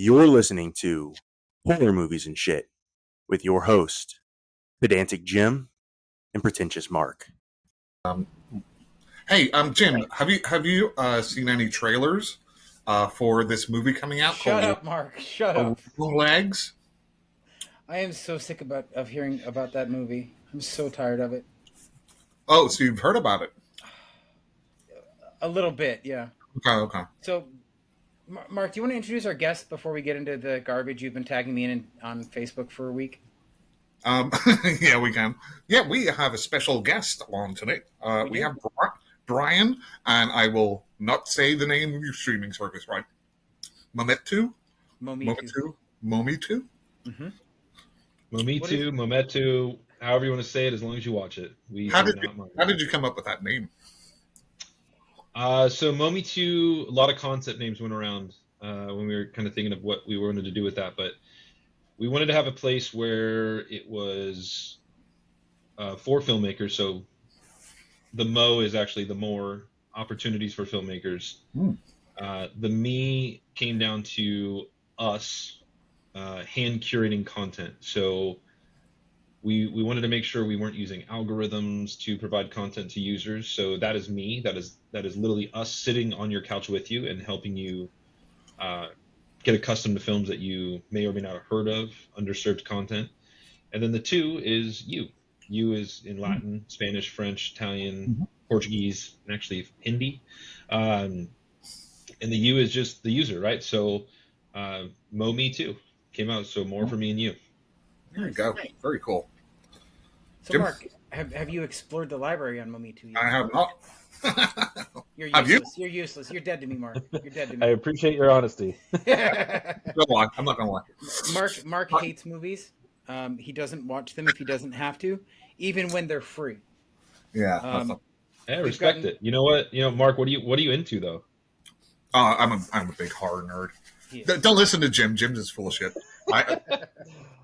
You're listening to Horror Movies and Shit with your host, Pedantic Jim and Pretentious Mark. Hey, Jim, have you seen any trailers for this movie coming out? Shut up, Mark. Shut up. Legs. I am so sick of hearing about that movie. I'm so tired of it. Oh, so you've heard about it? A little bit, yeah. Okay. So, Mark, do you want to introduce our guest before we get into the garbage you've been tagging me in on Facebook for a week? Yeah, we can. Yeah, we have a special guest on today. We have Bryan, and I will not say the name of your streaming service, right? Mometu? Mometu. Mm-hmm. Mometu, however you want to say it, as long as you watch it. How did you come up with that name? So Mometu, a lot of concept names went around when we were kind of thinking of what we wanted to do with that, but we wanted to have a place where it was for filmmakers. So the Mo is actually the more opportunities for filmmakers. The me came down to us hand curating content. So we wanted to make sure we weren't using algorithms to provide content to users. So that is me. That is literally us sitting on your couch with you and helping you get accustomed to films that you may or may not have heard of, underserved content. And then the two is you. You is in Latin, Spanish, French, Italian, Portuguese, and actually Hindi. And the you is just the user, right? So Me Too came out, so more for me and you. There you go. Very cool. So, Jim? Mark, have you explored the library on Mometu yet? I have not. You're useless. Have you? You're useless. You're dead to me, Mark. You're dead to I me. appreciate your honesty. Go on. I'm not going to lie. Mark hates movies. He doesn't watch them if he doesn't have to, even when they're free. Yeah. I respect it. You know what? Mark, what are you into though? I'm a big horror nerd. Don't listen to Jim. Jim is full of shit.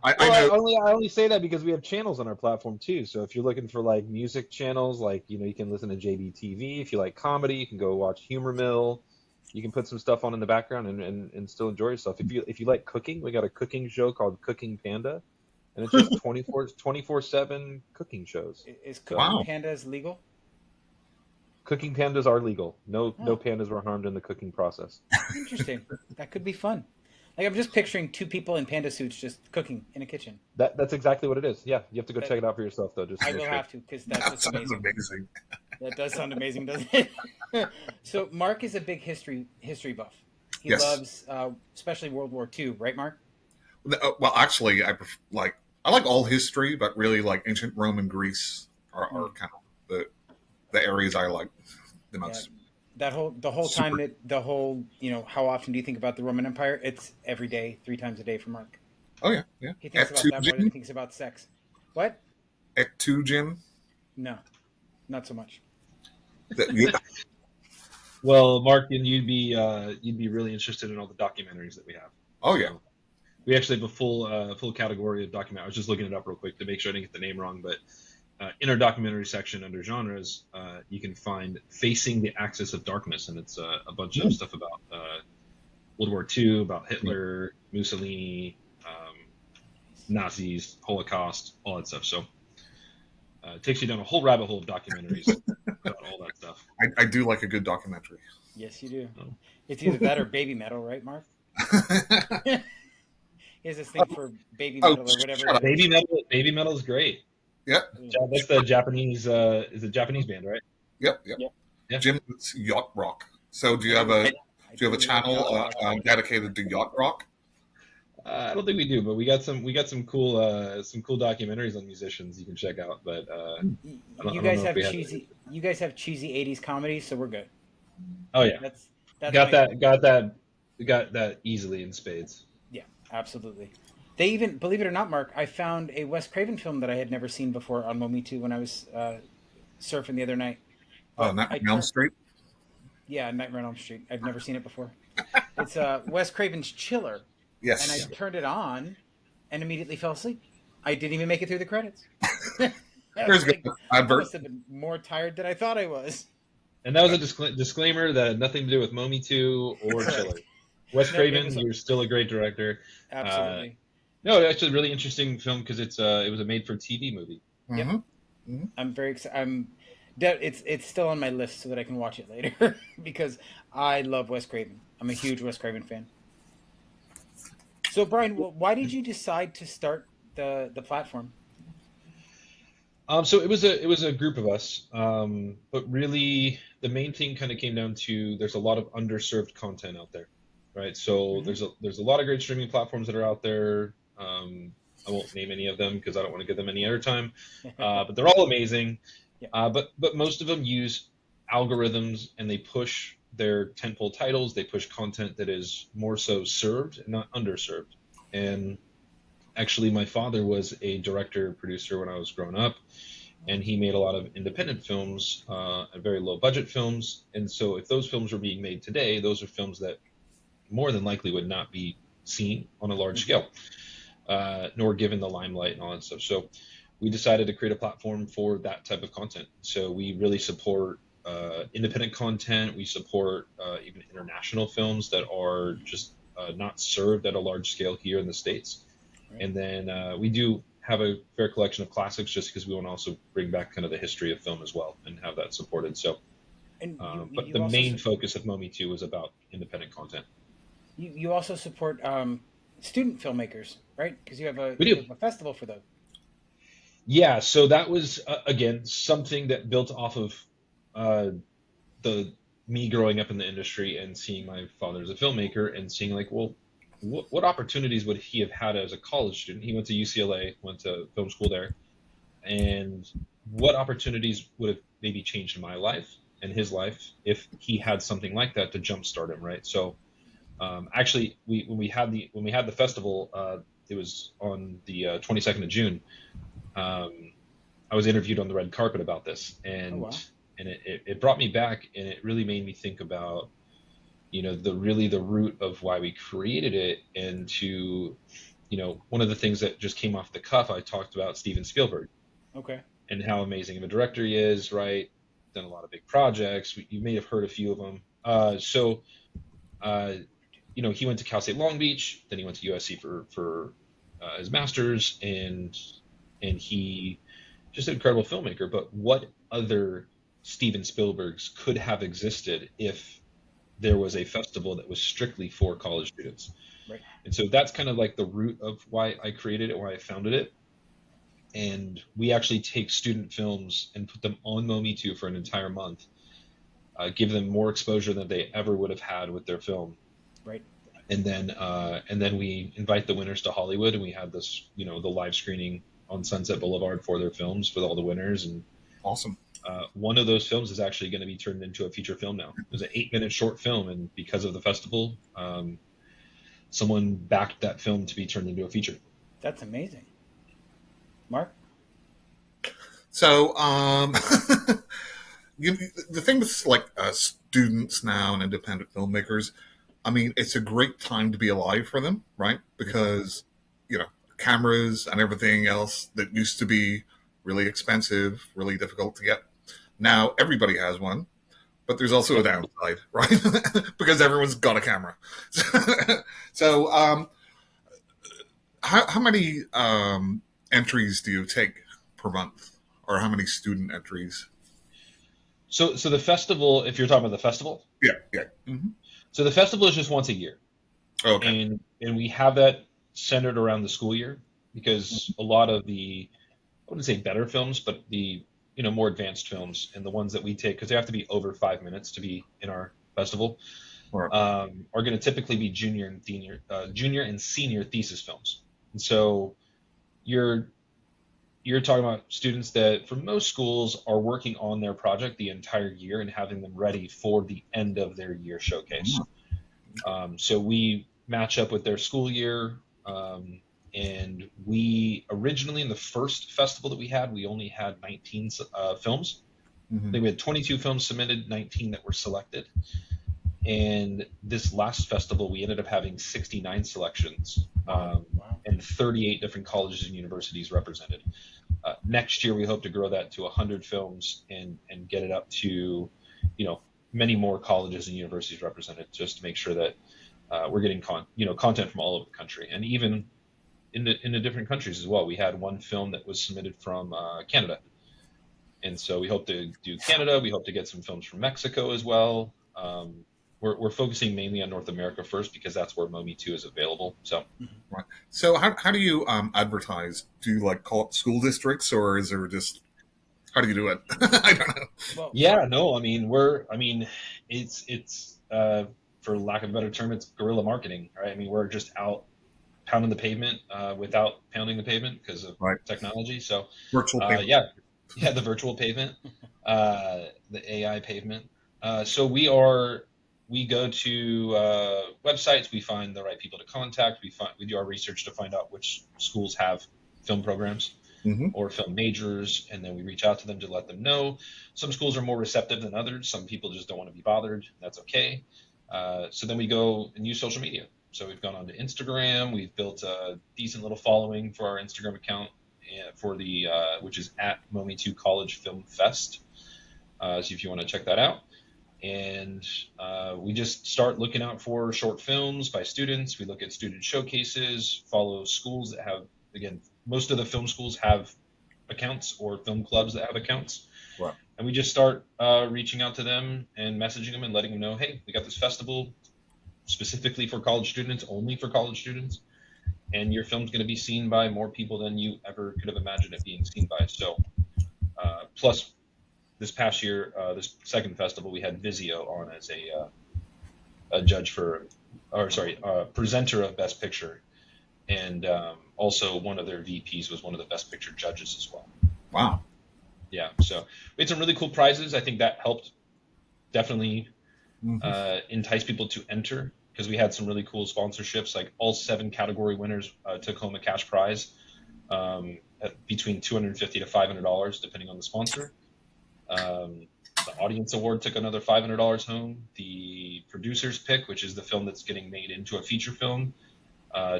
I only say that because we have channels on our platform too. So if you're looking for like music channels, like you can listen to JBTV. If you like comedy, you can go watch Humor Mill. You can put some stuff on in the background and still enjoy yourself. If you like cooking, we got a cooking show called Cooking Panda, and it's just 24/7 cooking shows. Is Cooking Pandas legal? Cooking pandas are legal. No pandas were harmed in the cooking process. Interesting. That could be fun. Like I'm just picturing two people in panda suits just cooking in a kitchen. That's exactly what it is. Yeah, you have to go check it out for yourself though. I will have to because that's amazing. That does sound amazing, doesn't it? So Mark is a big history buff. He loves, especially World War II, right, Mark? Well, actually, I like all history, but really like ancient Rome and Greece are kind of the areas I like the most. Yeah. The whole time how often do you think about the Roman Empire? It's every day, 3 times a day for Mark. Oh yeah. He thinks about that more than he thinks about sex. What? Et2, Jim? No, not so much. Well, Mark, and you'd be really interested in all the documentaries that we have. Oh yeah. We actually have a full category of documentary. I was just looking it up real quick to make sure I didn't get the name wrong, but in our documentary section under genres, you can find Facing the Axis of Darkness, and it's a bunch of stuff about World War II, about Hitler, Mussolini, Nazis, Holocaust, all that stuff. So it takes you down a whole rabbit hole of documentaries about all that stuff. I do like a good documentary. Yes, you do. Oh. It's either that or baby metal, right, Mark? He has this thing for baby metal or whatever. Baby metal is great. Yep. That's the Japanese. Is it Japanese band, right? Yep. Yeah. Jim, it's yacht rock. So do you have a channel dedicated to yacht rock? I don't think we do, but we got some cool documentaries on musicians you can check out. But you guys have cheesy 80s comedies, so we're good. Oh yeah, that's got that easily in spades. Yeah, absolutely. They even, believe it or not, Mark, I found a Wes Craven film that I had never seen before on Mometu when I was surfing the other night. Nightmare on Elm Street? Yeah, Nightmare on Elm Street. I've never seen it before. It's Wes Craven's Chiller. Yes. And I turned it on and immediately fell asleep. I didn't even make it through the credits. There's good. I must have been more tired than I thought I was. And that was a disclaimer that had nothing to do with Mometu or Chiller. Wes No, it Craven, was you're still a great director. absolutely. No, actually, a really interesting film because it was a made-for-TV movie. Yep. Mhm. I'm very excited. It's still on my list so that I can watch it later because I love Wes Craven. I'm a huge Wes Craven fan. So Brian, why did you decide to start the platform? So it was a group of us, but really the main thing kind of came down to there's a lot of underserved content out there, right? So Mm-hmm. there's a lot of great streaming platforms that are out there. I won't name any of them because I don't want to give them any airtime, but they're all amazing. Yeah. But most of them use algorithms and they push their tentpole titles. They push content that is more so served and not underserved. And actually, my father was a director producer when I was growing up, and he made a lot of independent films, and very low budget films. And so, if those films were being made today, those are films that more than likely would not be seen on a large scale, nor given the limelight and all that stuff. So, we decided to create a platform for that type of content. So, we really support independent content. We support even international films that are just not served at a large scale here in the States. Right. And then we do have a fair collection of classics just because we want to also bring back kind of the history of film as well and have that supported. So, And but you the also main focus of Mometu was about independent content. you also support student filmmakers, right? Because you We you do. have a festival for those. Yeah, so that was again something that built off of uh, the me growing up in the industry and seeing my father as a filmmaker and seeing like, well, what opportunities would he have had as a college student? He went to UCLA, went to film school there, and what opportunities would have maybe changed my life and his life if he had something like that to jumpstart him, right? So actually, when we had the festival, it was on the 22nd of June. Um, I was interviewed on the red carpet about this, Oh wow. and it brought me back, and it really made me think about the root of why we created it, and to one of the things that just came off the cuff, I talked about Steven Spielberg Okay. and how amazing of a director he is, right? Done a lot of big projects. You may have heard a few of them. Uh, he went to Cal State Long Beach, then he went to USC for his master's, and he just an incredible filmmaker. But what other Steven Spielbergs could have existed if there was a festival that was strictly for college students? Right. And so that's kind of like the root of why I created it, why I founded it. And we actually take student films and put them on Mometu for an entire month, give them more exposure than they ever would have had with their film. Right. And then we invite the winners to Hollywood, and we had this, the live screening on Sunset Boulevard for their films with all the winners. And Awesome. one of those films is actually going to be turned into a feature film now. It was an 8-minute short film, and because of the festival, someone backed that film to be turned into a feature. That's amazing. Mark? So, the thing with like students now and independent filmmakers, I mean, it's a great time to be alive for them, right? Because cameras and everything else that used to be really expensive, really difficult to get. Now everybody has one, but there's also a downside, right? Because everyone's got a camera. So, how many entries do you take per month, or how many student entries? So the festival, if you're talking about the festival, Yeah. Mm-hmm. so the festival is just once a year, Okay. and we have that centered around the school year, because a lot of the, I wouldn't say better films, but the more advanced films, and the ones that we take, because they have to be over 5 minutes to be in our festival, Right. are going to typically be junior and senior thesis films. And so you're talking about students that for most schools are working on their project the entire year and having them ready for the end of their year showcase. So we match up with their school year, and we originally, in the first festival that we had, we only had 19 films. Mm-hmm. I think we had 22 films submitted, 19 that were selected. And this last festival, we ended up having 69 selections, Wow. and 38 different colleges and universities represented. Next year, we hope to grow that to 100 films and get it up to, many more colleges and universities represented, just to make sure that we're getting content from all over the country, and even in the different countries as well. We had one film that was submitted from Canada, and so we hope to do Canada. We hope to get some films from Mexico as well. We're focusing mainly on North America first because that's where Mometu is available. So, right. So how do you advertise? Do you like call up school districts, or is there just how do you do it? I don't know. Well, yeah, no, I mean, it's for lack of a better term, it's guerrilla marketing, right? I mean, we're just out pounding the pavement without pounding the pavement because of Right. technology. So, Virtual payment. yeah, the virtual pavement, the AI pavement. So we go to websites, we find the right people to contact, we do our research to find out which schools have film programs Mm-hmm. or film majors, and then we reach out to them to let them know. Some schools are more receptive than others. Some people just don't want to be bothered. That's okay. So then we go and use social media. So we've gone onto Instagram. We've built a decent little following for our Instagram account for the which is at Mometu College Film Fest. So if you want to check that out. And we just start looking out for short films by students. We look at student showcases, follow schools that have, again, most of the film schools have accounts or film clubs that have accounts. Right. And we just start reaching out to them and messaging them and letting them know, hey, we got this festival specifically for college students, only for college students. And your film's going to be seen by more people than you ever could have imagined it being seen by. So plus this past year, this second festival, we had Vizio on as a judge presenter of Best Picture. And also one of their VPs was one of the Best Picture judges as well. Wow. Yeah, so we had some really cool prizes. I think that helped definitely entice people to enter because we had some really cool sponsorships. Like all 7 category winners took home a cash prize at between $250 to $500, depending on the sponsor. The audience award took another $500 home. The producer's pick, which is the film that's getting made into a feature film,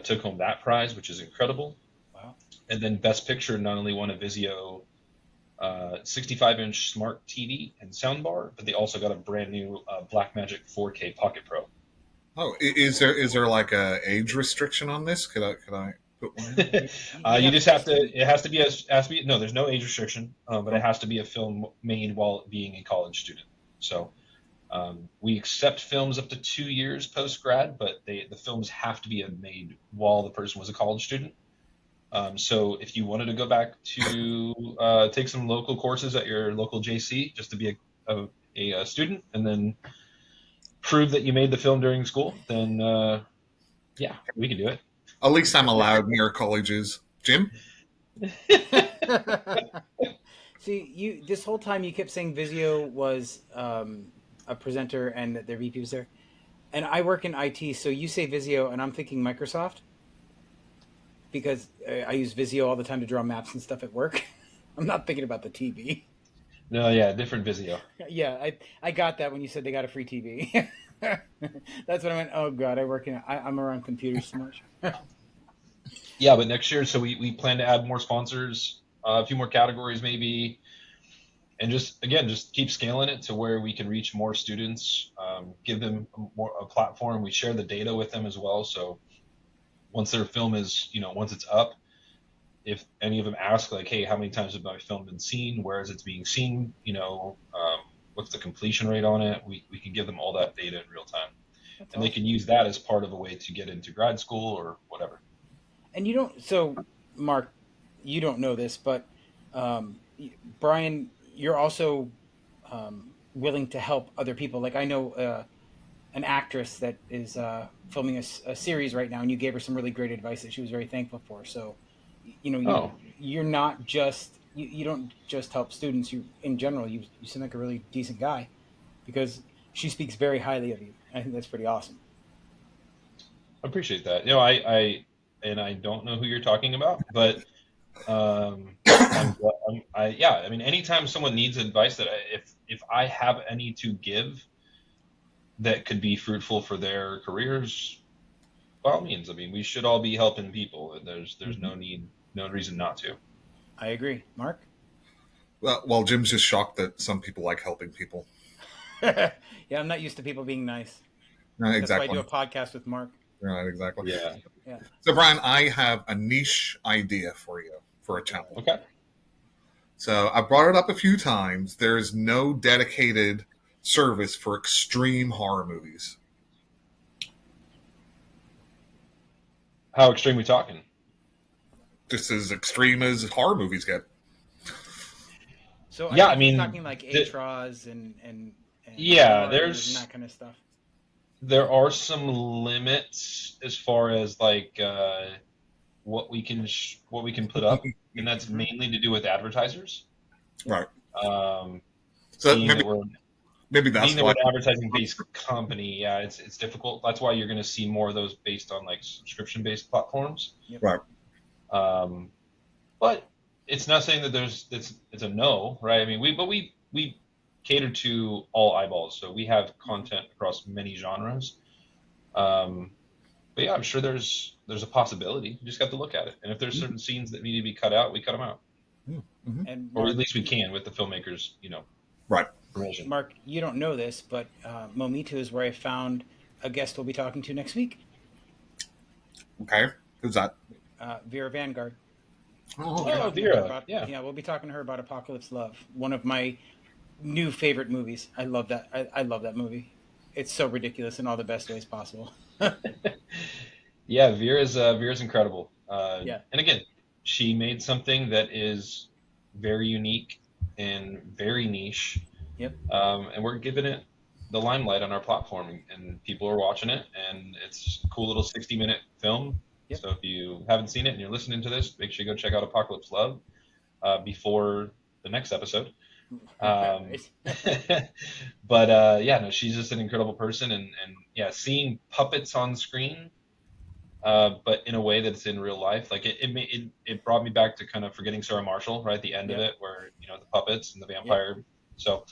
took home that prize, which is incredible. Wow. And then Best Picture not only won a Vizio 65-inch smart TV and soundbar, but they also got a brand new Blackmagic 4K Pocket Pro. Oh, is there like a age restriction on this? Could I put one in? You just have to. It has to be. No, there's no age restriction, but it has to be a film made while being a college student. So we accept films up to 2 years post grad, but the films have to be made while the person was a college student. So if you wanted to go back to take some local courses at your local JC just to be a student, and then prove that you made the film during school, then yeah, we can do it. At least I'm allowed near colleges. Jim? See, this whole time you kept saying Vizio was a presenter and that their VP was there. And I work in IT, so you say Vizio, and I'm thinking Microsoft. Because I use Vizio all the time to draw maps and stuff at work. I'm not thinking about the TV. No, yeah, different Vizio. Yeah, I got that when you said they got a free TV. That's when I went, oh God, I'm around computers so much. Yeah, but next year, so we plan to add more sponsors, a few more categories maybe, and just keep scaling it to where we can reach more students, give them a platform. We share the data with them as well. So once their film is, once it's up, if any of them ask like, hey, how many times has my film been seen? Where is it being seen? What's the completion rate on it? We can give them all that data in real time. That's awesome. They can use that as part of a way to get into grad school or whatever. And Mark, you don't know this, but Bryan, you're also willing to help other people. Like I know an actress that is filming a series right now, and you gave her some really great advice that she was very thankful for. So, you're not just you don't just help students. You in general, you seem like a really decent guy because she speaks very highly of you. I think that's pretty awesome. I appreciate that. I don't know who you're talking about, but anytime someone needs advice that if I have any to give that could be fruitful for their careers, by all means. I mean, we should all be helping people, and there's no reason not to. I agree. Mark? Well, Jim's just shocked that some people like helping people. Yeah, I'm not used to people being nice. That's why I Exactly. do a podcast with Mark. Right, exactly. Yeah. Yeah. So, Brian, I have a niche idea for you for a channel. Okay. So I brought it up a few times. There's no dedicated service for extreme horror movies. How extreme we talking? Just as extreme as horror movies get. So Yeah, I I mean, talking like ATRAs and Yeah, Mars and that kind of stuff. there are some limits as far as like what we can put up, and that's Mhm. mainly to do with advertisers. Right. So So maybe that's being that why. we're an advertising-based company, yeah, it's difficult. That's why you're going to see more of those based on like subscription-based platforms. Yep. Right. But it's not saying that it's a no, right? I mean, we cater to all eyeballs, so we have content across many genres. But yeah, I'm sure there's a possibility. You just got to look at it, and if there's certain scenes that need to be cut out, we cut them out, And or Mark, at least we can with the filmmakers, Right. permission. Mark, you don't know this, but Mometu is where I found a guest we'll be talking to next week. Okay. Who's that? Vera Vanguard. Oh, Oh, Vera. Yeah. We'll be talking to her about Apocalypse Love, one of my new favorite movies. I love that. I love that movie. It's so ridiculous in all the best ways possible. Yeah, Vera's incredible. Yeah. And again, she made something that is very unique and very niche. Yep. And we're giving it the limelight on our platform, and people are watching it, and it's a cool little 60-minute film. Yep. So if you haven't seen it and you're listening to this, make sure you go check out Apocalypse Love before the next episode. But yeah, no, she's just an incredible person, and yeah, seeing puppets on screen, but in a way that's in real life, like it brought me back to kind of Forgetting Sarah Marshall, right at the end of it, where the puppets and the vampire. Yep. So,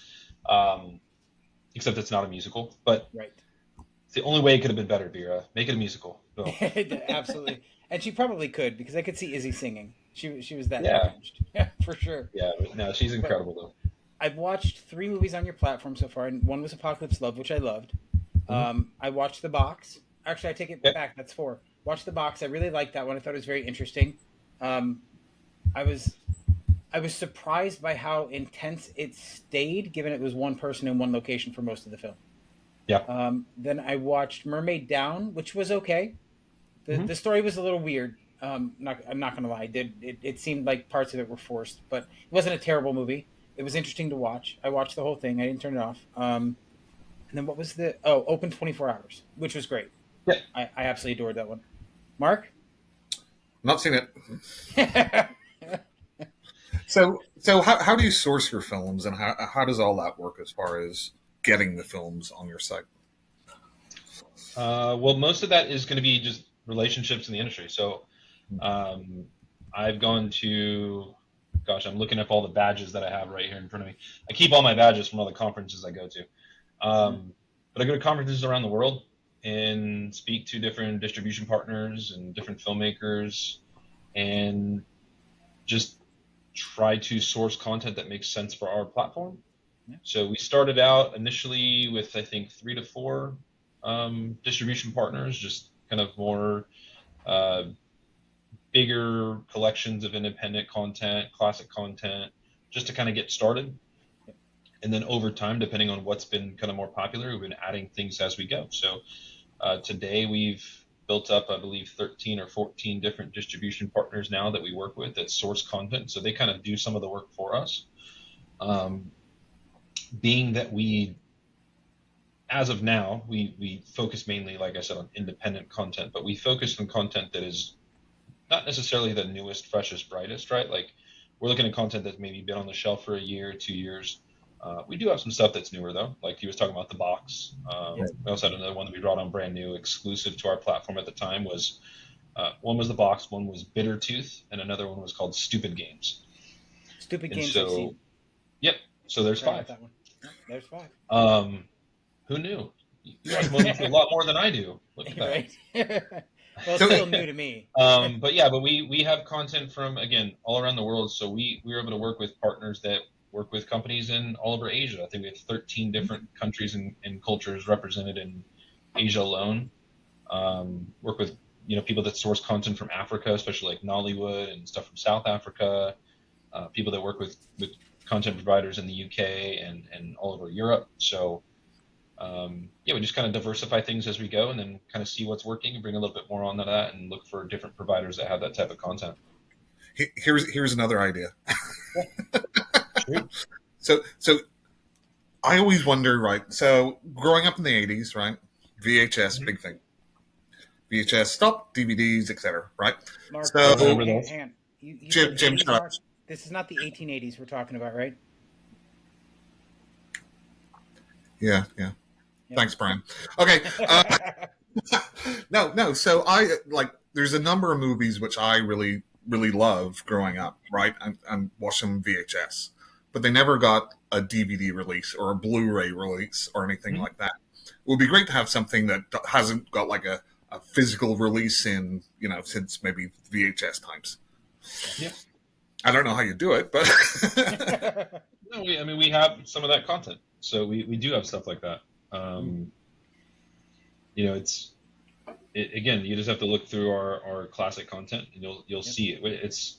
except it's not a musical, but Right. it's the only way it could have been better. Vera, make it a musical. So. Absolutely. And she probably could, because I could see Izzy singing. She was that Yeah. challenged. Yeah, for sure. Yeah, no, she's incredible though. I've watched 3 movies on your platform so far, and one was Apocalypse Love, which I loved. I watched The Box. Actually, I take it back. That's 4. Watched The Box. I really liked that one. I thought it was very interesting. I was surprised by how intense it stayed, given it was one person in one location for most of the film. Yeah. Then I watched Mermaid Down, which was okay. The story was a little weird. I'm not going to lie. It seemed like parts of it were forced, but it wasn't a terrible movie. It was interesting to watch. I watched the whole thing. I didn't turn it off. And then what was Open 24 Hours, which was great. Yeah. I absolutely adored that one. Mark? Not seen it. So how do you source your films, and how does all that work as far as getting the films on your site? Well, most of that is going to be just relationships in the industry. So I've gone to, gosh, I'm looking up all the badges that I have right here in front of me. I keep all my badges from all the conferences I go to. But I go to conferences around the world and speak to different distribution partners and different filmmakers, and just try to source content that makes sense for our platform. Yeah. So we started out initially with, I think, 3 to 4 distribution partners, just kind of more bigger collections of independent content, classic content, just to kind of get started. And then over time, depending on what's been kind of more popular, we've been adding things as we go. So today we've built up, I believe, 13 or 14 different distribution partners now that we work with that source content. So they kind of do some of the work for us. Being that as of now, we focus mainly, like I said, on independent content, but we focus on content that is not necessarily the newest, freshest, brightest, right? Like we're looking at content that's maybe been on the shelf for a year, 2 years. We do have some stuff that's newer though, like he was talking about The Box. We also had another one that we brought on brand new, exclusive to our platform at the time. Was one was The Box, one was Bitter Tooth, and another one was called Stupid Games. Stupid Games. So, I've seen. Yep. So there's Try out 5. that one. There's 5. Who knew? You guys Mometu a lot more than I do. Look at that. Right. Well, it's still new to me. But we have content from, again, all around the world. So we were able to work with partners that work with companies in all over Asia. I think we have 13 different countries and cultures represented Asia alone. Work with people that source content from Africa, especially like Nollywood and stuff from South Africa. People that work with content providers in the UK and all over Europe. So yeah, we just kind of diversify things as we go, and then kind of see what's working and bring a little bit more on to that, and look for different providers that have that type of content. Here's another idea. Sure. So I always wonder, right? So growing up in the 80s, right? VHS, big thing. VHS, stop, DVDs, etc. Right? Mark, So hang on. You Jim, said 80s, shut up. Mark? This is not the 1880s we're talking about, right? Yeah. Thanks, Brian. Okay. No. So I there's a number of movies which I really, really loved growing up, right? And watched them VHS, but they never got a DVD release or a Blu-ray release or anything like that. It would be great to have something that hasn't got like a physical release in, since maybe VHS times. Yeah. I don't know how you do it, but no, we have some of that content, so we do have stuff like that. Again, you just have to look through our classic content, and you'll see it.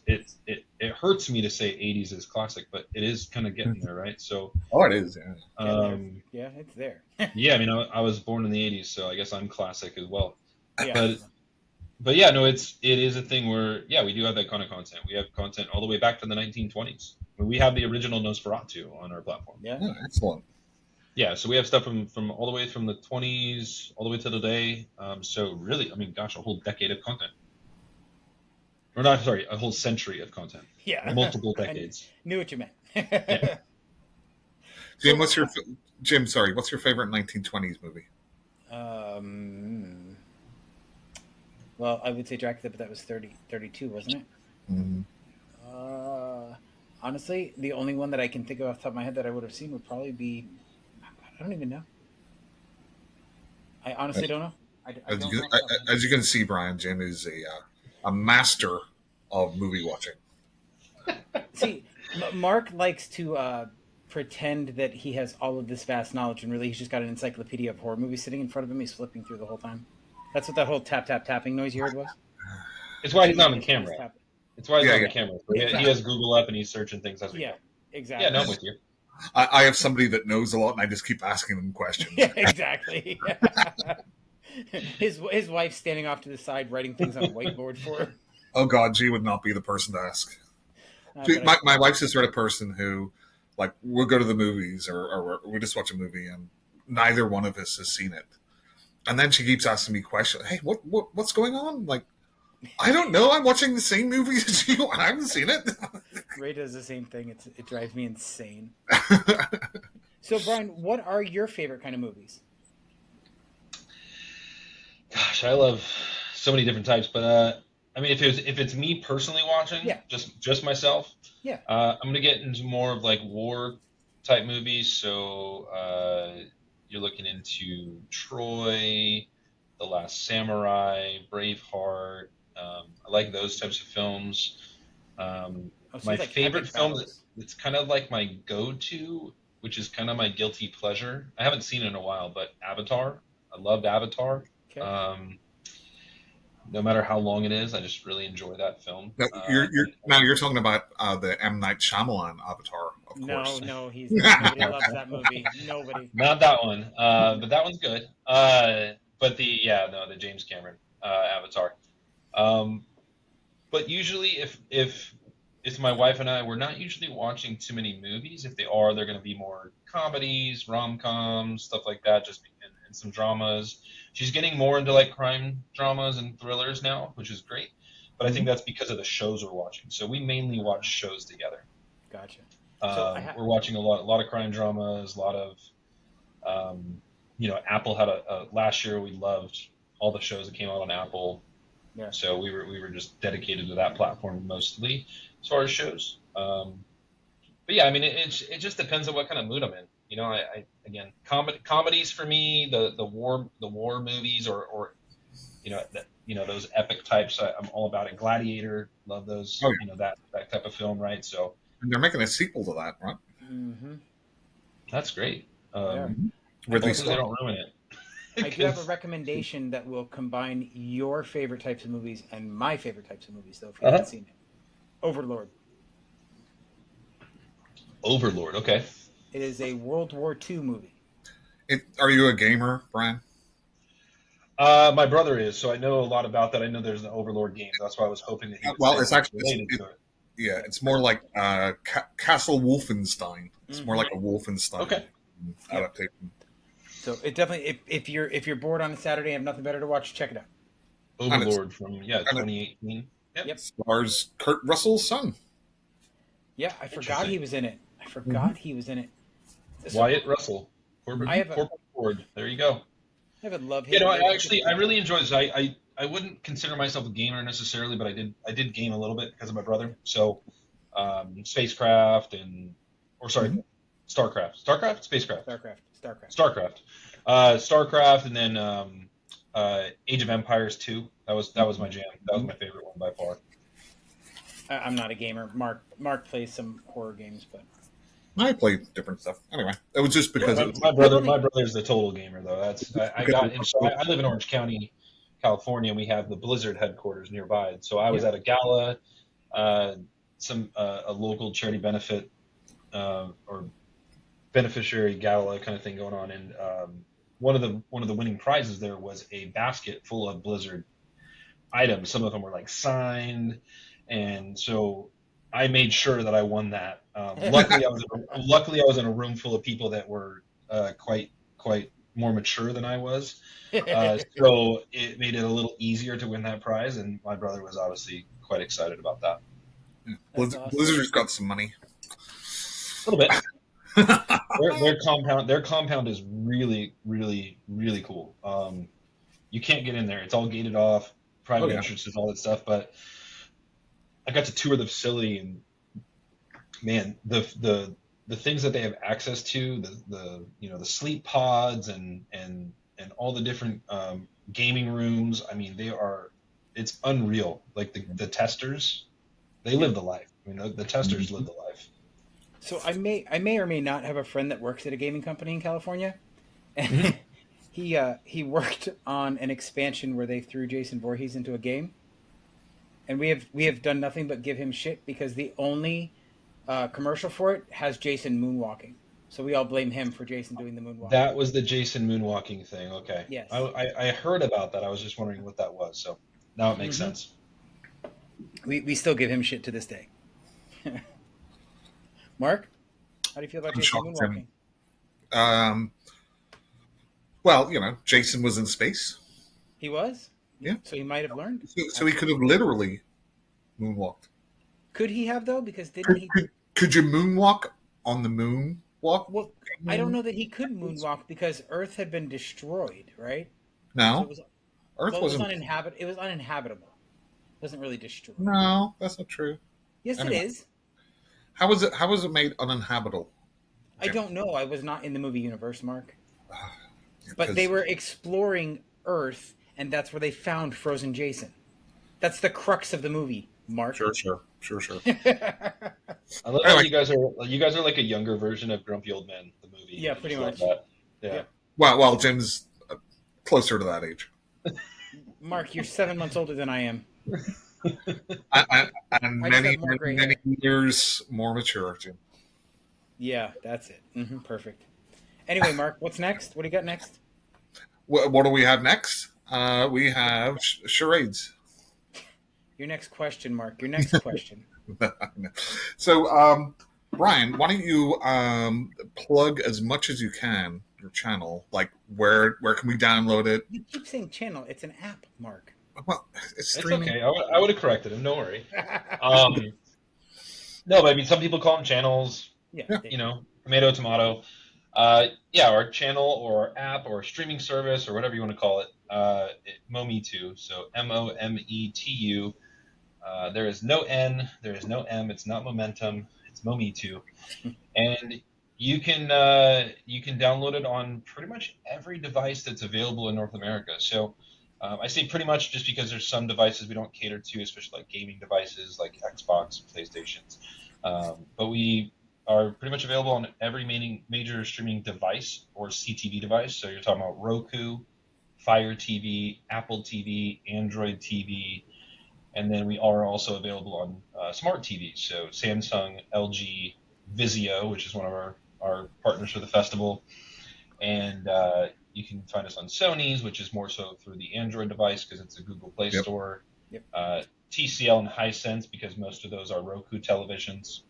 It hurts me to say 80s is classic, but it is kind of getting there, right? So it is. Yeah, it's there. Yeah, I was born in the 80s, so I guess I'm classic as well. Yeah. But yeah, no, it is a thing where, yeah, we do have that kind of content. We have content all the way back to the 1920s. We have the original Nosferatu on our platform. Yeah. Oh, excellent. Yeah, so we have stuff from all the way from the 20s all the way to today. So really, a whole decade of content. Or not, sorry, a whole century of content. Yeah. Multiple decades. I knew what you meant. Yeah. Jim, what's your favorite 1920s movie? Well, I would say Dracula, but that was 32, wasn't it? Mm-hmm. Honestly, the only one that I can think of off the top of my head that I would have seen would probably be... I don't even know. I honestly don't know. As you can see, Brian, Jim is a master of movie watching. See, Mark likes to pretend that he has all of this vast knowledge, and really he's just got an encyclopedia of horror movies sitting in front of him. He's flipping through the whole time. That's what that whole tapping noise you heard was. It's why he's not on camera. It's why he's not on camera. Exactly. He has Google up and he's searching things as we go. Exactly. Yeah, no, I'm with you. I have somebody that knows a lot, and I just keep asking them questions. Yeah, exactly. His wife's standing off to the side writing things on a whiteboard for him. Oh God, she would not be the person to ask. My wife's the sort of person who, we'll go to the movies or we'll just watch a movie, and neither one of us has seen it. And then she keeps asking me questions. Hey, what's going on? I don't know. I'm watching the same movie as you. I haven't seen it. Ray does the same thing. It drives me insane. So, Brian, what are your favorite kind of movies? Gosh, I love so many different types, but if it's me personally watching, just myself, I'm gonna get into more of war type movies. So you're looking into Troy, The Last Samurai, Braveheart. I like those types of films. My favorite film that's kind of like my go-to, which is kind of my guilty pleasure. I haven't seen it in a while, but Avatar. I loved Avatar. Okay. No matter how long it is, I just really enjoy that film. You're talking about the M. Night Shyamalan Avatar, of course. No, nobody loves that movie. Nobody. Not that one, but that one's good. But the James Cameron Avatar. But usually, if it's my wife and I, we're not usually watching too many movies. If they are, they're going to be more comedies, rom-coms, stuff like that, and some dramas. She's getting more into crime dramas and thrillers now, which is great. But I think that's because of the shows we're watching. So we mainly watch shows together. Gotcha. We're watching a lot of crime dramas, a lot of, Apple had last year we loved all the shows that came out on Apple. Yeah. So we were just dedicated to that platform mostly as far as shows. But yeah, it just depends on what kind of mood I'm in. Again, comedies for me, the war movies or those epic types. I'm all about it. Gladiator, love those. Oh, yeah. That type of film, right? So. And they're making a sequel to that, right? Mm-hmm. That's great. Ridley Scott. They don't ruin it. I do have a recommendation that will combine your favorite types of movies and my favorite types of movies, though, if you haven't seen it. Overlord. Overlord. Okay. It is a World War II movie. Are you a gamer, Brian? My brother is, so I know a lot about that. I know there's an Overlord game. That's why I was hoping that he would it's actually related to it. Yeah, it's more like Castle Wolfenstein. It's more like a Wolfenstein adaptation. So it definitely, if you're bored on a Saturday and have nothing better to watch, check it out. Overlord from 2018. Yep. Stars Kurt Russell's son. Yeah, I forgot he was in it. He was in it. Wyatt Russell. Ford. There you go. I have a love hate. You know, I really enjoy this. I wouldn't consider myself a gamer necessarily, but I did game a little bit because of my brother. So, Spacecraft Starcraft, Spacecraft, Starcraft, and then Age of Empires 2. That was my jam. That was my favorite one by far. I'm not a gamer. Mark plays some horror games, but I play different stuff. Anyway, it was just because my brother's the total gamer though. I live in Orange County, California, and we have the Blizzard headquarters nearby. So I was at a gala, a local charity benefit or beneficiary gala kind of thing going on, and one of the winning prizes there was a basket full of Blizzard items. Some of them were like signed, and so I made sure that I won that. Luckily, I was in a room full of people that were quite more mature than I was, so it made it a little easier to win that prize. And my brother was obviously quite excited about that. Awesome. Blizzard's got some money. A little bit. Their compound is really, really, really cool. You can't get in there; it's all gated off, private entrances, all that stuff. But I got to tour the facility, and man, the things that they have access to, the sleep pods and all the different gaming rooms. I mean, it's unreal. Like the testers, they live the life. The testers live the life. So I may or may not have a friend that works at a gaming company in California, and he worked on an expansion where they threw Jason Voorhees into a game, and we have done nothing but give him shit because the only commercial for it has Jason moonwalking. So we all blame him for Jason doing the moonwalking. That was the Jason moonwalking thing. Okay. Yes. I heard about that. I was just wondering what that was. So now it makes sense. We still give him shit to this day. Mark, how do you feel about Jason moonwalking? Well, Jason was in space. He was? Yeah. So he might have learned. So he could have literally moonwalked. Could he have though? Because could you moonwalk on the moon? Well, I don't know that he could moonwalk because Earth had been destroyed, right? No, so Earth wasn't. It was uninhabitable. It wasn't really destroyed. No, that's not true. Yes, anyway. It is. How was it made uninhabitable? I don't know. I was not in the movie universe, Mark. But they were exploring Earth, and that's where they found Frozen Jason. That's the crux of the movie, Mark. Sure. I love how you guys are like a younger version of Grumpy Old Men, the movie. Yeah, pretty much. Like yeah. Well, Jim's closer to that age. Mark, you're 7 months older than I am. And many years more mature, Jim. Yeah, that's it. Perfect. Anyway, Mark, what's next? What do you got next? What do we have next? We have charades. Your next question, Mark. Your next question. So, Brian, why don't you plug as much as you can your channel? Like, where can we download it? You keep saying channel. It's an app, Mark. Well, it's streaming. Okay. I would have corrected him. Don't worry. No, but I mean, some people call them channels. Yeah. Tomato. Our channel or app or streaming service or whatever you want to call it. Mometu. So Mometu. There is no N. There is no M. It's not momentum. It's Mometu, and you can download it on pretty much every device that's available in North America. So. I say pretty much just because there's some devices we don't cater to, especially like gaming devices like Xbox, PlayStations. But we are pretty much available on every major streaming device or CTV device. So you're talking about Roku, Fire TV, Apple TV, Android TV, and then we are also available on smart TVs. So Samsung, LG, Vizio, which is one of our partners for the festival, and you can find us on Sony's, which is more so through the Android device because it's a Google Play Yep. Store. Yep. TCL and Hisense because most of those are Roku televisions.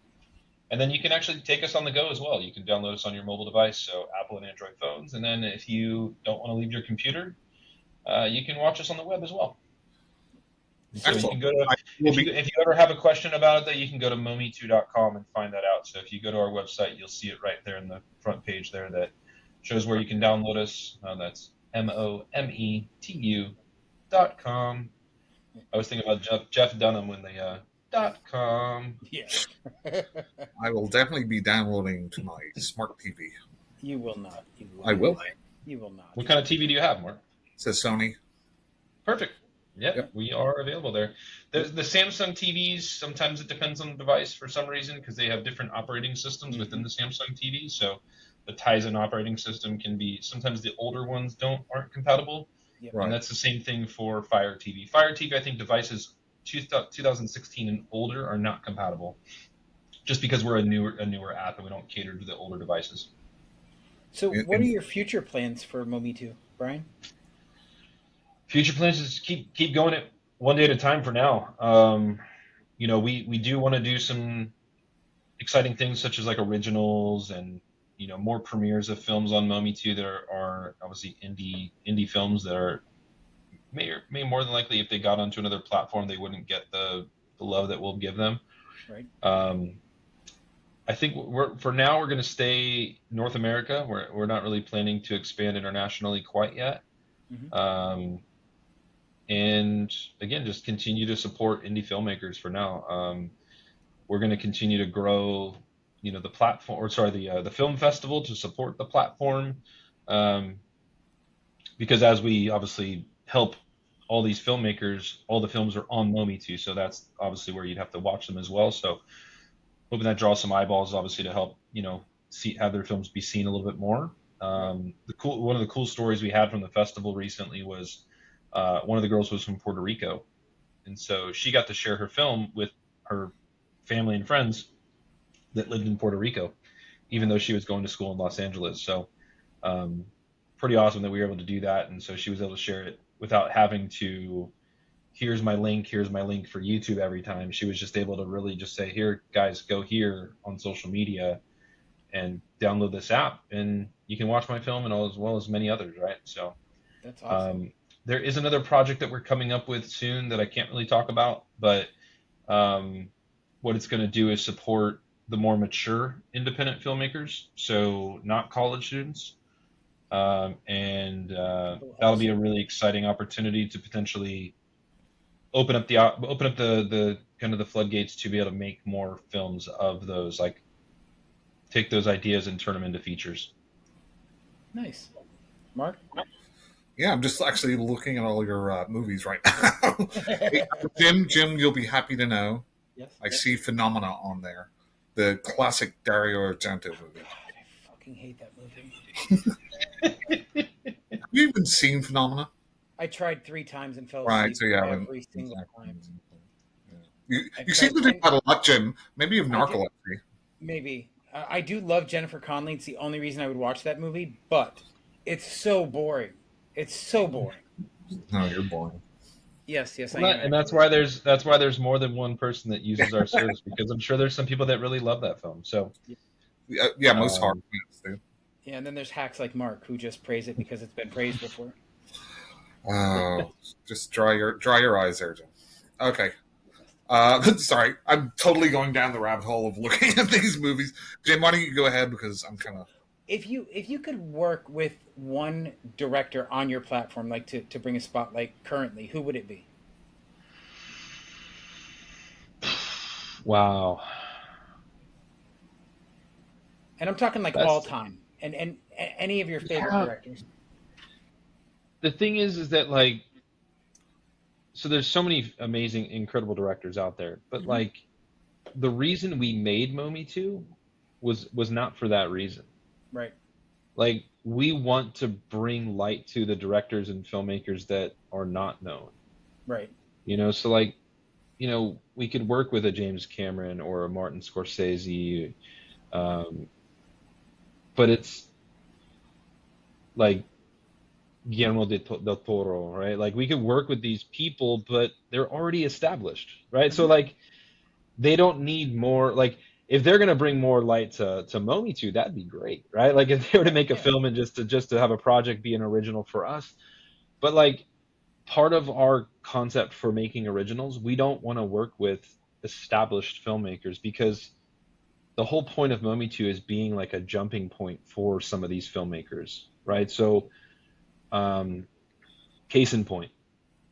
And then you can actually take us on the go as well. You can download us on your mobile device, so Apple and Android phones. And then if you don't want to leave your computer, you can watch us on the web as well. So you can go to, if you ever have a question about it, you can go to mometu.com and find that out. So if you go to our website, you'll see it right there in the front page there that shows where you can download us. That's mometu.com. I was thinking about Jeff Dunham when they .com. Yeah. I will definitely be downloading to my smart TV. You will not. I will. You will not. What kind of TV do you have, Mark? It says Sony. Perfect. Yep, we are available there. The Samsung TVs, sometimes it depends on the device for some reason because they have different operating systems within the Samsung TV. So the Tizen operating system can be, sometimes the older ones aren't compatible. Yep. Right. And that's the same thing for Fire TV. Fire TV, I think devices 2016 and older are not compatible just because we're a newer app and we don't cater to the older devices. So what are your future plans for Mometu, Bryan? Future plans is keep going it one day at a time for now. We do want to do some exciting things such as like originals and more premieres of films on Mometu. There are obviously indie films that may more than likely if they got onto another platform they wouldn't get the love that we'll give them. Right. I think for now we're going to stay North America. We're not really planning to expand internationally quite yet. Mm-hmm. And again, just continue to support indie filmmakers for now. We're going to continue to grow, the platform, the film festival to support the platform. Because as we obviously help all these filmmakers, all the films are on Mometu, so that's obviously where you'd have to watch them as well. So hoping that draws some eyeballs, obviously, to help, have their films be seen a little bit more. One of the cool stories we had from the festival recently was one of the girls was from Puerto Rico, and so she got to share her film with her family and friends that lived in Puerto Rico, even though she was going to school in Los Angeles. So pretty awesome that we were able to do that, and so she was able to share it without having to, here's my link for YouTube every time. She was just able to really just say, here, guys, go here on social media and download this app, and you can watch my film and as well as many others, right? So that's awesome. There is another project that we're coming up with soon that I can't really talk about, but what it's going to do is support the more mature independent filmmakers, so not college students. And that'll be a really exciting opportunity to potentially open up the kind of the floodgates to be able to make more films of those, like take those ideas and turn them into features. Nice. Mark? Yeah, I'm just actually looking at all your movies right now. Hey, Jim, you'll be happy to know. Yes. I see Phenomena on there, the classic Dario Argento movie. God, I fucking hate that movie. Have you even seen Phenomena? I tried 3 times and fell asleep Right, so yeah, every single time. You seem to do that a lot, Jim. Maybe you have narcolepsy. Maybe. I do love Jennifer Connelly. It's the only reason I would watch that movie, but it's so boring. It's so boring. No, you're boring. Yes, I am. And that's why there's more than one person that uses our service, because I'm sure there's some people that really love that film. So yeah, most horror fans do. Yeah, and then there's hacks like Mark who just praise it because it's been praised before. Oh, just dry your eyes there, Jim. Okay. Sorry, I'm totally going down the rabbit hole of looking at these movies. Jim, why don't you go ahead, because I'm kind of... If you could work with one director on your platform, like to bring a spotlight currently, who would it be? Wow. And I'm talking like all time, and any of your favorite directors. The thing is that like, so there's so many amazing, incredible directors out there, but like, the reason we made Mometu was not for that reason. Right. Like, we want to bring light to the directors and filmmakers that are not known. Right. So like, we could work with a James Cameron or a Martin Scorsese, um, but it's like Guillermo del Toro, right? Like, we could work with these people, but they're already established, right? So like, they don't need more. Like, if they're gonna bring more light to Mometu, that'd be great, right? Like, if they were to make a film and just to have a project be an original for us, but like, part of our concept for making originals, we don't want to work with established filmmakers because the whole point of Mometu is being like a jumping point for some of these filmmakers, right? So, um, case in point,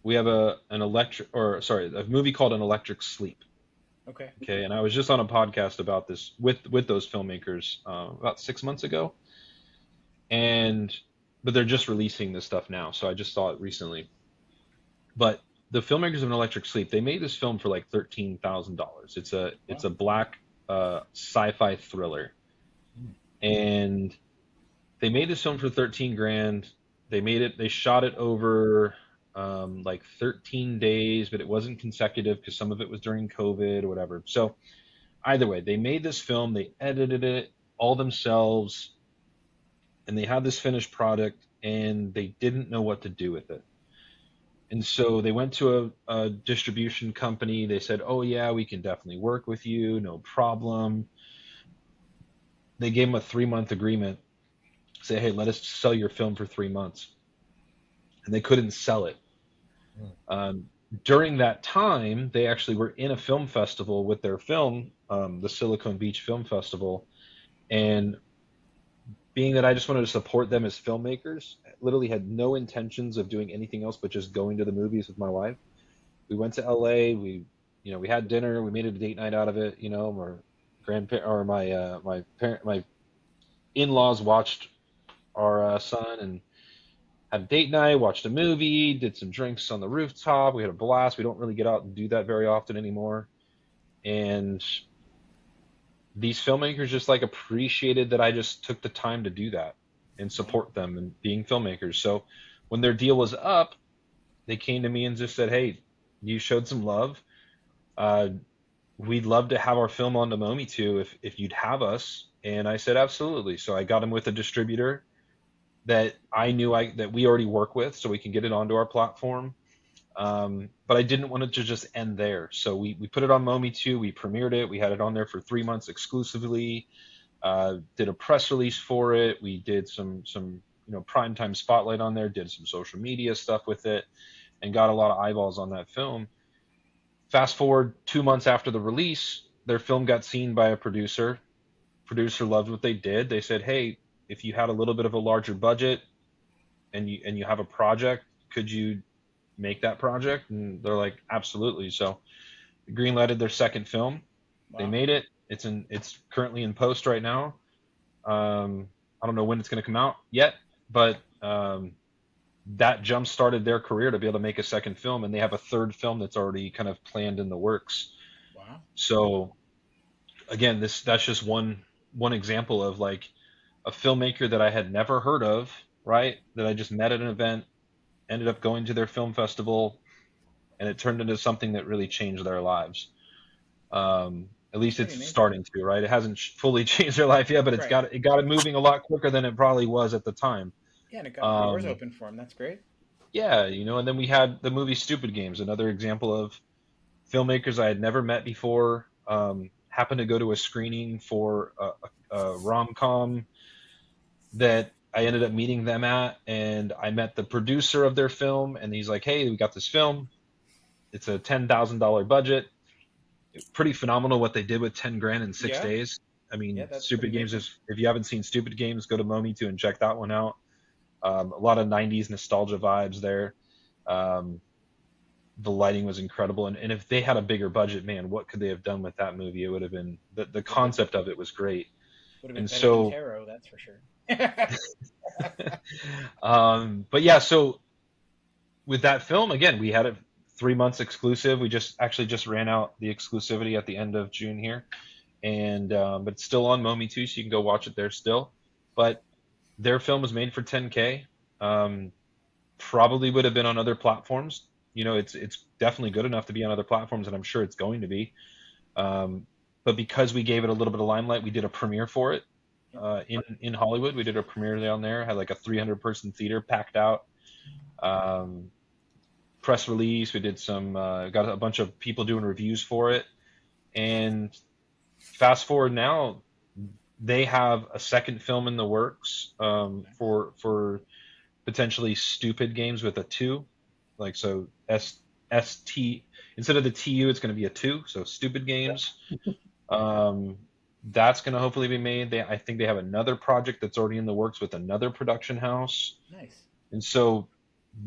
we have a movie called An Electric Sleep. Okay. Okay, and I was just on a podcast about this with those filmmakers about 6 months ago, but they're just releasing this stuff now, so I just saw it recently. But the filmmakers of An Electric Sleep, they made this film for like $13,000. It's a black sci-fi thriller, and they made this film for 13 grand. They shot it over like 13 days, but it wasn't consecutive because some of it was during COVID or whatever. So either way, they made this film, they edited it all themselves, and they had this finished product, and they didn't know what to do with it. And so they went to a distribution company. They said, "Oh yeah, we can definitely work with you, no problem." They gave them a 3-month agreement. Say, "Hey, let us sell your film for 3 months," and they couldn't sell it. During that time, they actually were in a film festival with their film, the Silicon Beach Film Festival, and being that I just wanted to support them as filmmakers, literally had no intentions of doing anything else but just going to the movies with my wife. We went to LA. We had dinner. We made it a date night out of it. My in-laws watched our son and had a date night, watched a movie, did some drinks on the rooftop. We had a blast. We don't really get out and do that very often anymore. And these filmmakers just like appreciated that I just took the time to do that and support them and being filmmakers. So when their deal was up, they came to me and just said, "Hey, you showed some love. We'd love to have our film on the Mometu if you'd have us." And I said, "Absolutely." So I got them with a distributor that I knew that we already work with, so we can get it onto our platform. But I didn't want it to just end there. So we put it on Mometu, we premiered it, we had it on there for 3 months exclusively, did a press release for it, we did some primetime spotlight on there, did some social media stuff with it, and got a lot of eyeballs on that film. Fast forward 2 months after the release, their film got seen by a producer. Producer loved what they did. They said, "Hey, if you had a little bit of a larger budget and you have a project, could you make that project?" And they're like, "Absolutely." So greenlighted their second film. Wow. They made it. It's currently in post right now. I don't know when it's going to come out yet, but that jump started their career to be able to make a second film, and they have a third film that's already kind of planned in the works. Wow. So again, that's just one example of like a filmmaker that I had never heard of, right? That I just met at an event, ended up going to their film festival, and it turned into something that really changed their lives. At least it's starting to, right? It hasn't fully changed their life yet, but it got it moving a lot quicker than it probably was at the time. Yeah, and it got doors open for them. That's great. Yeah, and then we had the movie Stupid Games, another example of filmmakers I had never met before. Happened to go to a screening for a rom-com that I ended up meeting them at, and I met the producer of their film, and he's like, "Hey, we got this film. It's a $10,000 budget. Pretty phenomenal what they did with 10 grand in 6 days. I mean, Stupid Games if you haven't seen Stupid Games, go to Mometu and check that one out. A lot of 90s nostalgia vibes there. The lighting was incredible, and if they had a bigger budget, man, what could they have done with that movie? It would have been the concept of it was great. Would have been better than Tarot, that's for sure. But yeah, so with that film, again, we had it 3 months exclusive. We just ran out the exclusivity at the end of June here, and but it's still on Mometu, so you can go watch it there still. But their film was made for 10K. Probably would have been on other platforms. It's definitely good enough to be on other platforms, and I'm sure it's going to be. But because we gave it a little bit of limelight, we did a premiere for it in Hollywood. We did a premiere down there, had like a 300-person theater packed out. Press release. We did got a bunch of people doing reviews for it. And fast forward now, they have a second film in the works for potentially stupid games with a 2. Like, so ST, instead of the TU, it's going to be a 2. So stupid games. That's going to hopefully be made. I think they have another project that's already in the works with another production house. Nice. And so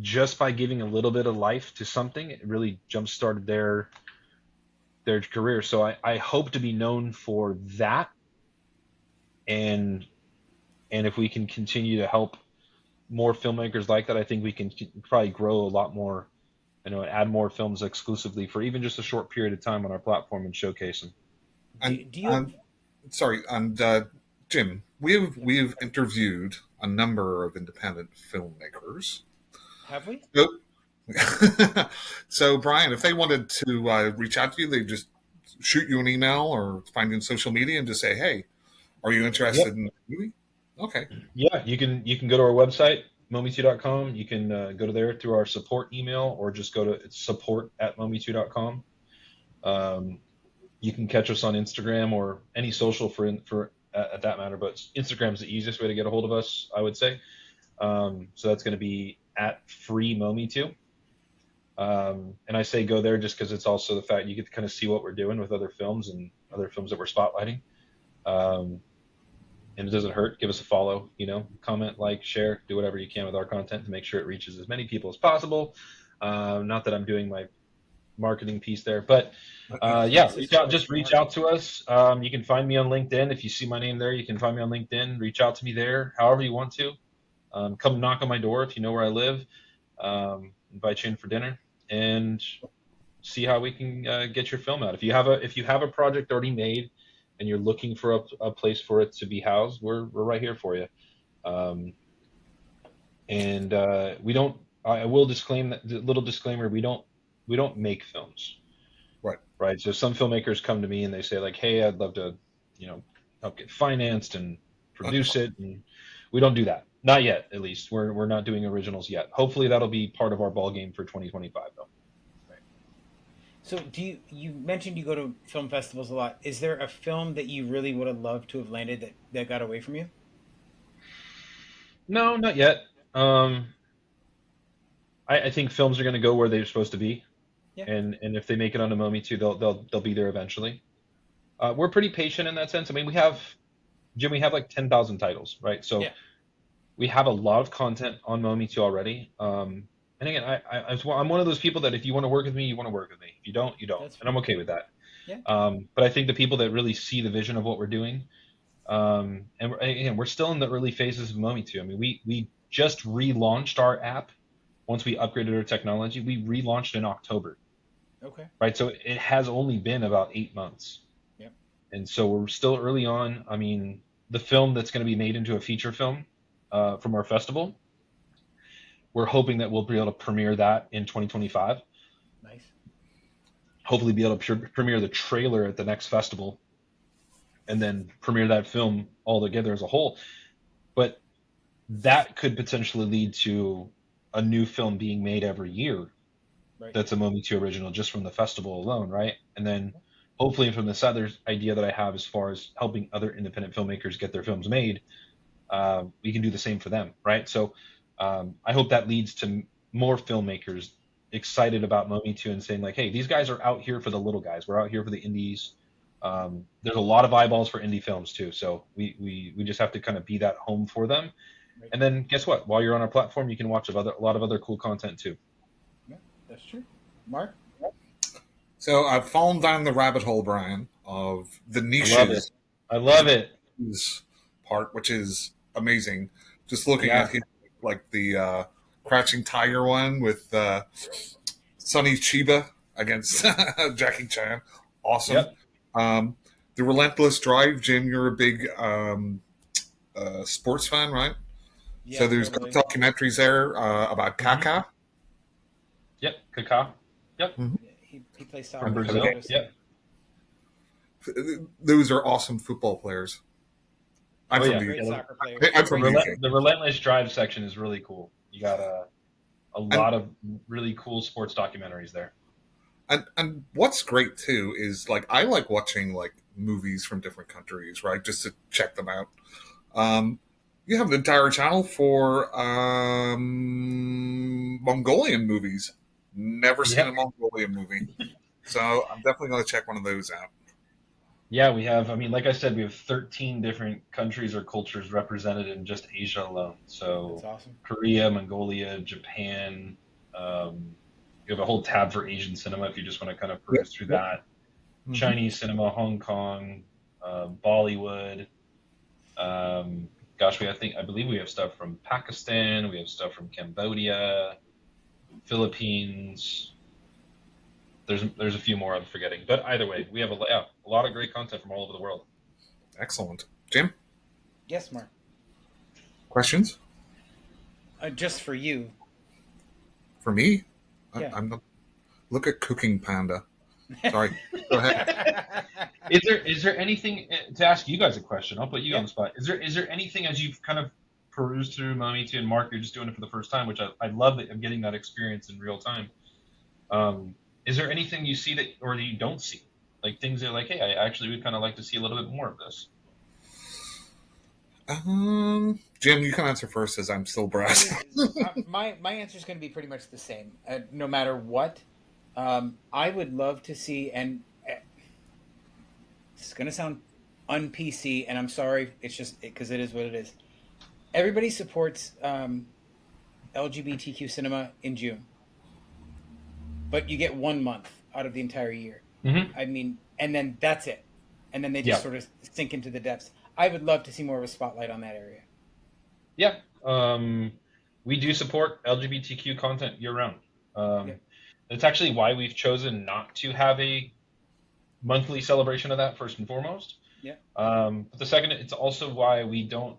just by giving a little bit of life to something, it really jump-started their career. So I hope to be known for that. And if we can continue to help more filmmakers like that, I think we can probably grow a lot more, add more films exclusively for even just a short period of time on our platform and showcase them. And Jim, we've interviewed a number of independent filmmakers. Have we? So, Bryan, if they wanted to reach out to you, they just shoot you an email or find you on social media and just say, "Hey, are you interested in the movie?" Okay. Yeah, you can go to our website, mometu.com. You can go to there through our support email, or just go to support@mometu.com. You can catch us on Instagram or any social for at that matter, but Instagram's the easiest way to get a hold of us, I would say. So that's going to be @freemometu. And I say go there just because it's also the fact you get to kind of see what we're doing with other films and other films that we're spotlighting. And it doesn't hurt. Give us a follow, comment, like, share, do whatever you can with our content to make sure it reaches as many people as possible. Not that I'm doing my marketing piece there, but just reach out to us. You can find me on LinkedIn. If you see my name there, you can find me on LinkedIn. Reach out to me there, however you want to. Come knock on my door if you know where I live. Invite you in for dinner and see how we can get your film out. If you have a project already made and you're looking for a place for it to be housed, we're right here for you. We don't. I will disclaim that little disclaimer. We don't make films. Right. So some filmmakers come to me and they say like, "Hey, I'd love to, help get financed and produce it," and we don't do that. Not yet, at least. We're not doing originals yet. Hopefully, that'll be part of our ball game for 2025, though. Right. So, you mentioned you go to film festivals a lot. Is there a film that you really would have loved to have landed that got away from you? No, not yet. I think films are going to go where they're supposed to be, and if they make it onto Mometu, they'll be there eventually. We're pretty patient in that sense. I mean, we have like 10,000 titles, right? So we have a lot of content on Mometu already. And again, I'm one of those people that if you want to work with me, you want to work with me. If you don't, you don't, and I'm okay with that. Yeah. But I think the people that really see the vision of what we're doing, and we're still in the early phases of Mometu. I mean, we just relaunched our app. Once we upgraded our technology, we relaunched in October. Okay. Right. So it has only been about 8 months. Yep. And so we're still early on. I mean, the film that's going to be made into a feature film from our festival, we're hoping that we'll be able to premiere that in 2025. Nice. Hopefully be able to premiere the trailer at the next festival and then premiere that film all together as a whole. But that could potentially lead to a new film being made every year. Right. That's a Mometu original just from the festival alone, right? And then hopefully from this other idea that I have as far as helping other independent filmmakers get their films made, we can do the same for them, right? So I hope that leads to more filmmakers excited about Mometu and saying like, hey, these guys are out here for the little guys. We're out here for the indies. There's a lot of eyeballs for indie films too. So we just have to kind of be that home for them. Right. And then guess what? While you're on our platform, you can watch a lot of other cool content too. Yeah, that's true. Mark? So I've fallen down the rabbit hole, Bryan, of the niches. I love it. Part, which is amazing. Just looking at him, like the Crouching Tiger one with Sonny Chiba against Jackie Chan. Awesome. Yep. The Relentless Drive, Jim, you're a big sports fan, right? Yeah, So there's totally. documentaries there about Kaka. Yep, Kaká. Yep, Mhm. He plays from soccer. Brazil. Noticed him. Yep. Those are awesome football players. I'm Oh from yeah. the Great Yeah, soccer players. I'm from the UK. the relentless drive section is really cool. You got a And lot of really cool sports documentaries there. and what's great too is like I like watching like movies from different countries, right? Just to check them out. Um, you have an entire channel for Mongolian movies. Never seen a Yep. Mongolian movie, so I'm definitely going to check one of those out. Yeah, we have. I mean, like I said, we have 13 different countries or cultures represented in just Asia alone. That's So awesome. Korea, Mongolia, Japan. You have a whole tab for Asian cinema if you just want to kind of Yep. peruse through Yep. that. Mhm. Chinese cinema, Hong Kong, Bollywood. Gosh, I believe we have stuff from Pakistan. We have stuff from Cambodia, Philippines. There's a few more I'm forgetting, but either way, we have a lot of great content from all over the world. Excellent, Jim. Yes, Mark. Questions Just for you. for me? Yeah. I'm the, look at Cooking Panda. Sorry, go ahead. Is there anything to ask you guys a question? I'll put you Yeah. on the spot. Is there anything as you've kind of perused through Mometu and Mark, you're just doing it for the first time, which I love that I'm getting that experience in real time. Is there anything you see that or that you don't see? Like things that are like, hey, I actually would kind of like to see a little bit more of this. Jim, you can answer first, as I'm still brass. My answer is going to be pretty much the same, no matter what. I would love to see, and it's going to sound un-PC, and I'm sorry, it's just because it is what it is. Everybody supports LGBTQ cinema in June, but you get 1 month out of the entire year. Mm-hmm. I mean, and then that's it, and then they just Yeah. sort of sink into the depths. I would love to see more of a spotlight on that area. Yeah. We do support LGBTQ content year round. Yeah. That's actually why we've chosen not to have a monthly celebration of that first and foremost. Yeah. But the second, it's also why we don't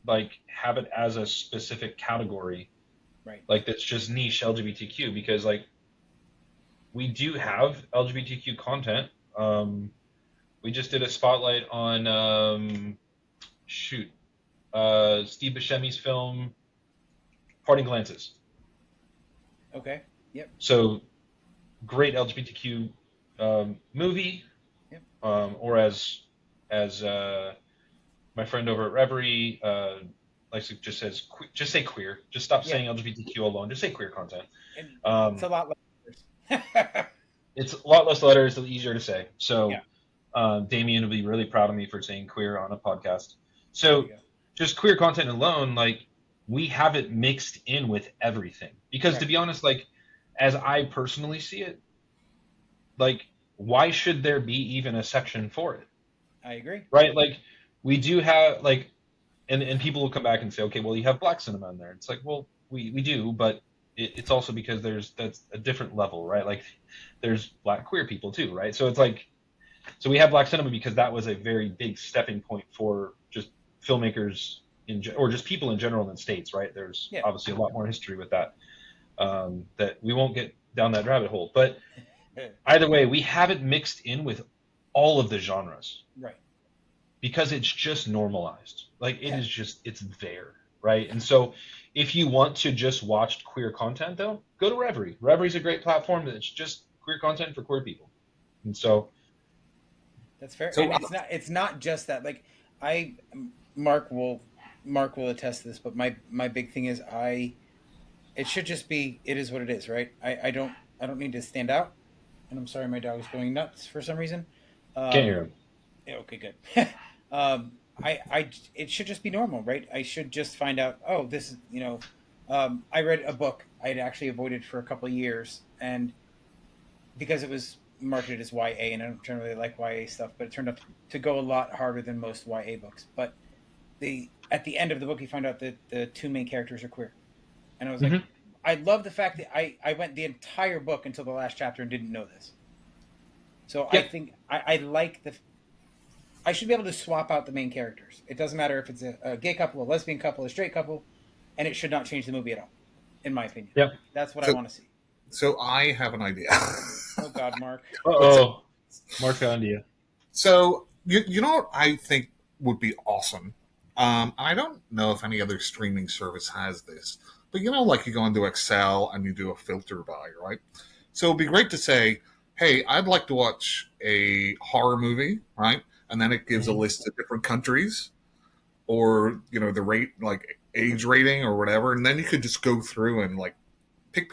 like have it as a specific category, Right. like that's just niche LGBTQ, because like we do have LGBTQ content. We just did a spotlight on Steve Buscemi's film Parting Glances. Okay. Yep. So great LGBTQ movie. Yep. Or as my friend over at Reverie likes to just says, just say queer. Just stop Yeah. saying LGBTQ alone. Just say queer content. And it's a lot less. It's a lot less letters, it's easier to say. So Yeah. Damien will be really proud of me for saying queer on a podcast. There you So go. just queer content alone, like we have it mixed in with everything. Because to Right. be honest, like as I personally see it, like why should there be even a section for it? I agree. Right? Like we do have like and people will come back and say, okay, well you have black cinema in there. It's like, well, we do, but it's also because that's a different level, right? Like there's black queer people too, right? So it's like so we have black cinema because that was a very big stepping point for just filmmakers or just people in general in the States, right? There's Yeah. obviously a lot more history with that that we won't get down that rabbit hole. But either way, we have it mixed in with all of the genres. Right. Because it's just normalized. Like it Yeah. is just it's there, right? And so if you want to just watch queer content though, go to Reverie. Reverie's a great platform that's just queer content for queer people. And so That's fair. So, And it's not just that. Like Mark will attest to this, but my big thing is it should just be it is what it is, right? I don't need to stand out. And I'm sorry my dog is going nuts for some reason. can't hear him. Yeah, okay, good. It should just be normal, right? I should just find out, oh, this is, I read a book I'd actually avoided for a couple of years, and because it was marketed as YA, and I don't generally like YA stuff, but it turned out to go a lot harder than most YA books. But at the end of the book, you find out that the two main characters are queer. And I was like, I love the fact that I went the entire book until the last chapter and didn't know this. So Yeah. I think I like I should be able to swap out the main characters. It doesn't matter if it's a gay couple, a lesbian couple, a straight couple. and it should not change the movie at all, in my opinion. Yep. That's what I want to see. So I have an idea. Oh God, Mark. Uh-oh. Mark found you. So you know what I think would be awesome? I don't know if any other streaming service has this, but you know, like you go into Excel and you do a filter by, right? So it'd be great to say, hey, I'd like to watch a horror movie, right? And then it gives a list of different countries or, you know, the rate, like age rating or whatever. And then you could just go through and like pick.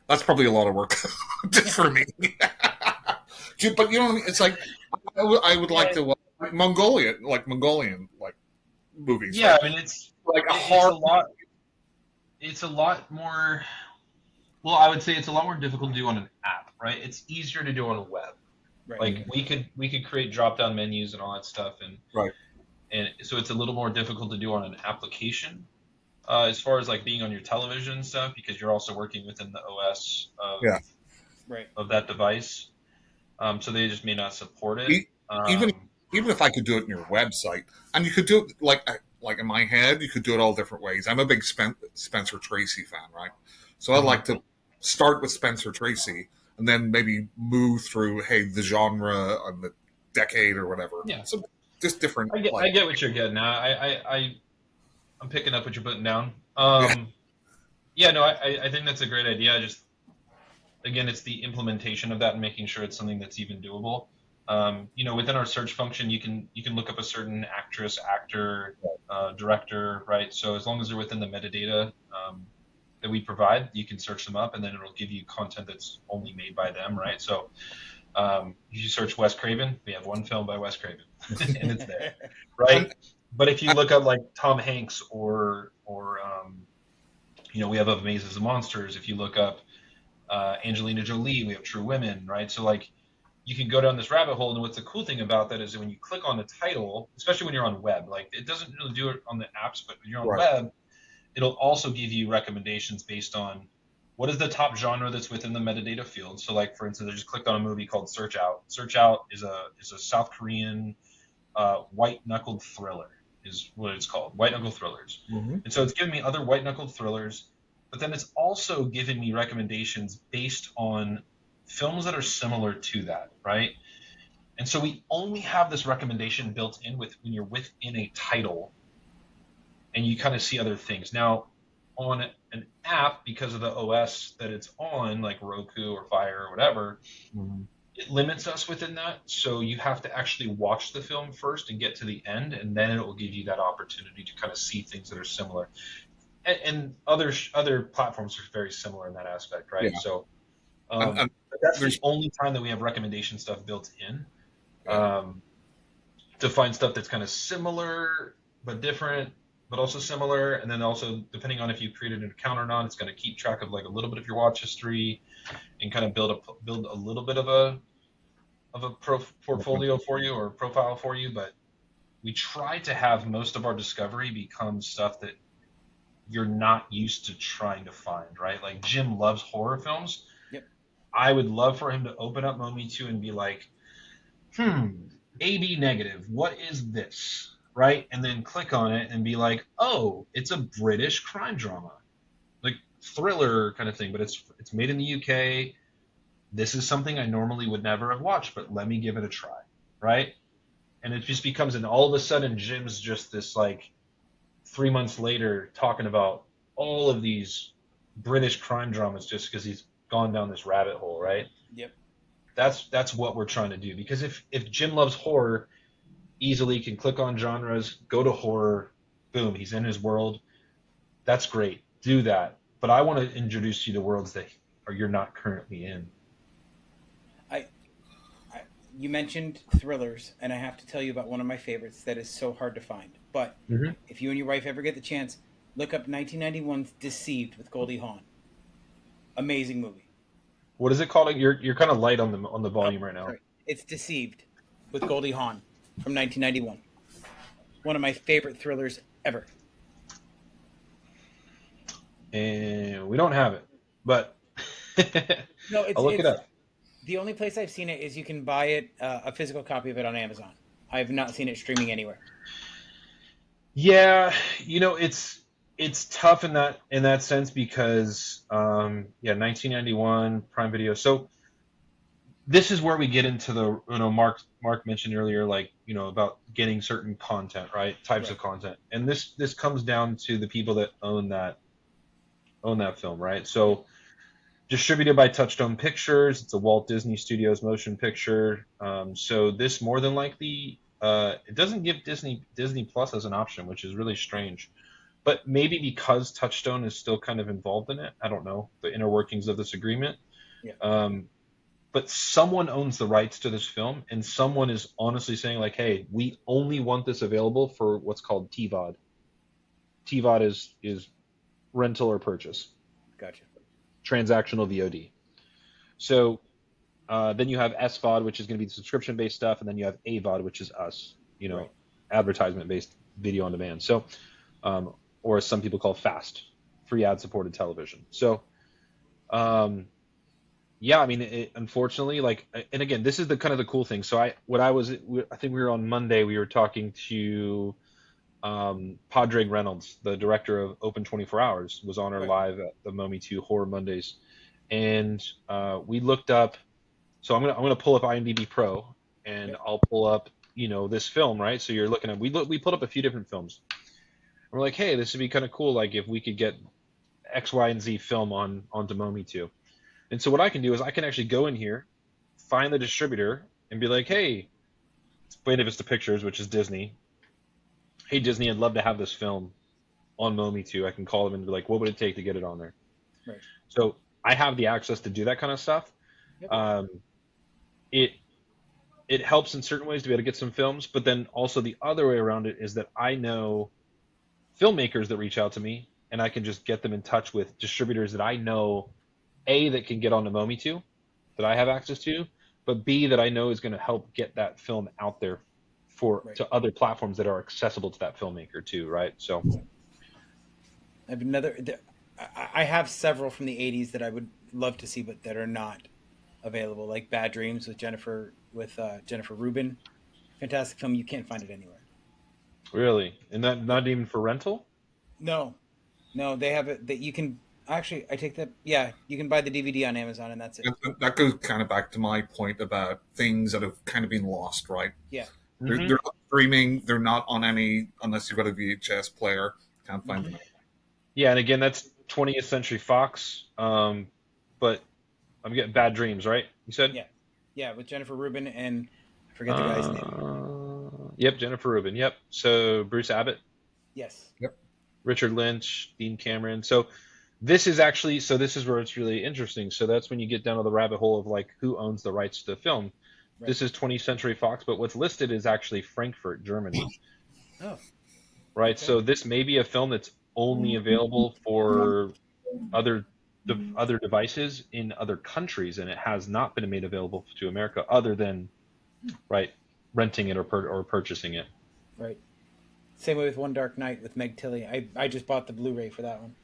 That's probably a lot of work just for me. But you know what I mean? It's like, I would like to watch Mongolian movies. Yeah, right? I mean, it's Like a it's horror. a lot. It's a lot more. Well, I would say it's a lot more difficult to do on an app, right? It's easier to do on a web. Right. Like we could create drop down menus and all that stuff, Right. and so it's a little more difficult to do on an application, as far as like being on your television and stuff, because you're also working within the OS of Yeah. Right. of that device. So they just may not support it. Even if I could do it in your website, and you could do it like in my head, you could do it all different ways. I'm a big Spencer Tracy fan, right? So I'd like to start with Spencer Tracy and then maybe move through, hey, the genre and the decade or whatever. Yeah. So just different. I get what you're getting at. I'm picking up what you're putting down. I think that's a great idea. Again, it's the implementation of that and making sure it's something that's even doable. Within our search function, you can look up a certain actress, actor, director, right? So as long as they're within the metadata that we provide, you can search them up, and then it'll give you content that's only made by them, right? So if you search Wes Craven, we have one film by Wes Craven, and it's there, right? But if you look up like Tom Hanks or we have Of Mazes and Monsters. If you look up Angelina Jolie, we have True Women, right? So like you can go down this rabbit hole, and what's the cool thing about that is that when you click on the title, especially when you're on web, like it doesn't really do it on the apps, but when you're on web, it'll also give you recommendations based on what is the top genre that's within the metadata field. So like, for instance, I just clicked on a movie called Search Out. Search Out is a South Korean white-knuckled thriller is what it's called, white-knuckle thrillers. Mm-hmm. And so it's giving me other white-knuckled thrillers, but then it's also giving me recommendations based on films that are similar to that, right? And so we only have this recommendation built in when you're within a title, and you kind of see other things. Now, on an app, because of the OS that it's on, like Roku or Fire or whatever, it limits us within that. So you have to actually watch the film first and get to the end, and then it will give you that opportunity to kind of see things that are similar. And other platforms are very similar in that aspect, right? Yeah. So that's the only time that we have recommendation stuff built in, to find stuff that's kind of similar but different, but also similar. And then also, depending on if you created an account or not, it's going to keep track of like a little bit of your watch history and kind of build a little bit of a portfolio for you or profile for you. But we try to have most of our discovery become stuff that you're not used to trying to find, right? Like Jim loves horror films. Yep. I would love for him to open up Mometu and be like, AB negative, what is this? Right? And then click on it and be like, oh, it's a British crime drama, like thriller kind of thing, but it's made in the UK. This is something I normally would never have watched, but let me give it a try, right? And it just becomes, and all of a sudden Jim's just this like 3 months later talking about all of these British crime dramas just because he's gone down this rabbit hole, right? Yep. That's what we're trying to do, because if Jim loves horror, easily can click on genres, go to horror, boom, he's in his world. That's great. Do that. But I want to introduce you to worlds that you're not currently in. You mentioned thrillers, and I have to tell you about one of my favorites that is so hard to find. But if you and your wife ever get the chance, look up 1991's Deceived with Goldie Hawn. Amazing movie. What is it called? You're kind of light on the volume right now. Sorry. It's Deceived with Goldie Hawn from 1991. One of my favorite thrillers ever. And we don't have it, but No, I'll look it up. The only place I've seen it is you can buy it, a physical copy of it on Amazon. I have not seen it streaming anywhere. Yeah, it's tough in that sense because yeah, 1991 Prime Video. So this is where we get into the Mark mentioned earlier, like about getting certain content, right? Types of Right. content, and this comes down to the people that own that film, right? Yep. So distributed by Touchstone Pictures, it's a Walt Disney Studios motion picture. So this more than likely, it doesn't give Disney Plus as an option, which is really strange. But maybe because Touchstone is still kind of involved in it, I don't know the inner workings of this agreement. Yeah. But someone owns the rights to this film, and someone is honestly saying like, "Hey, we only want this available for what's called TVOD." TVOD is rental or purchase, Gotcha. transactional VOD. So then you have SVOD, which is going to be the subscription-based stuff, and then you have AVOD, which is us, Right. advertisement-based video on demand. So, or as some people call FAST, free ad-supported television. So, yeah, I mean, unfortunately, like, and again, this is the kind of the cool thing. So I think we were on Monday. We were talking to Padraig Reynolds, the director of Open 24 Hours, was on our Right. live at the Mometu Horror Mondays, and we looked up. So I'm gonna pull up IMDb Pro, and Yep. I'll pull up this film, right? So you're looking at we pulled up a few different films. We're like, hey, this would be kind of cool, like if we could get X, Y, and Z film onto Mometu. And so what I can do is I can actually go in here, find the distributor, and be like, hey, it's Buena Vista Pictures, which is Disney. Hey Disney, I'd love to have this film on Mometu. I can call them and be like, what would it take to get it on there? Right. So I have the access to do that kind of stuff. Yep. It helps in certain ways to be able to get some films, but then also the other way around it is that I know filmmakers that reach out to me, and I can just get them in touch with distributors that I know, A, that can get onto Mometu, that I have access to, but B, that I know is going to help get that film out there Right. to other platforms that are accessible to that filmmaker too, right? So I have I have several from the '80s that I would love to see, but that are not available, like Bad Dreams with Jennifer Rubin. Fantastic film. You can't find it anywhere. really, and that not even for rental? No, no, they have it that you can actually. I take that. Yeah, you can buy the DVD on Amazon, and that's it. That goes kind of back to my point about things that have kind of been lost, right? Yeah. They're not streaming. They're not on any unless you've got a VHS player. Can't find them. Yeah, and again, that's 20th Century Fox. But I'm getting Bad Dreams, right? You said? Yeah, yeah, with Jennifer Rubin and I forget the guy's name. Yep, Jennifer Rubin. Yep. So Bruce Abbott, Yes. Richard Lynch, Dean Cameron. So this is where it's really interesting. So that's when you get down to the rabbit hole of like who owns the rights to the film. Right. This is 20th Century Fox, but what's listed is actually Frankfurt, Germany. Oh. Right. Okay. So this may be a film that's only available for other devices in other countries, and it has not been made available to America other than renting it or purchasing it. Right. Same way with One Dark Night with Meg Tilly. I just bought the Blu-ray for that one.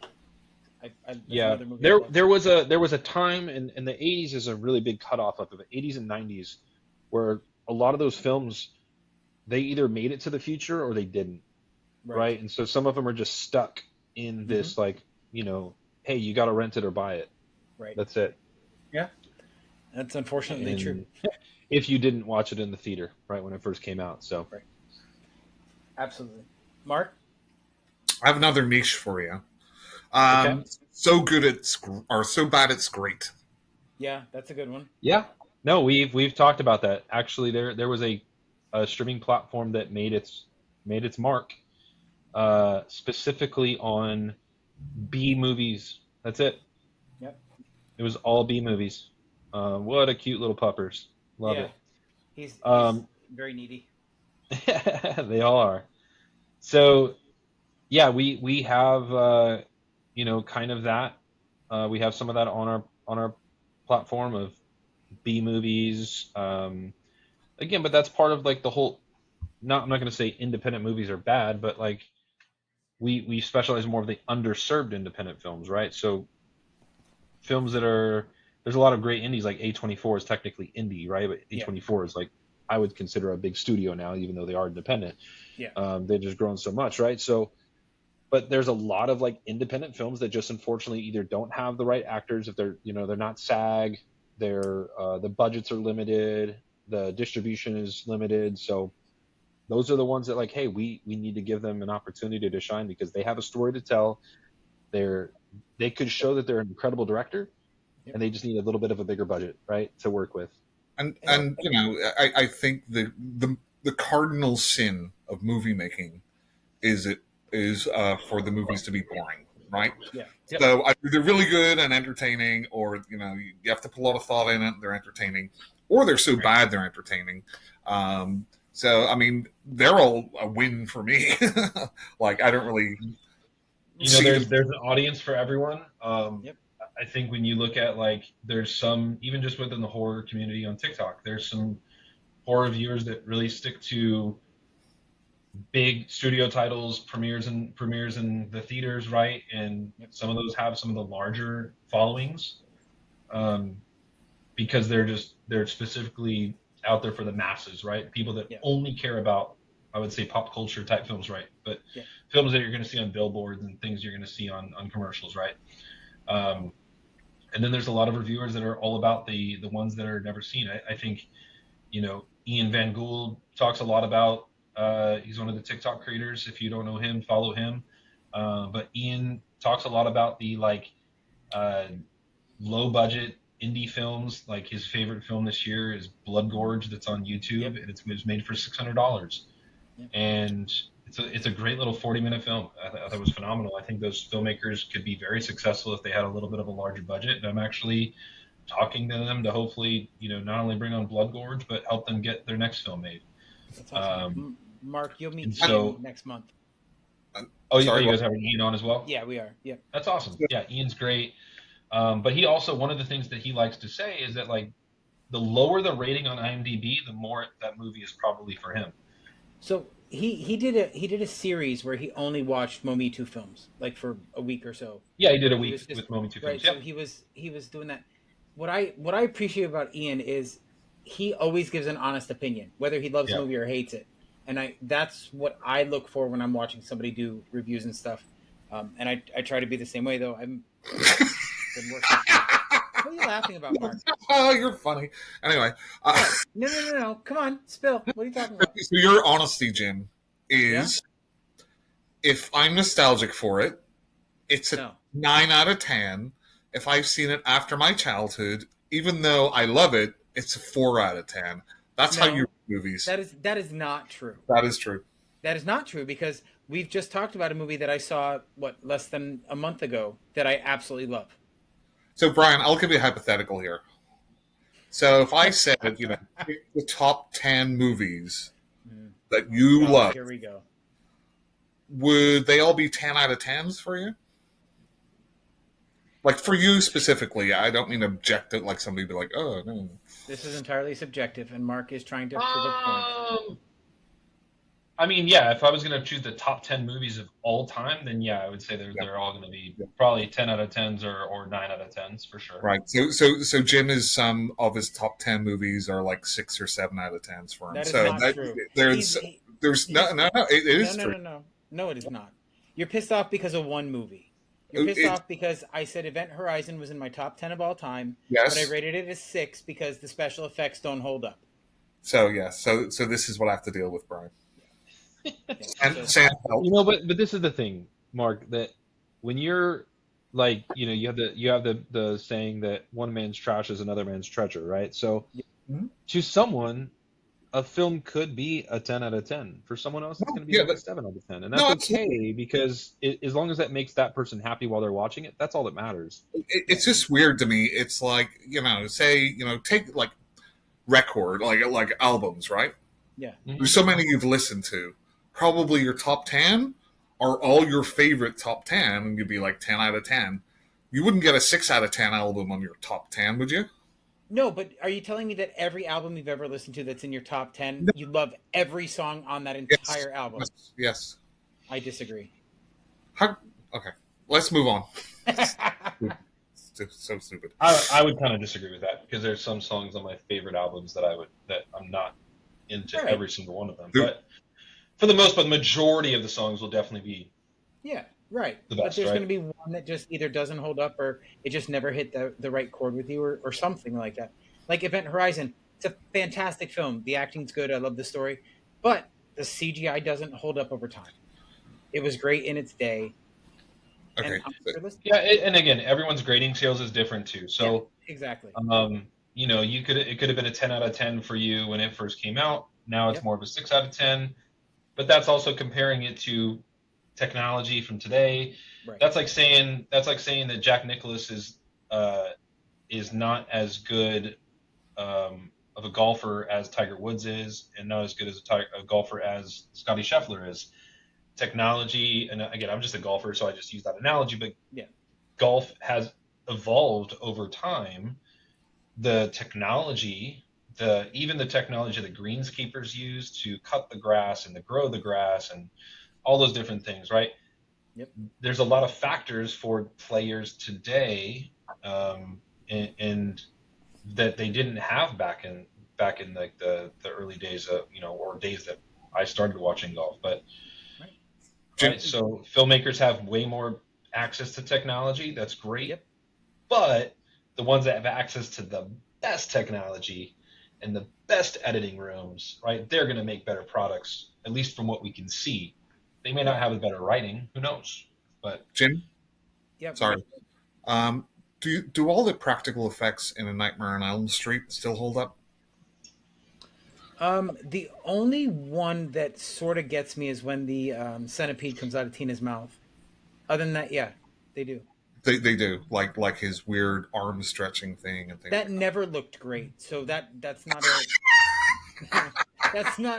Yeah, there was a time in the 80s is a really big cutoff of the 80s and 90s where a lot of those films, they either made it to the future or they didn't, right? And so some of them are just stuck in this hey, you got to rent it or buy it. Right. That's it. Yeah. That's unfortunately true. If you didn't watch it in the theater, right, when it first came out. So right. Absolutely. Mark? I have another niche for you. Okay. So good or so bad it's great. Yeah, that's a good one. Yeah. No, we've talked about that. Actually, there was a streaming platform that made its mark specifically on B movies. That's it. Yep. It was all B movies. What a cute little puppers. Love it. He's very needy. They all are. So, yeah, we have kind of that. We have some of that on our platform of B movies. Again, but that's part of like the whole. I'm not going to say independent movies are bad, but like we specialize more of the underserved independent films, right? So there's a lot of great indies, like A24 is technically indie, right? But A24 is like I would consider a big studio now, even though they are independent. Yeah. They've just grown so much, right? So, but there's a lot of like independent films that just unfortunately either don't have the right actors, if they're they're not SAG, they're the budgets are limited, the distribution is limited. So those are the ones that like, hey, we need to give them an opportunity to shine because they have a story to tell. They could show that they're an incredible director, Yep. and they just need a little bit of a bigger budget, right, to work with. And I think the cardinal sin of movie making is for the movies to be boring, right? Yeah. Yep. So either they're really good and entertaining, or you have to put a lot of thought in it. They're entertaining, or they're so bad they're entertaining. So I mean, they're all a win for me. Like I don't really. There's an audience for everyone. Yep. I think when you look at like, there's some, even just within the horror community on TikTok, there's some horror viewers that really stick to big studio titles, premieres in the theaters, right? And some of those have some of the larger followings, because they're specifically out there for the masses, right? People that only care about, I would say, pop culture type films, right? But films that you're going to see on billboards and things you're going to see on commercials, right? And then there's a lot of reviewers that are all about the ones that are never seen. I think, Ian Van Gould talks a lot about, he's one of the TikTok creators. If you don't know him, follow him. But Ian talks a lot about the low budget indie films. Like his favorite film this year is Blood Gorge, that's on YouTube, and it was made for $600. And it's a great little 40-minute film. I thought it was phenomenal. I think those filmmakers could be very successful if they had a little bit of a larger budget. And I'm actually talking to them to hopefully, not only bring on Blood Gorge, but help them get their next film made. That's awesome. Mark, you'll meet Ian next month. You guys have Ian on as well? Yeah, we are. Yeah. That's awesome. Yeah, Ian's great. But he also, one of the things that he likes to say is that like the lower the rating on IMDb, the more that movie is probably for him. So he did a series where he only watched Mometu films, like for a week or so. Yeah, he did a week with Mometu films. Right. So he was doing that. What I appreciate about Ian is he always gives an honest opinion, whether he loves the movie or hates it. And that's what I look for when I'm watching somebody do reviews and stuff. And I try to be the same way, though. I've been working. What are you laughing about, Mark? Oh, you're funny. Anyway. No. Come on, spill. What are you talking about? So your honesty, Jim, is if I'm nostalgic for it, it's a 9 out of 10. If I've seen it after my childhood, even though I love it, it's a 4 out of 10. That's how you read movies. That is not true. That is true. That is not true because we've just talked about a movie that I saw less than a month ago that I absolutely love. So Brian, I'll give you a hypothetical here. So if I said, pick the top 10 movies that you love, here we go. Would they all be 10 out of 10s for you? Like for you specifically, I don't mean objective, like somebody be like, oh, no. This is entirely subjective, and Mark is trying to prove a point. I mean, if I was going to choose the top 10 movies of all time, then I would say they're all going to be probably 10 out of 10s or 9 out of 10s for sure. Right. So Jim is some of his top 10 movies are like 6 or 7 out of 10s for him. That is so not true. There's no, it is true. No, it is not. You're pissed off because of one movie. You're pissed off because I said Event Horizon was in my top 10 of all time, but I rated it as 6 because the special effects don't hold up. So so this is what I have to deal with, Brian. And Sam, but this is the thing, Mark, that when you're like, you have the saying that one man's trash is another man's treasure, right? So to someone, a film could be a 10 out of 10. For someone else, it's going to be a 7 out of 10. And that's okay because as long as that makes that person happy while they're watching it, that's all that matters. It's just weird to me. It's like, say, take like record, like albums, right? Yeah. There's so many you've listened to. Probably your top 10 are all your favorite top 10, and you'd be like 10 out of 10. You wouldn't get a 6 out of 10 album on your top 10, would you? No, but are you telling me that every album you've ever listened to that's in your top 10, you love every song on that entire album? Yes. I disagree. Okay, let's move on. So stupid. I would kind of disagree with that because there's some songs on my favorite albums that I'm not into Right. every single one of them. But for the most part, the majority of the songs will definitely be right. the But best, there's right? going to be one that just either doesn't hold up or it just never hit the right chord with you or something like that. Like Event Horizon, it's a fantastic film. The acting's good. I love the story. But the CGI doesn't hold up over time. It was great in its day. Okay. And I'm sure Yeah, and again, everyone's grading scales is different too. So exactly. you know, it could have been a 10 out of 10 for you when it first came out. Now it's more of a 6 out of 10. But that's also comparing it to technology from today. Right. That's like saying that Jack Nicklaus is not as good of a golfer as Tiger Woods is, and not as good as a golfer as Scotty Scheffler is. Technology, and again, I'm just a golfer, so I just use that analogy. But golf has evolved over time. The technology, even the technology that greenskeepers use to cut the grass and to grow the grass and all those different things, right? Yep. There's a lot of factors for players today, and that they didn't have back in like the early days of, you know, or days that I started watching golf. But right, so filmmakers have way more access to technology. That's great. Yep. But the ones that have access to the best technology and the best editing rooms, right, they're going to make better products, at least from what we can see. They may not have a better writing. Who knows? But Jim? Yeah. Sorry. Do all the practical effects in A Nightmare on Elm Street still hold up? The only one that sort of gets me is when the centipede comes out of Tina's mouth. Other than that, yeah, they do. They do, like his weird arm stretching thing and things. That never looked great. So that's not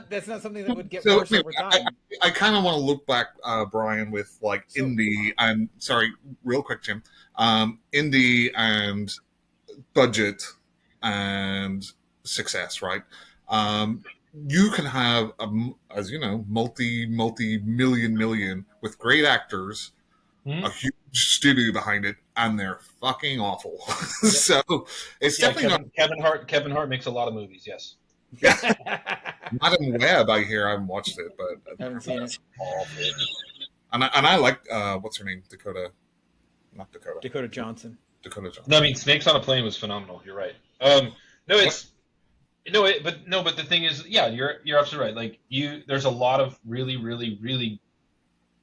that's not something that would get worse over time. I kind of want to look back, Bryan, with like indie and real quick, Jim, indie and budget and success, right? You can have as you know, multi-million with great actors, a huge studio behind it, and they're fucking awful. So it's definitely Kevin Hart makes a lot of movies. Yes. Madam Web, I hear. I haven't watched it, but I haven't seen it. Awful. And I like what's her name? Dakota Johnson. No, I mean Snakes on a Plane was phenomenal. You're right. But the thing is, yeah, you're absolutely right. Like there's a lot of really, really, really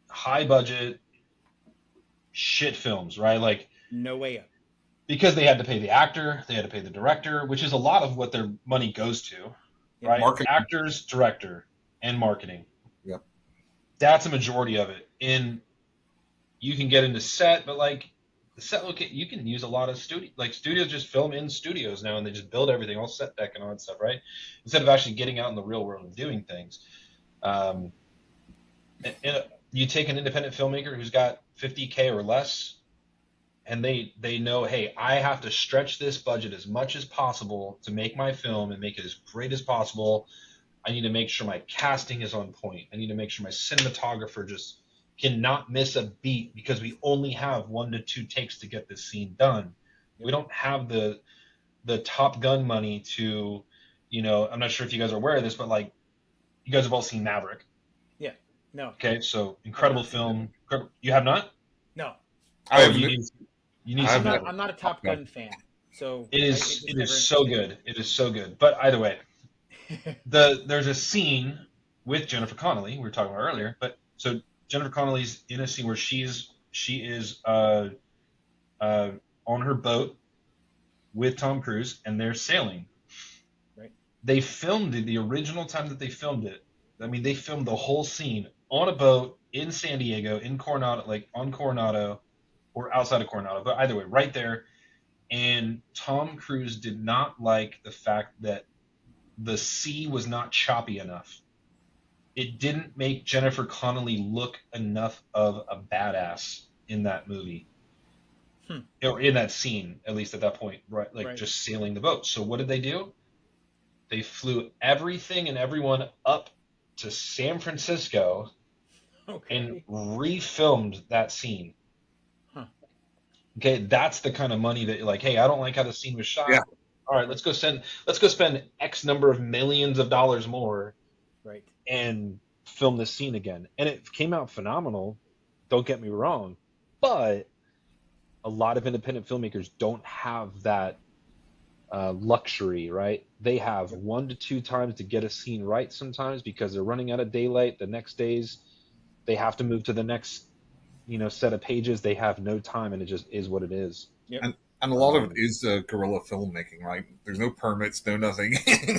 high budget shit films, right? Like No Way Up. Because they had to pay the actor, they had to pay the director, which is a lot of what their money goes to, right? Marketing. Actors, director, and marketing. Yep. That's a majority of it. And you can get into set, but like the set you can use a lot of studios just film in studios now, and they just build everything, all set deck and all that stuff, right? Instead of actually getting out in the real world and doing things. And you take an independent filmmaker who's got $50K or less, and they know, hey, I have to stretch this budget as much as possible to make my film and make it as great as possible. I need to make sure my casting is on point. I need to make sure my cinematographer just cannot miss a beat, because we only have 1 to 2 takes to get this scene done. We don't have the Top Gun money to, you know, I'm not sure if you guys are aware of this, but like you guys have all seen Maverick. Yeah. No. Okay, so incredible film. You have not? No. I'm not a Top Gun fan. So it is so good. It is so good. But either way, there's a scene with Jennifer Connelly we were talking about earlier. But so Jennifer Connelly's in a scene where she is on her boat with Tom Cruise, and they're sailing. Right. They filmed it the original time that they filmed it. I mean, they filmed the whole scene on a boat in San Diego, in Coronado, like on Coronado or outside of Coronado, but either way, right there. And Tom Cruise did not like the fact that the sea was not choppy enough. It didn't make Jennifer Connelly look enough of a badass in that movie. Or in that scene, at least at that point, right? Like just sailing the boat. So what did they do? They flew everything and everyone up to San Francisco and refilmed that scene. Okay, that's the kind of money that you're like, hey, I don't like how the scene was shot. Yeah. all right, let's go spend X number of millions of dollars more, Right. and film this scene again. And it came out phenomenal. Don't get me wrong, but a lot of independent filmmakers don't have that luxury, right? They have 1 to 2 times to get a scene right sometimes because they're running out of daylight. The next days, they have to move to the next, set of pages. They have no time, and it just is what it is. Yep. And a lot of it is guerrilla filmmaking, right? There's no permits, no nothing.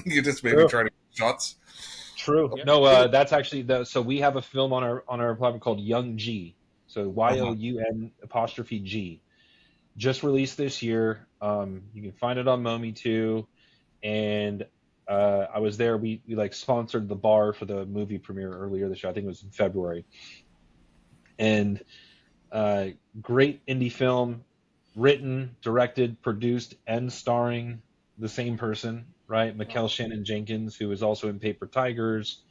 You just maybe True. try to get shots. True. Yep. No, that's actually so we have a film on our platform called Young G. So YOUN''G. Just released this year. You can find it on Mometu, and I was there. We like sponsored the bar for the movie premiere earlier this year. I think it was in February. And great indie film, written, directed, produced, and starring the same person, right? Mikkel Shannon Jenkins, who was also in Paper Tigers.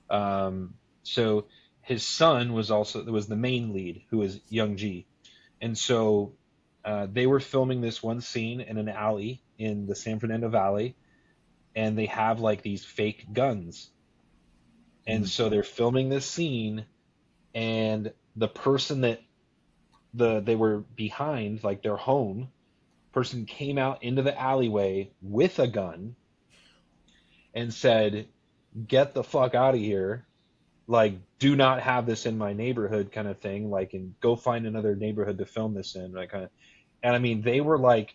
So his son was the main lead, who was Young G. And so they were filming this one scene in an alley in the San Fernando Valley, and they have like these fake guns. And so they're filming this scene, and the person that they were behind, like their home person, came out into the alleyway with a gun and said, "Get the fuck out of here. Like, do not have this in my neighborhood," kind of thing. Like, and go find another neighborhood to film this in, right? Kind of. And I mean, they were like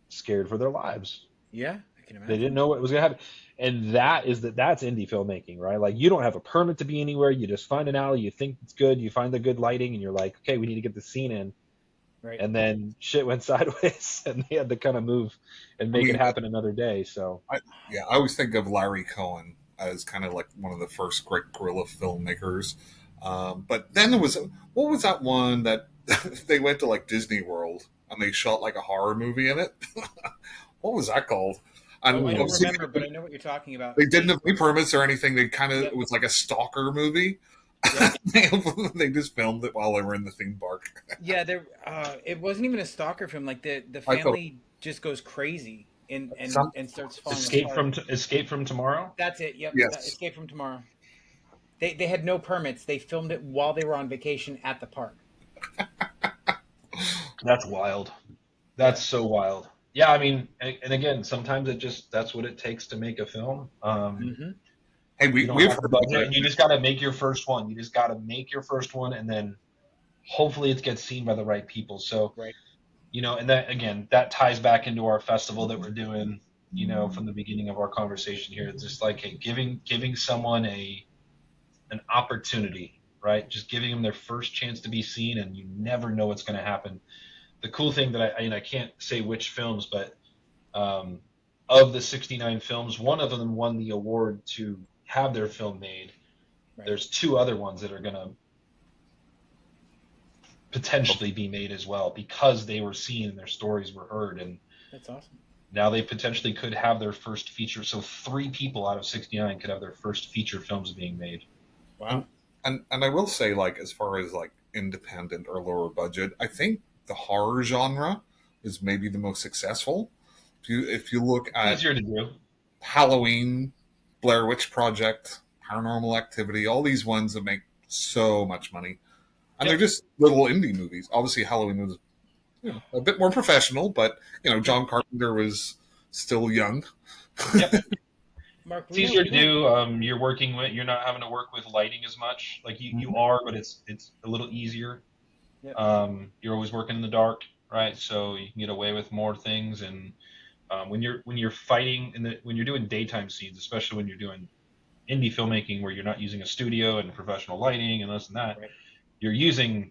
scared for their lives. Yeah, I can imagine. They didn't know what was gonna happen. And that's indie filmmaking, right? Like, you don't have a permit to be anywhere. You just find an alley, you think it's good, you find the good lighting, and you're like, okay, we need to get the scene in. Right. And then shit went sideways, and they had to kind of move and make it happen another day. So I always think of Larry Cohen as kind of like one of the first great guerrilla filmmakers. But then there was, what was that one that they went to like Disney World and they shot like a horror movie in it? What was that called? I don't remember, but I know what you're talking about. They didn't have any permits or anything. They kind of, it was like a stalker movie. Yeah. They just filmed it while they were in the theme park. Yeah, it wasn't even a stalker film. Like the family just goes crazy and starts falling apart. Escape from Tomorrow. That's it. Yep. Yes. Escape from Tomorrow. They had no permits. They filmed it while they were on vacation at the park. That's wild. That's so wild. Yeah, I mean, and again, sometimes that's what it takes to make a film. Hey, we've heard about that. You just got to make your first one. You just got to make your first one, and then hopefully it gets seen by the right people. So, right. And that ties back into our festival that we're doing, from the beginning of our conversation here. It's just like, hey, giving someone an opportunity, right? Just giving them their first chance to be seen, and you never know what's going to happen. The cool thing that I can't say which films, but of the 69 films, one of them won the award to have their film made. Right. There's 2 other ones that are going to potentially be made as well because they were seen and their stories were heard. And that's awesome. Now they potentially could have their first feature. So 3 people out of 69 could have their first feature films being made. Wow. And I will say, like, as far as like independent or lower budget, I think the horror genre is maybe the most successful. If you look at easier to do. Halloween, Blair Witch Project, Paranormal Activity, all these ones that make so much money, and they're just little indie movies. Obviously, Halloween was a bit more professional, but John Carpenter was still young. Yep. Mark, it's easier to do. You're not having to work with lighting as much. Like you are, but it's a little easier. Yep. You're always working in the dark, right? So you can get away with more things. And when you're fighting when you're doing daytime scenes, especially when you're doing indie filmmaking where you're not using a studio and professional lighting and this and that, right. You're using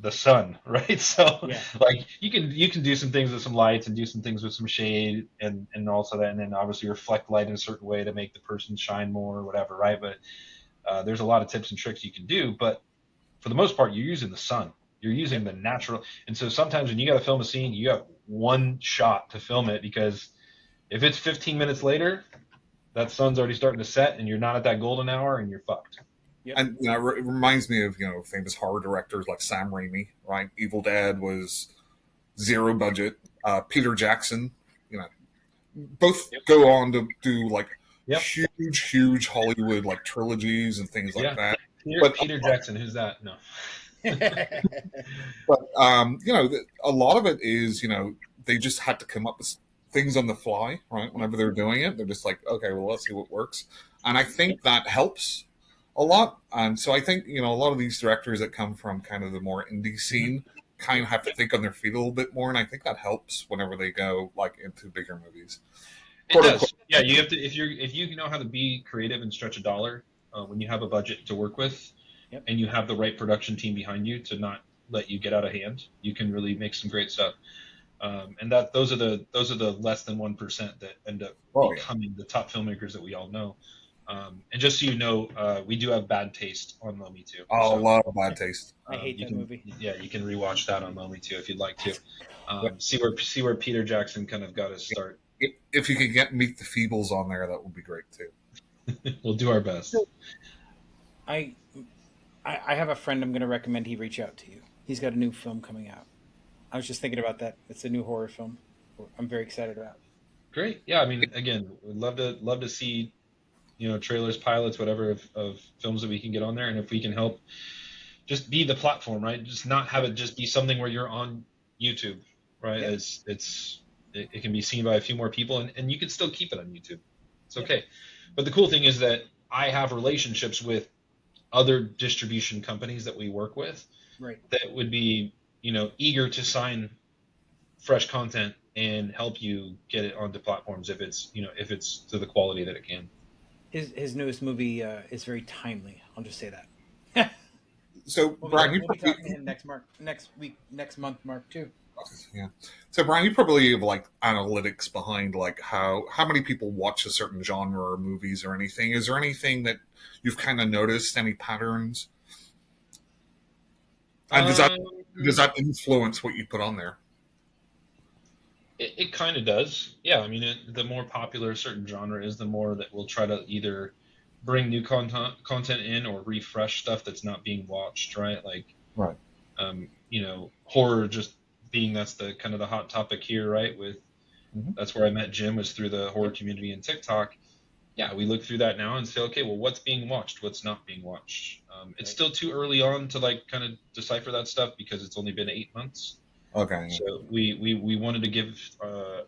the sun, right? So like you can do some things with some lights and do some things with some shade and also that, and then obviously reflect light in a certain way to make the person shine more or whatever, right? But there's a lot of tips and tricks you can do, but for the most part, you're using the sun. You're using the natural. And so sometimes when you got to film a scene, you have one shot to film it because if it's 15 minutes later, that sun's already starting to set and you're not at that golden hour and you're fucked. Yep. And it reminds me of famous horror directors like Sam Raimi, right? Evil Dead was 0 budget. Peter Jackson, both Yep. go on to do like Yep. huge Hollywood like trilogies and things like Yeah. that. Peter Jackson, who's that? No. But a lot of it is they just had to come up with things on the fly, right? Whenever they're doing it, they're just like, okay, well, let's see what works, and I think that helps a lot. And so I think a lot of these directors that come from kind of the more indie scene kind of have to think on their feet a little bit more, and I think that helps whenever they go like into bigger movies. It does. Yeah, you have to if you know how to be creative and stretch a dollar when you have a budget to work with, Yep. and you have the right production team behind you to not let you get out of hand, you can really make some great stuff. And those are the less than 1% that end up becoming the top filmmakers that we all know. And just so you know, we do have bad taste on Mometu. Oh, a lot of bad taste. I hate that movie. Yeah, you can rewatch that on Mometu if you'd like to. See where Peter Jackson kind of got his start. If you could get Meet the Feebles on there, that would be great too. We'll do our best. I have a friend I'm going to recommend he reach out to you. He's got a new film coming out. I was just thinking about that. It's a new horror film. I'm very excited about. Great. Yeah, I mean, again, we'd love to see, trailers, pilots, whatever of films that we can get on there, and if we can help, just be the platform, right? Just not have it just be something where you're on YouTube, right? Yeah. It can be seen by a few more people, and you can still keep it on YouTube. It's okay. But the cool thing is that I have relationships with other distribution companies that we work with, right, that would be eager to sign fresh content and help you get it onto platforms if it's to the quality that it can. His newest movie is very timely. I'll just say that. So Bryan, we'll be talking to him next month, Mark, too. Yeah. So Bryan, you probably have like analytics behind like how many people watch a certain genre or movies or anything. Is there anything that you've kind of noticed, any patterns? And does that influence what you put on there? It kind of does. Yeah, I mean, the more popular a certain genre is, the more that we'll try to either bring new content in or refresh stuff that's not being watched, right? Like, right. Horror just being that's the kind of the hot topic here, right? That's where I met Jim, was through the horror community and TikTok. Yeah, we look through that now and say, okay, well, what's being watched? What's not being watched? It's still too early on to like kind of decipher that stuff because it's only been 8 months. Okay. So we wanted to give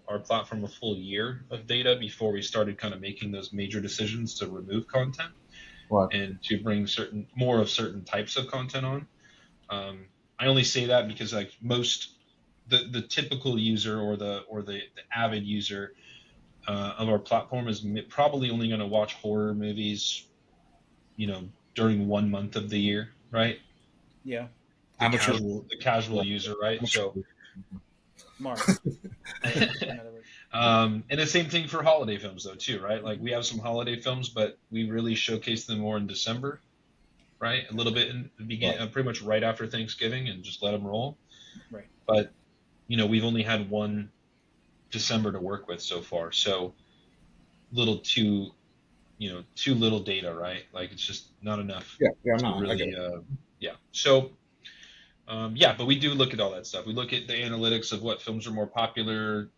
our platform a full year of data before we started kind of making those major decisions to remove content, right, and to bring more of certain types of content on. I only say that because like the typical user or the avid user of our platform is probably only going to watch horror movies, during 1 month of the year, right? Yeah. The casual user, right? So, Mark. And the same thing for holiday films, though, too, right? Like we have some holiday films, but we really showcase them more in December, right? A little bit in the beginning, pretty much right after Thanksgiving, and just let them roll. Right. But we've only had one December to work with so far, so too little data, right? Like it's just not enough. Yeah. So. But we do look at all that stuff. We look at the analytics of what films are more popular,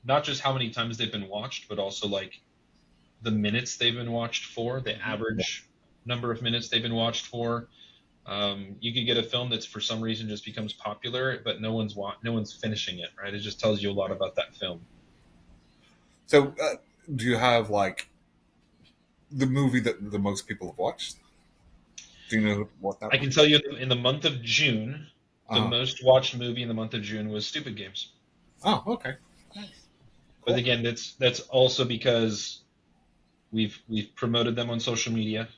not just how many times they've been watched, but also like the minutes they've been watched for, the average number of minutes they've been watched for. You could get a film that's for some reason just becomes popular, but no one's finishing it, right? It just tells you a lot about that film. So, do you have like the movie that the most people have watched? Do you know what that? I can tell you in the month of June, the most watched movie in the month of June was Stupid Games. Oh, okay. Nice. But again, that's also because we've promoted them on social media.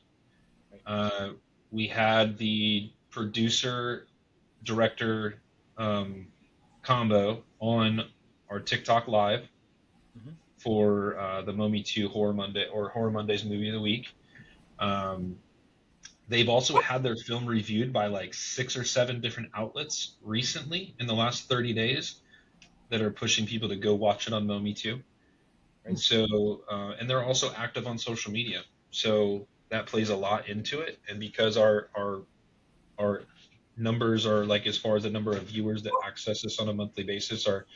We had the producer director combo on our TikTok live for the Mometu Horror Monday or Horror Mondays movie of the week. They've also had their film reviewed by like 6 or 7 different outlets recently in the last 30 days that are pushing people to go watch it on Mometu. And so, and they're also active on social media. So that plays a lot into it. And because our numbers are like, as far as the number of viewers that access us on a monthly basis are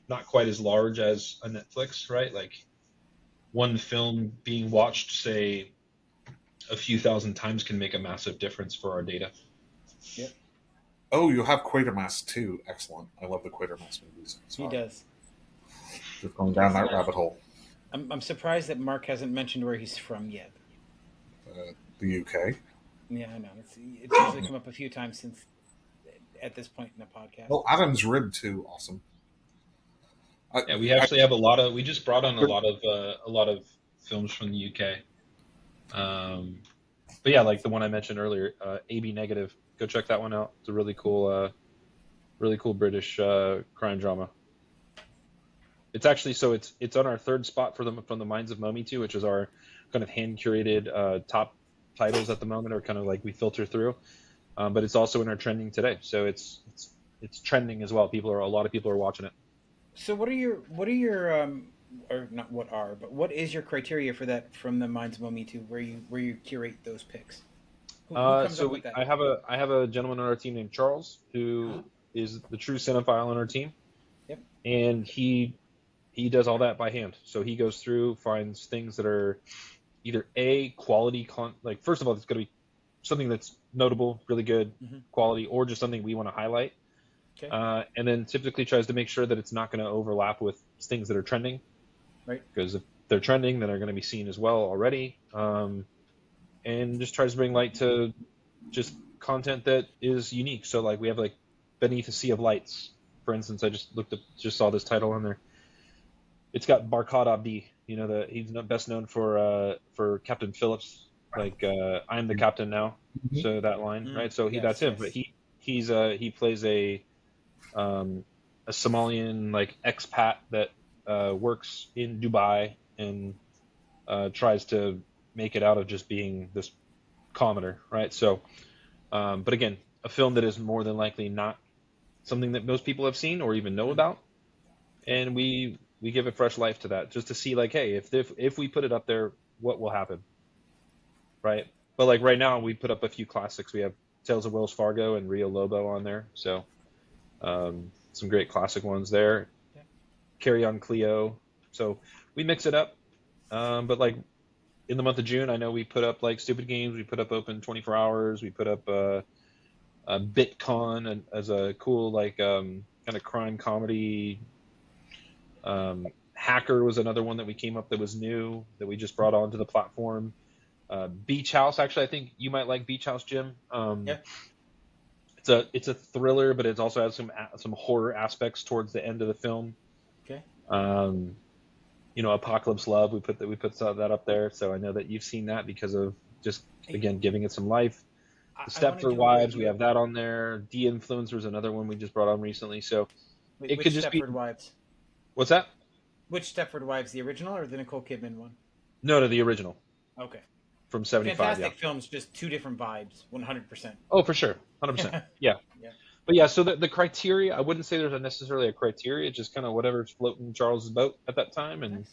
not quite as large as a Netflix, right? Like one film being watched, say, a few thousand times can make a massive difference for our data. Yep. Oh, you have Quatermass too. Excellent. I love the Quatermass movies. He does. Just going down that rabbit hole. I'm surprised that Mark hasn't mentioned where he's from yet. The UK. Yeah, I know. It's usually come up a few times since at this point in the podcast. Well, Adam's Rib too. Awesome. Yeah, we actually have a lot of. We just brought on a lot of films from the UK. But yeah, like the one I mentioned earlier, AB Negative. Go check that one out. It's a really cool British crime drama. It's actually it's on our third spot from the Minds of Mometu, which is our kind of hand curated top titles at the moment, or kind of like we filter through. But it's also in our trending today, so it's trending as well. A lot of people are watching it. So what are your or not what are, but what is your criteria for that from the Minds of Mometu, where you curate those picks? Who comes up with that? I have a gentleman on our team named Charles, who is the true cinephile on our team. Yep. And he does all that by hand. So he goes through, finds things that are either quality like first of all, it's going to be something that's notable, really good quality, or just something we want to highlight. Okay. And then typically tries to make sure that it's not going to overlap with things that are trending. Right. Because if they're trending, then they're going to be seen as well already. And just tries to bring light to just content that is unique. So like we have like Beneath a Sea of Lights, for instance. I just saw this title on there. It's got Barkhad Abdi. He's best known for Captain Phillips, like I'm the captain now. So that line, right? So that's him. But he plays a Somalian like expat that works in Dubai and tries to make it out of just being this commoner, right? So, but again, a film that is more than likely not something that most people have seen or even know about, and we give it fresh life to that, just to see like, hey, if we put it up there, what will happen, right? But like right now, we put up a few classics. We have Tales of Wells Fargo and Rio Lobo on there, so some great classic ones there. Yeah. Carry On Cleo. So we mix it up, but like in the month of June, I know we put up like Stupid Games. We put up Open 24 Hours. We put up BitCon as a cool like kind of crime comedy. Hacker was another one that we came up that was new that we just brought onto the platform. Beach House, actually, I think you might like Beach House, Jim. Yeah. It's a thriller, but it also has some horror aspects towards the end of the film. Okay. Apocalypse Love, we put some of that up there, so I know that you've seen that because of just again giving it some life. The Stepford Wives, we have that on there. De-Influencer is another one we just brought on recently, so it could just be. Wives? What's that? Which Stepford Wives, the original or the Nicole Kidman one? No, the original. Okay. From 75. Fantastic films, just two different vibes, 100%. Oh, for sure, 100%. Yeah. Yeah. But yeah, so the criteria, I wouldn't say there's necessarily a criteria, just kind of whatever's floating Charles's boat at that time, and Nice.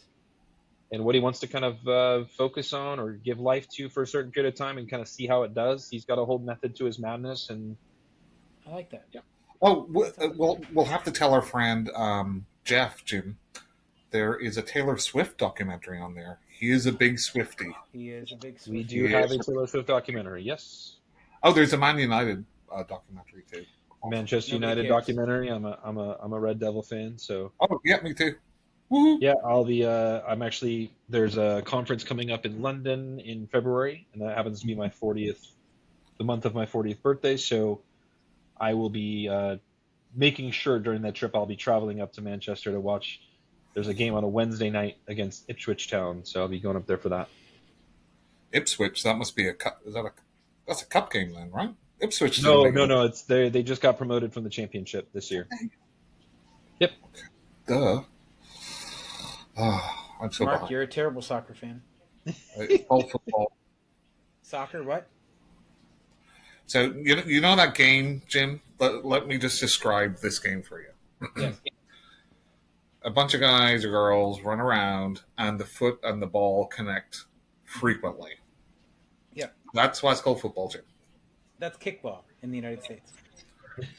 and what he wants to kind of focus on or give life to for a certain period of time and kind of see how it does. He's got a whole method to his madness, and I like that. Yeah. Oh, we'll have to tell our friend Jim. There is a Taylor Swift documentary on there. He is a big Swiftie. He is a big Swiftie. we do have a Taylor Swift documentary. Yes. Oh, there's a Man United documentary too. Manchester Nobody United cares. documentary. I'm a Red Devil fan, so Oh, yeah, me too. Woo-hoo. yeah, I'll be. There's a conference coming up in London in February, and that happens to be the month of my 40th birthday. So I will be making sure during that trip I'll be traveling up to Manchester to watch. There's a game on a Wednesday night against Ipswich Town, so I'll be going up there for that. Ipswich, that must be a cup. That's a cup game then, right? Ipswich. No. It's they just got promoted from the championship this year. Yep. Duh. Oh, I'm so Mark, behind. you're a terrible soccer fan. It's all football. Soccer, what? So you know that game, Jim? Let me just describe this game for you. Yes. A bunch of guys or girls run around, and the foot and the ball connect frequently. Yeah. That's why it's called football, Jim. That's kickball in the United States.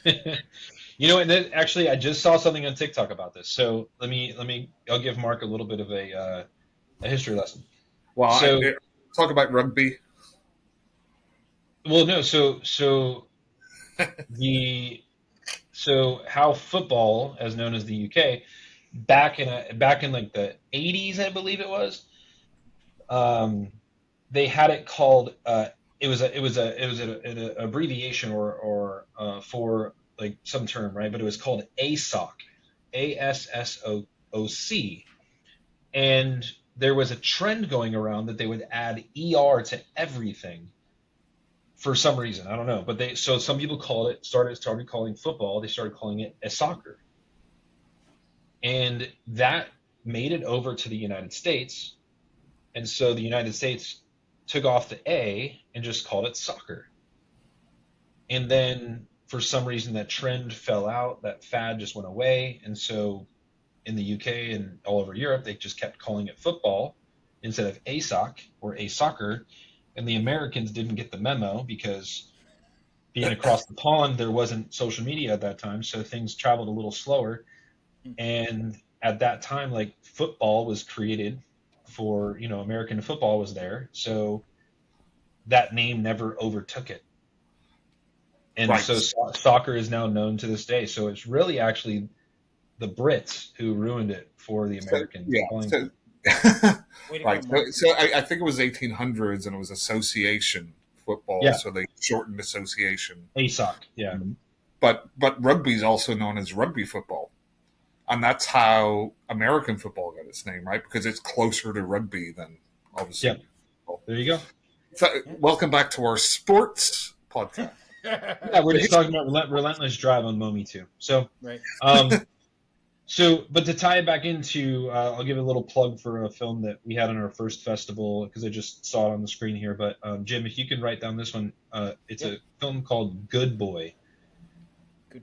You know, and then actually, I just saw something on TikTok about this. So I'll give Mark a little bit of a history lesson. Well, So, talk about rugby. well, no, the so how football, as known as the UK, back in like the 80s, I believe it was, um, they had it called it was an abbreviation for like some term, right? But it was called ASSOC, and there was a trend going around that they would add ER to everything for some reason. I don't know, but some people called it started calling football. They started calling it a soccer, and that made it over to the United States. And so the United States took off the A and just called it soccer. And then for some reason that trend fell out, that fad just went away. And so in the UK and all over Europe, they just kept calling it football instead of ASOC or a soccer. And the Americans didn't get the memo because being across the pond, there wasn't social media at that time. So things traveled a little slower. And at that time, like football was created for, American football was there. So that name never overtook it. And Right. so soccer is now known to this day. So it's really actually the Brits who ruined it for the Americans. Right. So I think it was 1800s, and it was association football. Yeah. So they shortened association. ASOC, yeah. But rugby is also known as rugby football, and that's how American football got its name, right? Because it's closer to rugby than obviously. Yeah. There you go. So, welcome back to our sports podcast. Yeah, we're just talking about relentless drive on Mometu. So, right. But to tie it back into, I'll give a little plug for a film that we had on our first festival because I just saw it on the screen here. But Jim, if you can write down this one, it's a film called Good Boy,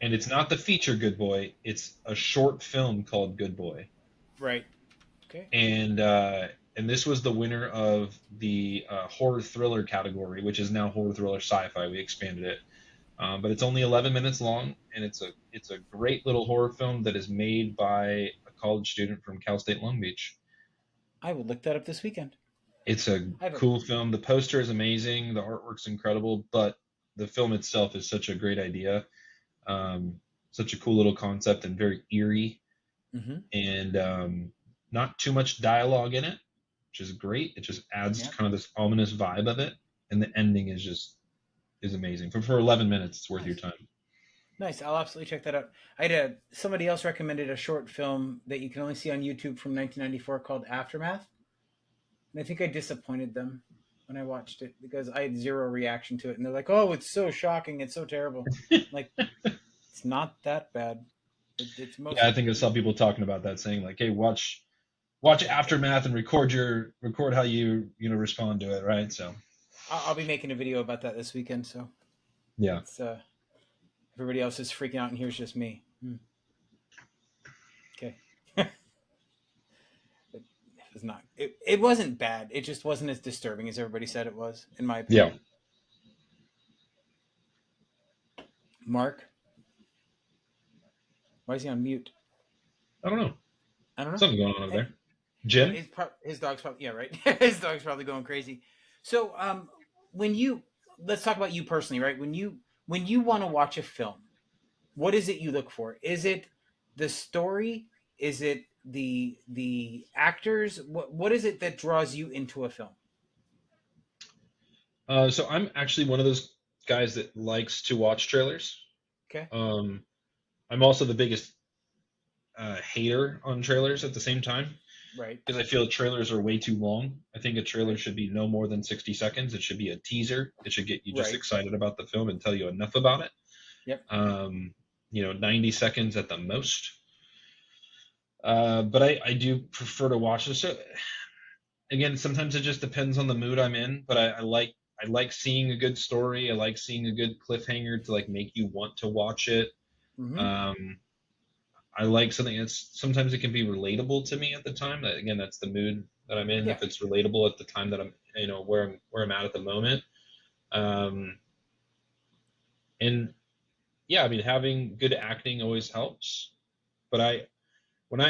and it's not the feature Good Boy. It's a short film called Good Boy. Right. Okay. And this was the winner of the horror thriller category, which is now horror thriller sci-fi. We expanded it. But it's only 11 minutes long, and it's a great little horror film that is made by a college student from Cal State Long Beach. I will look that up this weekend. It's a cool film. The poster is amazing. The artwork's incredible, but the film itself is such a great idea. Such a cool little concept and very eerie, and not too much dialogue in it, which is great. It just adds kind of this ominous vibe of it, and the ending is amazing. For 11 minutes, it's worth your time. Nice. I'll absolutely check that out. Somebody else recommended a short film that you can only see on YouTube from 1994 called Aftermath. And I think I disappointed them when I watched it because I had zero reaction to it. And they're like, oh, it's so shocking. It's so terrible. Like, it's not that bad. It's mostly... Yeah, I think I saw people talking about that, saying like, hey, watch Aftermath and record how you respond to it, right? So I'll be making a video about that this weekend. So yeah, it's, everybody else is freaking out, and here's just me. Okay. It was not. It wasn't bad. It just wasn't as disturbing as everybody said it was, in my opinion. Yeah. Mark, why is he on mute? I don't know. Something going on over there. Jim? His dog's probably right. His dog's probably going crazy. So, let's talk about you personally, right? When you want to watch a film, what is it you look for? Is it the story? Is it the actors? What is it that draws you into a film? So I'm actually one of those guys that likes to watch trailers. Okay. I'm also the biggest hater on trailers at the same time. Right. Because I feel trailers are way too long. I think a trailer should be no more than 60 seconds. It should be a teaser. It should get you just excited about the film and tell you enough about it. Yep. 90 seconds at the most. But I do prefer to watch this. So again, sometimes it just depends on the mood I'm in. But I like seeing a good story. I like seeing a good cliffhanger to like make you want to watch it. I like something that's sometimes it can be relatable to me at the time. Again, that's the mood that I'm in. Yeah. If it's relatable at the time that I'm, where I'm at the moment. And yeah, I mean, having good acting always helps. But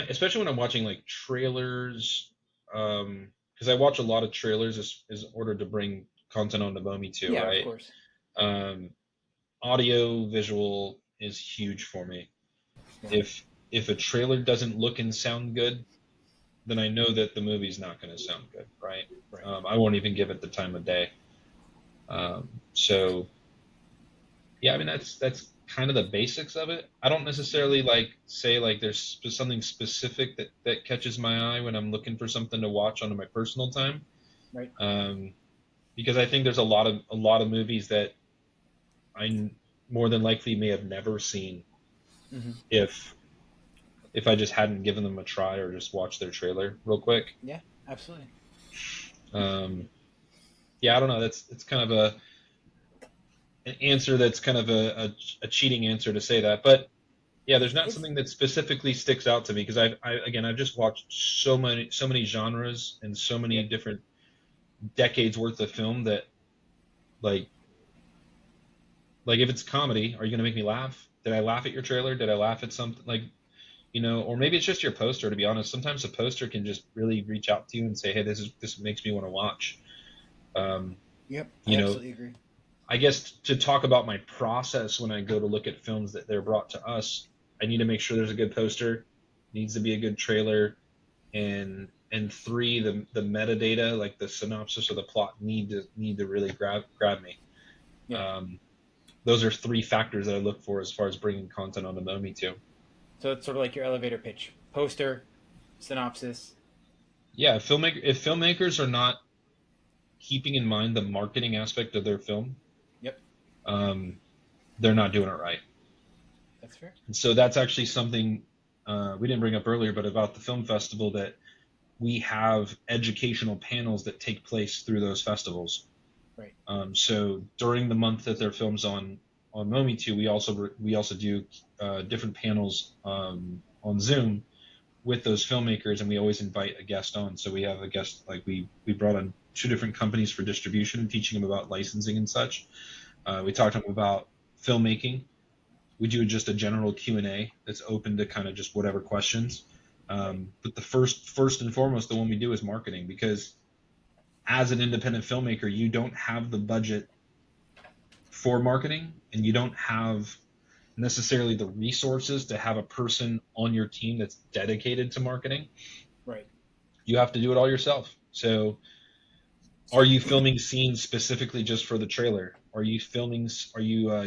especially when I'm watching like trailers, because I watch a lot of trailers is in order to bring content onto Mometu, Yeah, of right? course. Um, audio, visual is huge for me. Yeah. If a trailer doesn't look and sound good, then I know that the movie's not going to sound good, right? Right. I won't even give it the time of day. So yeah, I mean that's kind of the basics of it. I don't necessarily like say like there's something specific that catches my eye when I'm looking for something to watch on my personal time, Right. because I think there's a lot of movies that I more than likely may have never seen Hmm. if I just hadn't given them a try or just watched their trailer real quick. Yeah, absolutely. Um, yeah, I don't know. It's kind of an answer that's kind of a cheating answer to say that, but yeah, there's not It's something that specifically sticks out to me because I've just watched so many genres and so many Yep. different decades worth of film that like like if it's comedy, are you gonna make me laugh? Did I laugh at your trailer? Did I laugh at something like or maybe it's just your poster. To be honest, sometimes a poster can just really reach out to you and say, "Hey, this makes me want to watch." Um, Yep. I you know, absolutely agree. I guess to talk about my process when I go to look at films that they're brought to us, I need to make sure there's a good poster, needs to be a good trailer, and three, the metadata, like the synopsis or the plot, need to really grab me. Yeah. Those are three factors that I look for as far as bringing content onto Mometu. So it's sort of like your elevator pitch: poster, synopsis. Yeah, if filmmakers are not keeping in mind the marketing aspect of their film, Yep. um, they're not doing it right. That's fair. And so that's actually something we didn't bring up earlier, but about the film festival that we have educational panels that take place through those festivals. Right. So during the month that their films on Momi2, we also do different panels on Zoom with those filmmakers, and we always invite a guest on. So we have a guest like we brought on two different companies for distribution and teaching them about licensing and such. We talked to them about filmmaking. We do just a general Q&A that's open to kind of just whatever questions. But the first and foremost, the one we do is marketing, because as an independent filmmaker, you don't have the budget for marketing, and you don't have necessarily the resources to have a person on your team that's dedicated to marketing. Right. You have to do it all yourself. So are you filming scenes specifically just for the trailer? Are you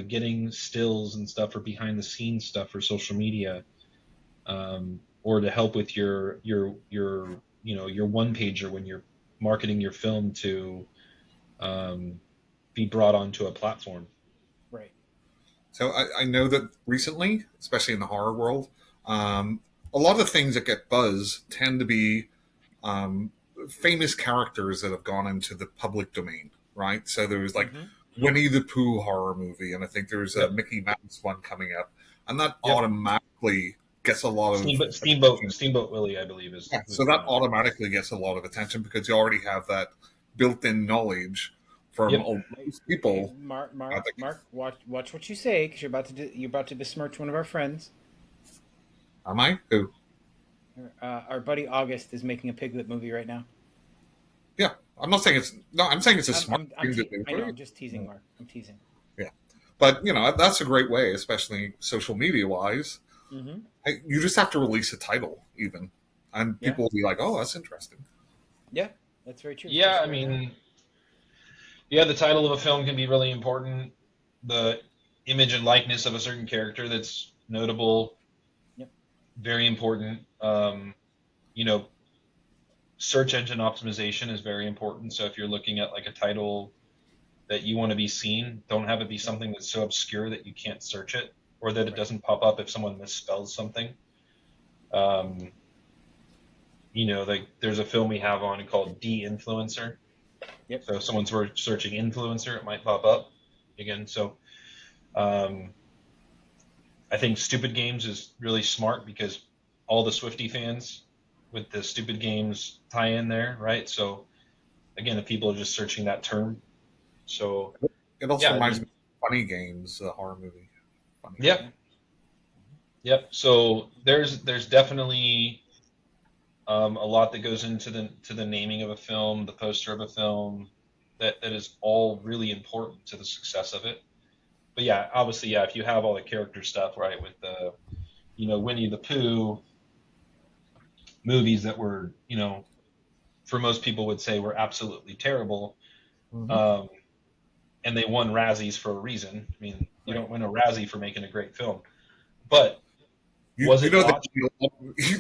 getting stills and stuff or behind the scenes stuff for social media, or to help with your one pager when you're marketing your film to be brought onto a platform? Right. So I know that recently, especially in the horror world, a lot of things that get buzz tend to be um, famous characters that have gone into the public domain, right? So there was like Winnie the Pooh horror movie, and I think there's a Yep. Mickey Mouse one coming up, and that Yep. automatically gets a lot of Steamboat Willie, I believe, is. Yeah, so that automatically gets a lot of attention because you already have that built-in knowledge from Yep. most people. Mark, watch what you say, because you're about to besmirch one of our friends. Am I? Who? Our buddy August is making a Piglet movie right now. Yeah, I'm not saying it's no. I'm saying it's a smart thing to do. I know. I'm just teasing, Mark. I'm teasing. Yeah, but that's a great way, especially social media-wise. Mm-hmm. You just have to release a title, even, and people will be like, "Oh, that's interesting." Yeah, that's very true. Yeah, I mean, the title of a film can be really important. The image and likeness of a certain character that's notable, very important. Search engine optimization is very important. So if you're looking at like a title that you want to be seen, don't have it be something that's so obscure that you can't search it, or that it doesn't pop up if someone misspells something. Like there's a film we have on called De-Influencer. Yep. So if someone's searching influencer, it might pop up again. So I think Stupid Games is really smart because all the Swiftie fans with the Stupid Games tie in there, right? So again, the people are just searching that term. So it also reminds me of Funny Games, the horror movie. Funny. Yep. Yep. So there's definitely a lot that goes into the naming of a film, the poster of a film, that is all really important to the success of it. But yeah, obviously, yeah, if you have all the character stuff, right, with the Winnie the Pooh movies that were, for most people would say were absolutely terrible, um, and they won Razzies for a reason. I mean, you don't win a Razzie for making a great film, but was it watched?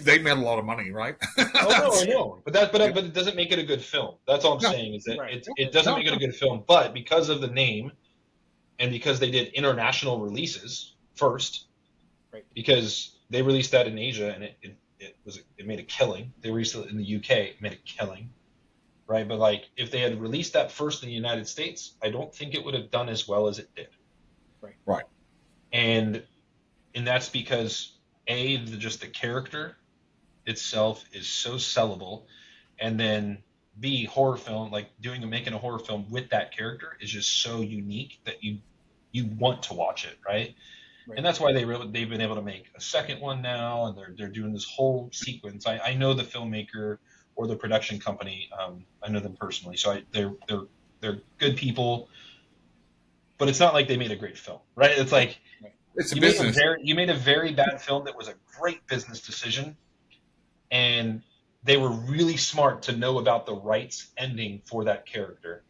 They made a lot of money, right? Oh no, I know, but it doesn't make it a good film. That's all I'm saying is that it doesn't make it a good film. But because of the name, and because they did international releases first, Right. because they released that in Asia and it made a killing. They released it in the UK, it made a killing, right? But like if they had released that first in the United States, I don't think it would have done as well as it did. Right. And that's because just the character itself is so sellable, and then B, horror film, like making a horror film with that character is just so unique that you want to watch it, right? And that's why they've been able to make a second one now, and they're doing this whole sequence. I know the filmmaker or the production company. I know them personally, so they're good people. But it's not like they made a great film, right? It's like it's a business. You made a very bad film that was a great business decision, and they were really smart to know about the rights ending for that character.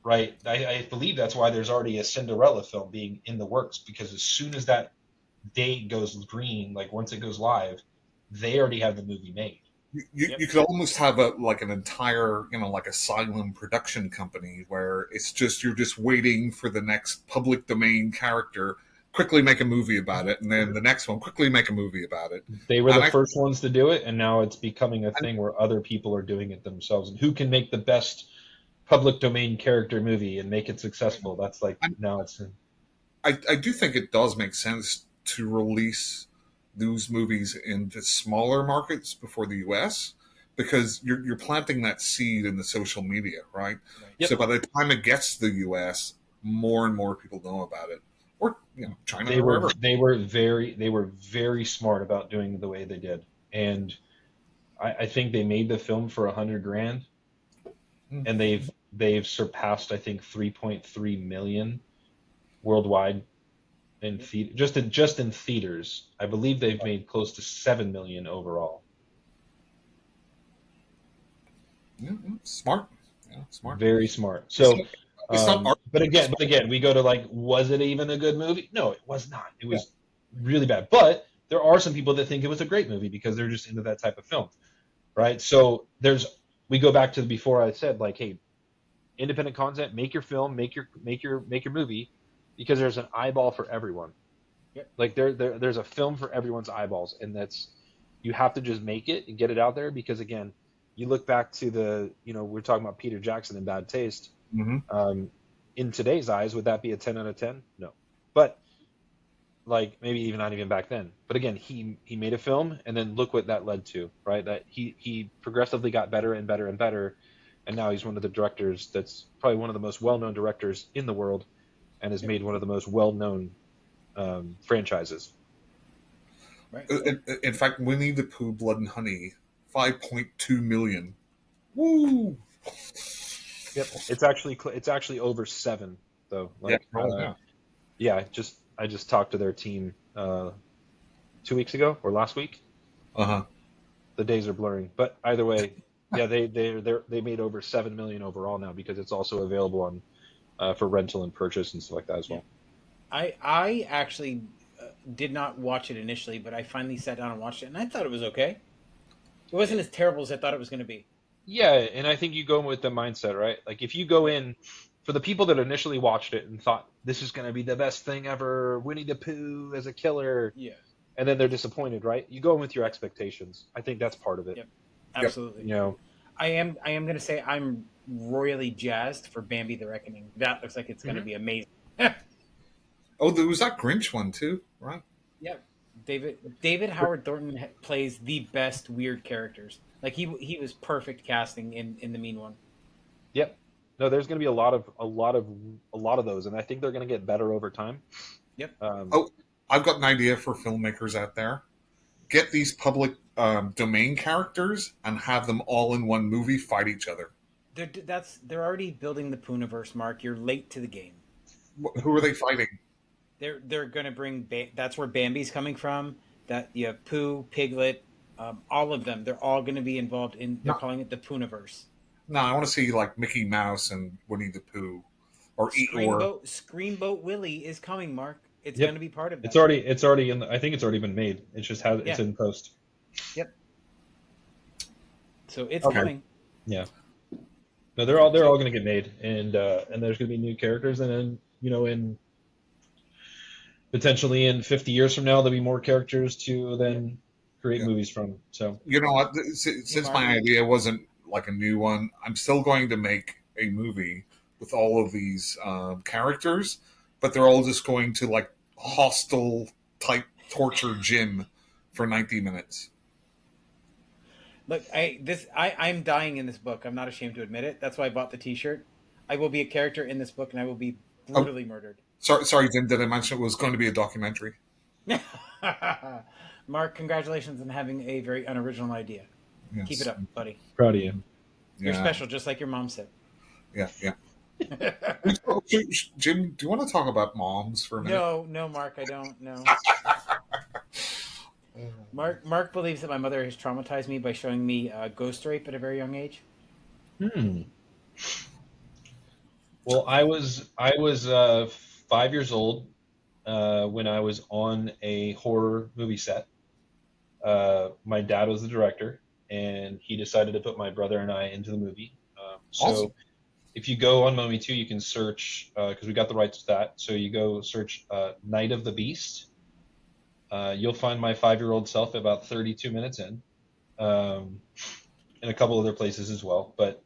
Right, I believe that's why there's already a Cinderella film being in the works, because as soon as that date goes green, like once it goes live, they already have the movie made. You could almost have an entire like asylum production company where you're just waiting for the next public domain character, quickly make a movie about it, and then the next one, quickly make a movie about it. They were the first ones to do it, and now it's becoming a thing where other people are doing it themselves. And who can make the best public domain character movie and make it successful? That's like now it's. I do think it does make sense to release those movies into smaller markets before the US, because you're planting that seed in the social media, right? Yep. So by the time it gets to the US, more and more people know about it. Or China. They were very smart about doing it the way they did, and I think they made the film for $100,000, and they've surpassed, I think, 3.3 million worldwide in just in theaters. I believe they've made close to 7 million overall. Smart. Smart. Very smart. So, but again, we go to like, was it even a good movie? No, it was not. It was really bad. But there are some people that think it was a great movie because they're just into that type of film, right? So we go back to before I said, like, hey, independent content, make your film, make your movie, because there's an eyeball for everyone. Yep. Like there's a film for everyone's eyeballs, and you have to just make it and get it out there, because again, you look back to we're talking about Peter Jackson and bad taste. Mm-hmm. In today's eyes, would that be a 10 out of 10? No. But like maybe even not even back then. But again, he made a film, and then look what that led to, right? That he progressively got better and better and better, and now he's one of the directors that's probably one of the most well-known directors in the world, and has made one of the most well-known franchises. Right. In fact, Winnie the Pooh, Blood and Honey, 5.2 million. Woo! Yep, it's actually over 7 though. Like, I just talked to their team 2 weeks ago or last week. The days are blurring, but either way, yeah, they made over 7 million overall now, because it's also available on for rental and purchase and stuff like that as well. I actually did not watch it initially, but I finally sat down and watched it, and I thought it was okay. It wasn't as terrible as I thought it was going to be. Yeah, and I think you go in with the mindset, right? Like if you go in, for the people that initially watched it and thought this is going to be the best thing ever, Winnie the Pooh as a killer, and then they're disappointed, right? You go in with your expectations. I think that's part of it. Yep, absolutely. I am going to say I'm royally jazzed for Bambi the Reckoning. That looks like it's going to be amazing. Oh, there was that Grinch one too, right? Yeah, David Howard Thornton plays the best weird characters. Like he was perfect casting in the Mean One. Yep. No, there's going to be a lot of those, and I think they're going to get better over time. Yep. Oh, I've got an idea for filmmakers out there. Get these public domain characters and have them all in one movie fight each other. They're already building the Pooniverse, Mark. You're late to the game. Who are they fighting? They're going to bring. That's where Bambi's coming from. That you have Pooh, Piglet, all of them. They're all going to be involved in. They're calling it the Pooniverse. No, I want to see like Mickey Mouse and Winnie the Pooh, or Screamboat Willie is coming, Mark. It's going to be part of that. It's already in. I think it's already been made. It's just it's in post. Yep. So it's coming. Yeah. No, they're all going to get made, and there's going to be new characters, and then in potentially in 50 years from now there'll be more characters to then create movies from. So you know what? Since my idea wasn't like a new one, I'm still going to make a movie with all of these characters, but they're all just going to like hostile type torture Jim for 90 minutes. Look, I'm dying in this book. I'm not ashamed to admit it. That's why I bought the T-shirt. I will be a character in this book, and I will be brutally murdered. Sorry, Jim. Did I mention it was going to be a documentary? Mark, congratulations on having a very unoriginal idea. Yes. Keep it up, buddy. Proud of you. You're special, just like your mom said. Yeah. Jim, do you want to talk about moms for a minute? No, Mark, I don't. No. Mark believes that my mother has traumatized me by showing me ghost rape at a very young age. Well, I was 5 years old when I was on a horror movie set. My dad was the director, and he decided to put my brother and I into the movie. So if you go on Mometu, you can search, because we got the rights to that. So you go search Night of the Beast. You'll find my 5-year-old self about 32 minutes in, and a couple other places as well. But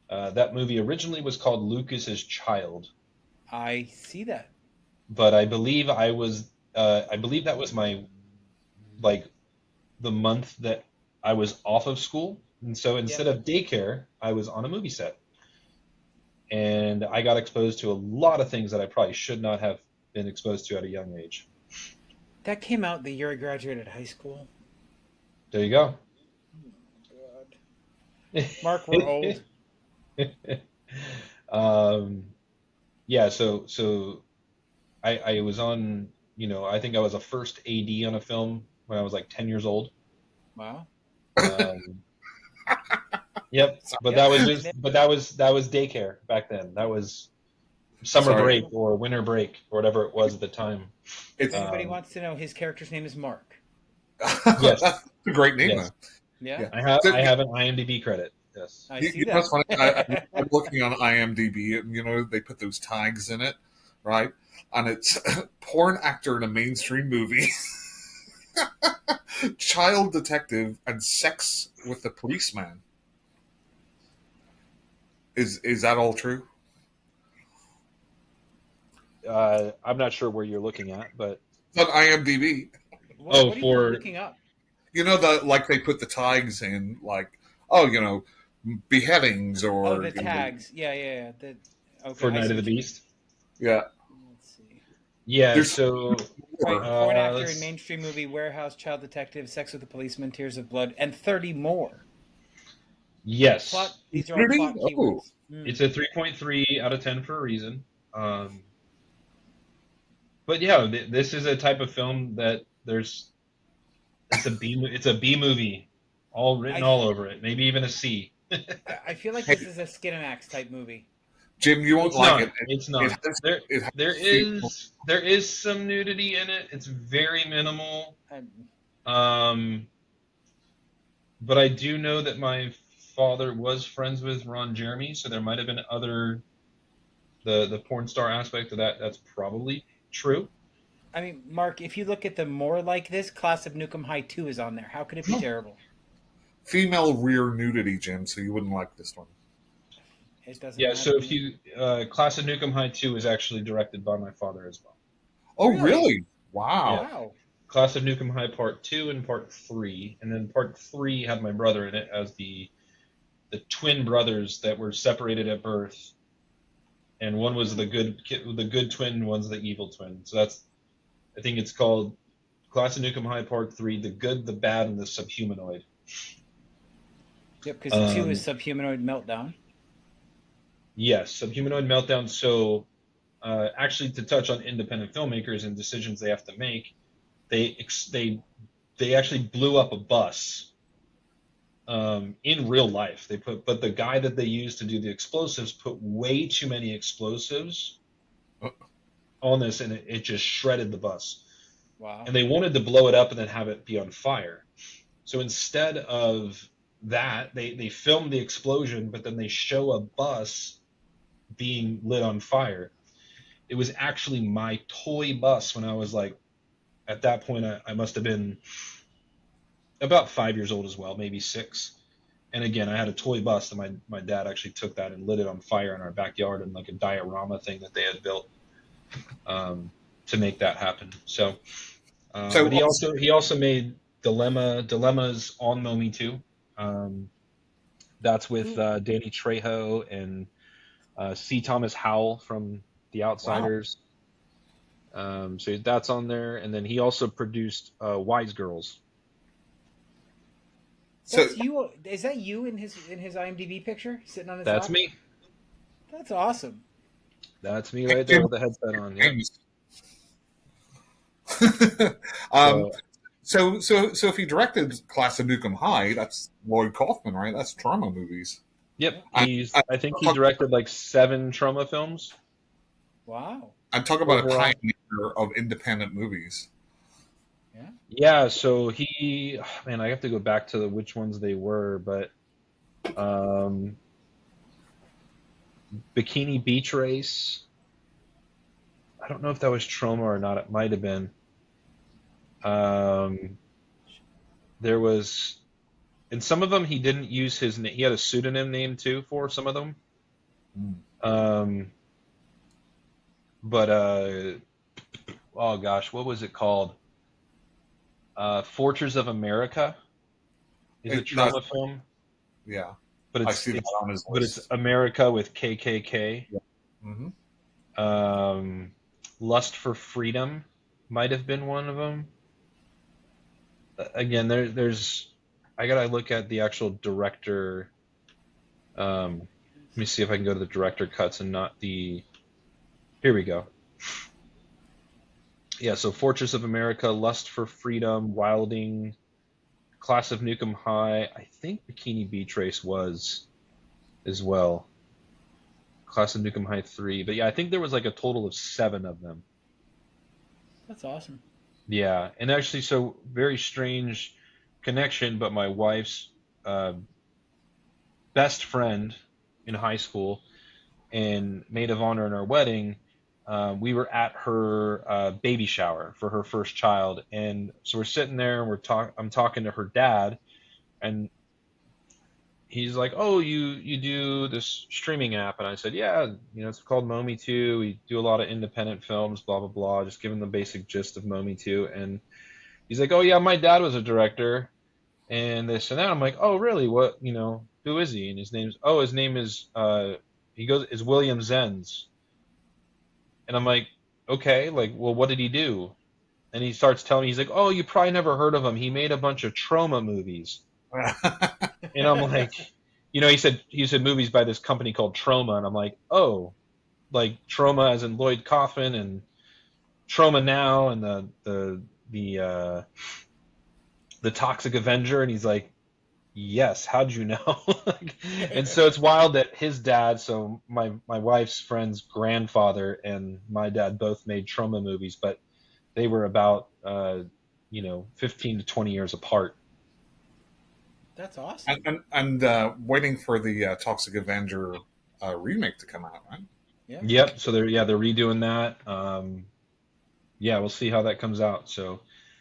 that movie originally was called Lucas's Child. I see that. But I believe that was my, like, the month that I was off of school. And so instead of daycare, I was on a movie set. And I got exposed to a lot of things that I probably should not have been exposed to at a young age. That came out the year I graduated high school. There you go. Oh, God. Mark, we're old. Yeah, so I was on, I think I was a first AD on a film when I was like 10 years old. Wow. Yep, but that was daycare back then. That was summer break or winter break or whatever it was at the time. If anybody wants to know, his character's name is Mark. Yes, that's a great name. Yes. Yeah. I have an IMDb credit. Yes, I see that. Funny. I'm looking on IMDb, and they put those tags in it, right? And it's porn actor in a mainstream movie, child detective, and sex with a policeman. Is that all true? I'm not sure where you're looking at, but it's on IMDb. What are you looking up? They put the tags in, beheadings or the tags. Yeah. For Night of the Beast. Yeah. Let's see. Yeah. There's so porn actor in mainstream movie, warehouse, child detective, sex with a policeman, tears of blood, and 30 more. Yes. These are all plot keywords. It's a 3.3 out of 10 for a reason. But yeah, this is a type of film that it's a B movie, all written all over it, maybe even a C. I feel like this is a Skinamax type movie. Jim, you won't like it. It's not. There is some nudity in it. It's very minimal. But I do know that my father was friends with Ron Jeremy, so there might have been the porn star aspect of that. That's probably true. I mean, Mark, if you look at the more like this, Class of Nukem High 2 is on there. How could it be terrible? Female rear nudity, Jim, so you wouldn't like this one. It doesn't matter. So if you Class of Nukem High 2 is actually directed by my father as well. Oh, really? Wow. Wow. Class of Nukem High Part 2 and Part 3, and then Part 3 had my brother in it as the twin brothers that were separated at birth, and one was the good twin, one's the evil twin. So I think it's called Class of Nukem High Part 3: The Good, the Bad, and the Subhumanoid. Yep, because 2 is Subhumanoid Meltdown. Yes, Subhumanoid Meltdown. So, actually, to touch on independent filmmakers and decisions they have to make, they actually blew up a bus in real life. But the guy that they used to do the explosives put way too many explosives on this, and it just shredded the bus. Wow. And they wanted to blow it up and then have it be on fire. So instead of that, they filmed the explosion, but then they show a bus being lit on fire. It was actually my toy bus when I was like, at that point, I must have been about 5 years old as well, maybe 6. And again, I had a toy bus, and my dad actually took that and lit it on fire in our backyard in like a diorama thing that they had built to make that happen. So but he also made Dilemmas on Mometu. That's with Danny Trejo and C. Thomas Howell from The Outsiders. Wow. So that's on there, and then he also produced Wise Girls. That's you. Is that you in his IMDb picture sitting on his That's lap? me. That's awesome. That's me right there with the headset on. Yeah. So if he directed Class of Nukem High, that's Lloyd Kaufman, right? That's Trauma movies. Yep. I think he directed like 7 Trauma films. Wow. I'm talking about a pioneer of independent movies. Yeah. Yeah. So I have to go back to which ones they were, but Bikini Beach Race. I don't know if that was Trauma or not. It might have been. There was, in some of them he didn't use his name. He had a pseudonym name too for some of them. But oh gosh, what was it called? Fortress of America is a Trauma film. Yeah, but I see that on his list. But it's America with KKK. Yeah. Mm-hmm. Lust for Freedom might have been one of them. Again, there's I gotta look at the actual director. Let me see if I can go to the director cuts and not the. Here we go. Yeah, so Fortress of America, Lust for Freedom, Wilding, Class of Nukem High. I think Bikini Beach Race was as well. Class of Nukem High 3. But yeah, I think there was like a total of 7 of them. That's awesome. Yeah, and actually, so very strange connection, but my wife's best friend in high school and maid of honor in our wedding, we were at her baby shower for her first child, and so we're sitting there and I'm talking to her dad, and he's like, "Oh, you do this streaming app?" And I said, "Yeah, it's called Mometu. We do a lot of independent films, blah blah blah." Just giving the basic gist of Mometu, and he's like, "Oh yeah, my dad was a director, and this and that." I'm like, "Oh really? What? Who is he?" And his name is is William Zenz. And I'm like, "Okay, like, well, what did he do?" And he starts telling me, he's like, "Oh, you probably never heard of him. He made a bunch of trauma movies." And I'm like, he said movies by this company called Trauma, and I'm like, oh, like Trauma as in Lloyd Kaufman and Trauma Now and the Toxic Avenger, and he's like, yes, how'd you know? And so it's wild that his dad, so my wife's friend's grandfather and my dad both made Trauma movies, but they were about 15 to 20 years apart. That's awesome. And waiting for the Toxic Avenger remake to come out, right? Yeah. Yep. So they're redoing that. We'll see how that comes out. So,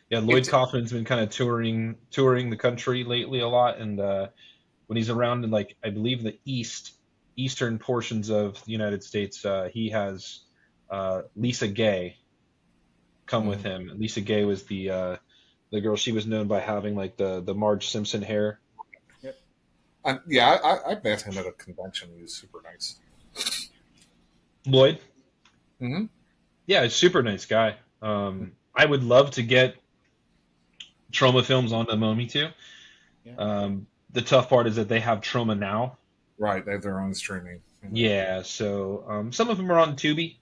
yeah, Lloyd Kaufman's been kind of touring the country lately a lot, and when he's around in I believe the eastern portions of the United States, he has Lisa Gay come with him. Lisa Gay was the girl. She was known by having the Marge Simpson hair. Yep. I met him at a convention. He was super nice. Lloyd? Mm-hmm. Yeah, super nice guy. I would love to get Trauma films onto Mometu. Yeah. The tough part is that they have Trauma now. Right, they have their own streaming. Yeah, so some of them are on Tubi,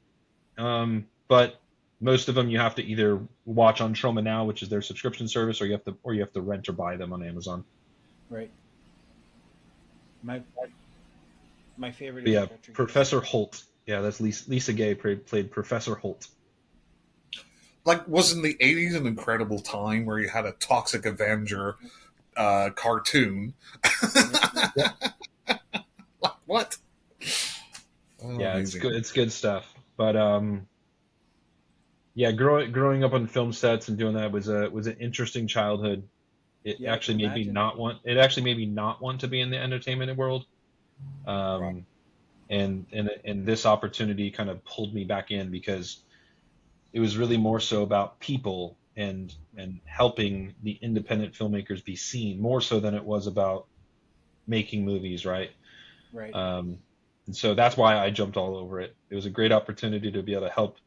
but most of them you have to either watch on Trauma Now, which is their subscription service, or you have to rent or buy them on Amazon. Right. My favorite But is yeah, Professor Holt. Yeah, that's Lisa Gay played Professor Holt. Like, wasn't the 80s an incredible time where you had a Toxic Avenger cartoon? Yeah. Like, what? Oh, yeah, amazing. It's good. It's good stuff. But yeah, growing up on film sets and doing that was an interesting childhood. It actually made me not want. It actually made me not want to be in the entertainment world. Right. And this opportunity kind of pulled me back in because it was really more so about people and helping the independent filmmakers be seen more so than it was about making movies, right? Right. And so that's why I jumped all over it. It was a great opportunity to be able to help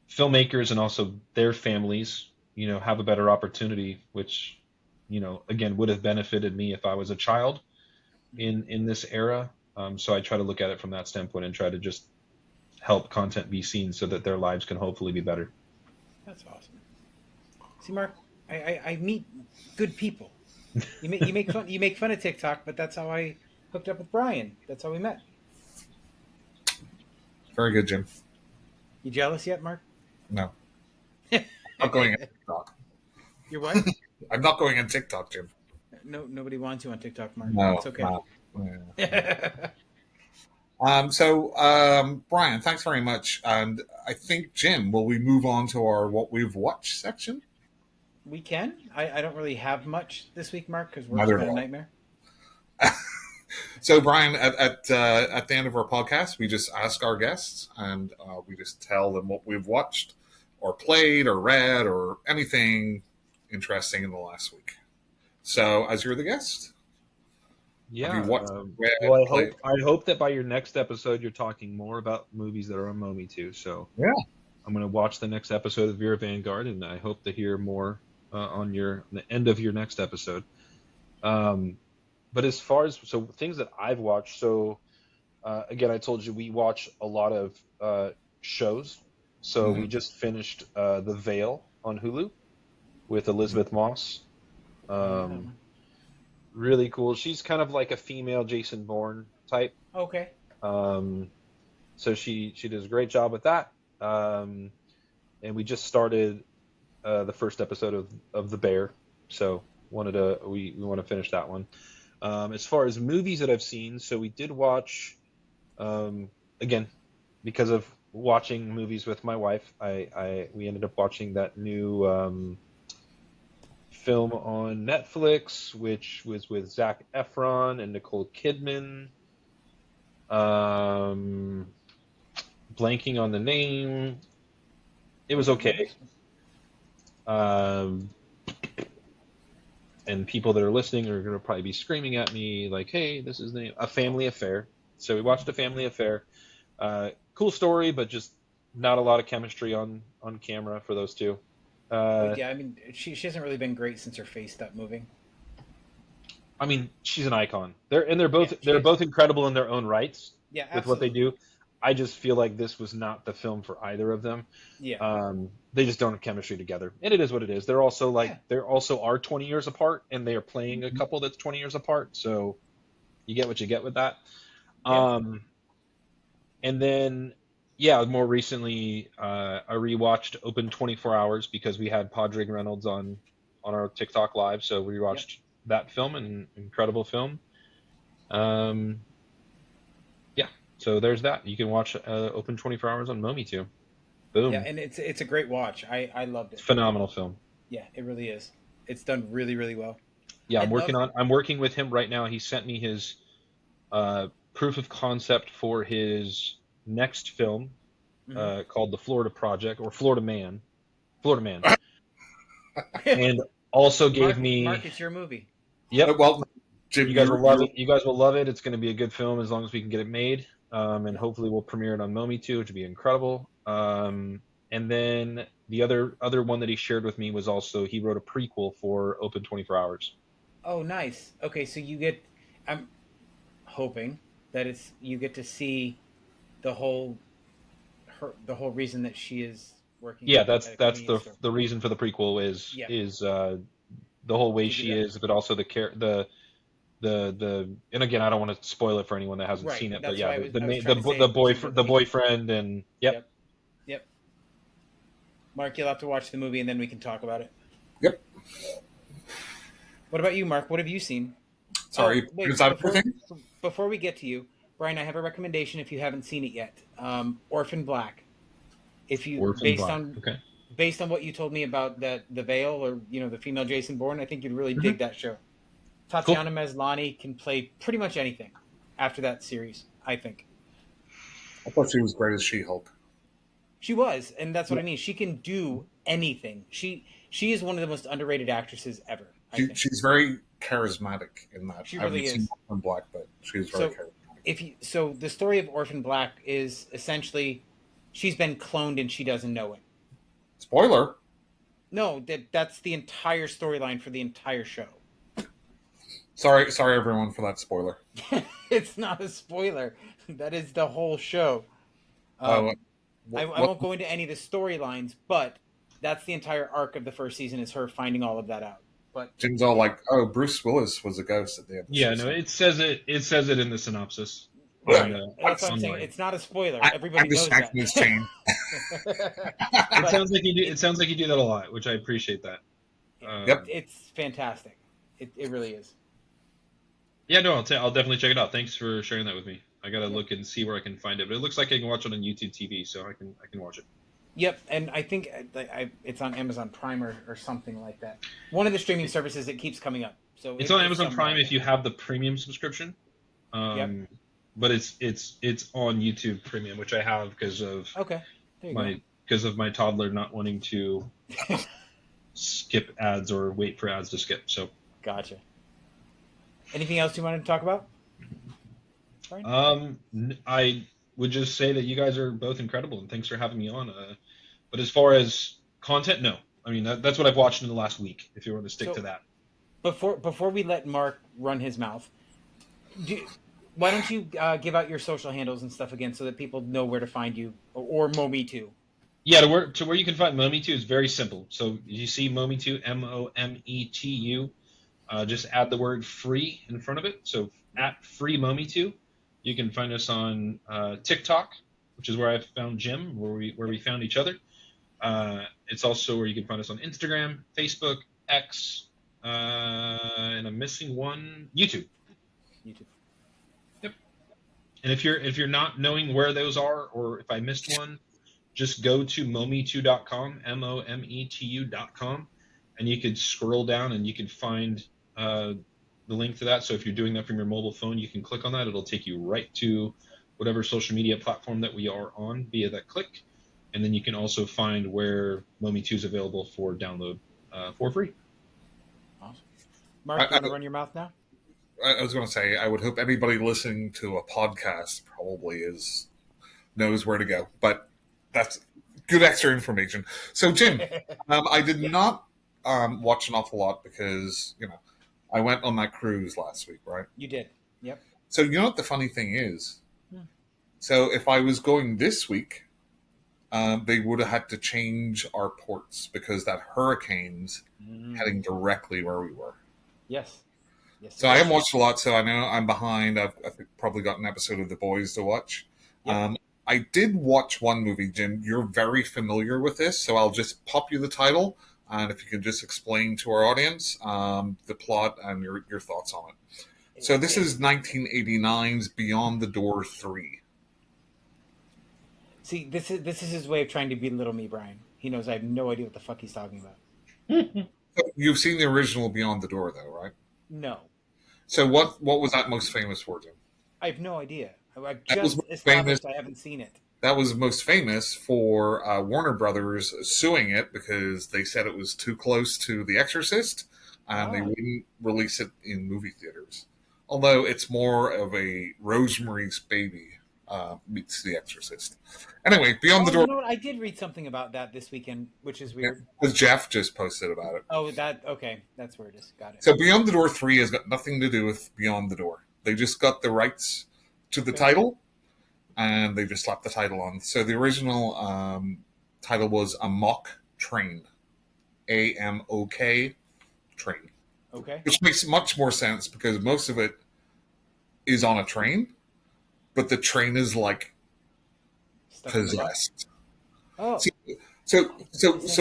filmmakers and also their families, have a better opportunity, which, again, would have benefited me if I was a child in this era. So I try to look at it from that standpoint and try to just help content be seen so that their lives can hopefully be better. That's awesome. See, Mark, I meet good people. You make fun of TikTok, but that's how I hooked up with Bryan. That's how we met. Very good, Jim. You jealous yet, Mark? No. I'm not going on TikTok. You're what? I'm not going on TikTok, Jim. No, nobody wants you on TikTok, Mark. No, it's okay. No. Yeah. Bryan, thanks very much. And I think, Jim, will we move on to our what we've watched section? We can. I don't really have much this week, Mark, because work's been a nightmare. So, Bryan, at the end of our podcast, we just ask our guests and we just tell them what we've watched or played or read or anything interesting in the last week. So, as you're the guest, yeah. Well, I hope that by your next episode, you're talking more about movies that are on Mometu. So, yeah, I'm going to watch the next episode of Vera Vanguard, and I hope to hear more on the end of your next episode. But as far as things that I've watched, again, I told you we watch a lot of shows. So we just finished The Veil on Hulu with Elizabeth Moss. Really cool. She's kind of like a female Jason Bourne type. Okay. So she does a great job with that. And we just started the first episode of The Bear. So we want to finish that one. As far as movies that I've seen, so we did watch, again, because of watching movies with my wife, we ended up watching that new film on Netflix, which was with Zac Efron and Nicole Kidman. Blanking on the name. It was okay. And people that are listening are going to probably be screaming at me like, hey, this is A Family Affair. So we watched A Family Affair. Cool story, but just not a lot of chemistry on camera for those two. Yeah, I mean, she hasn't really been great since her face stopped moving. I mean, she's an icon. They're both incredible in their own rights. Yeah, with what they do. I just feel like this was not the film for either of them. Yeah. They just don't have chemistry together, and it is what it is. They're also they're also 20 years apart, and they are playing a couple that's 20 years apart. So you get what you get with that. Yeah. And then, more recently, I rewatched Open 24 Hours because we had Padraig Reynolds on our TikTok live, so we watched that film, an incredible film. So there's that. You can watch Open 24 Hours on Mometu. Boom. Yeah, and it's a great watch. I loved it. Phenomenal film. Yeah, it really is. It's done really, really well. Yeah, I'm working with him right now. He sent me his proof of concept for his next film called The Florida Project or Florida Man. And also gave me Mark, it's your movie. Yep. Well, Jim, you guys will love it. You guys will love it. It's going to be a good film as long as we can get it made. And hopefully we'll premiere it on Mometu, which would be incredible. And then the other one that he shared with me was also he wrote a prequel for Open 24 Hours. Oh, nice. Okay, so you get. I'm hoping that you get to see the whole the whole reason that she is working. Yeah, at that's a that's convenience store. the reason for the prequel is Yeah. the whole way To do she that. is, but also the and again, I don't want to spoil it for anyone that hasn't Right. seen it, but That's yeah, why the I was main trying to say it seems like the we need to- boyfriend and yep. Yep. Yep. Mark, you'll have to watch the movie and then we can talk about it. Yep. What about you, Mark? What have you seen? Sorry, wait, is that everything? before we get to you, Brian, I have a recommendation if you haven't seen it yet. Orphan Black. If you Orphan Black. Okay. based on what you told me about the veil or the female Jason Bourne, I think you'd really dig that show. Tatiana Maslany can play pretty much anything after that series, I think. I thought she was great as She-Hulk. She was, and that's what I mean. She can do anything. She is one of the most underrated actresses ever. I think. She's very charismatic in that. She I haven't really seen is. Orphan Black, but she's very charismatic. So the story of Orphan Black is essentially she's been cloned and she doesn't know it. Spoiler. No, that's the entire storyline for the entire show. Sorry everyone for that spoiler. It's not a spoiler. That is the whole show. I won't go into any of the storylines, but that's the entire arc of the first season is her finding all of that out. But Jim's all like, "Oh, Bruce Willis was a ghost at the end." Of the Yeah, season. no, it says it in the synopsis. right. And, That's what I'm saying. online. It's not a spoiler. I'm Everybody just knows that. smacking his chain. It sounds like you do. It sounds like you do that a lot, which I appreciate that. Yep. It's fantastic. It really is. Yeah, no, I'll definitely check it out. Thanks for sharing that with me. I gotta look and see where I can find it, but it looks like I can watch it on YouTube TV, so I can watch it. Yep, and I think it's on Amazon Prime or something like that. One of the streaming services that keeps coming up. So It's on Amazon Prime if you have the premium subscription. But it's on YouTube Premium, which I have because of my toddler not wanting to skip ads or wait for ads to skip. So gotcha. Anything else you wanted to talk about? Brian? I would just say that you guys are both incredible, and thanks for having me on. But as far as content, no. I mean, that's what I've watched in the last week. If you want to stick to that. Before we let Mark run his mouth, why don't you give out your social handles and stuff again so that people know where to find you or Mometu? Yeah, to where you can find Mometu is very simple. So you see Mometu, Mometu. Just add the word free in front of it. So at free Mometu. You can find us on TikTok, which is where I found Jim, where we found each other. It's also where you can find us on Instagram, Facebook, X, and I'm missing one, YouTube. Yep. And if you're not knowing where those are, or if I missed one, just go to mometu.com, mometu.com, and you could scroll down and you can find the link to that. So if you're doing that from your mobile phone, you can click on that. It'll take you right to whatever social media platform that we are on via that click. And then you can also find where Mometu is available for download for free. Awesome. Mark, you want to run your mouth now? I was going to say, I would hope anybody listening to a podcast probably knows where to go, but that's good extra information. So, Jim, I did not watch an awful lot because, I went on that cruise last week, right? You did. Yep. So, you know what the funny thing is? So, if I was going this week, they would have had to change our ports because that hurricane's heading directly where we were. Yes. So I haven't watched a lot, so I know I'm behind. I've probably got an episode of The Boys to watch. Yep. I did watch one movie, Jim. You're very familiar with this, so I'll just pop you the title, and if you can just explain to our audience the plot and your thoughts on it. So this is 1989's Beyond the Door 3. See, this is his way of trying to belittle me, Brian. He knows I have no idea what the fuck he's talking about. You've seen the original Beyond the Door, though, right? No. So what was that most famous for, Jim? I have no idea. I've just established I haven't seen it. That was most famous for Warner Brothers suing it because they said it was too close to The Exorcist, and they wouldn't release it in movie theaters. Although it's more of a Rosemary's Baby meets The Exorcist. Anyway, Beyond the Door. You know what? I did read something about that this weekend, which is weird. Because Jeff just posted about it. Oh, okay. That's where it is. Got it. So Beyond the Door 3 has got nothing to do with Beyond the Door. They just got the rights to the title, and they just slapped the title on. So the original title was Amok Train. AMOK Train. Okay. Which makes much more sense because most of it is on a train, but the train is like possessed. Oh. So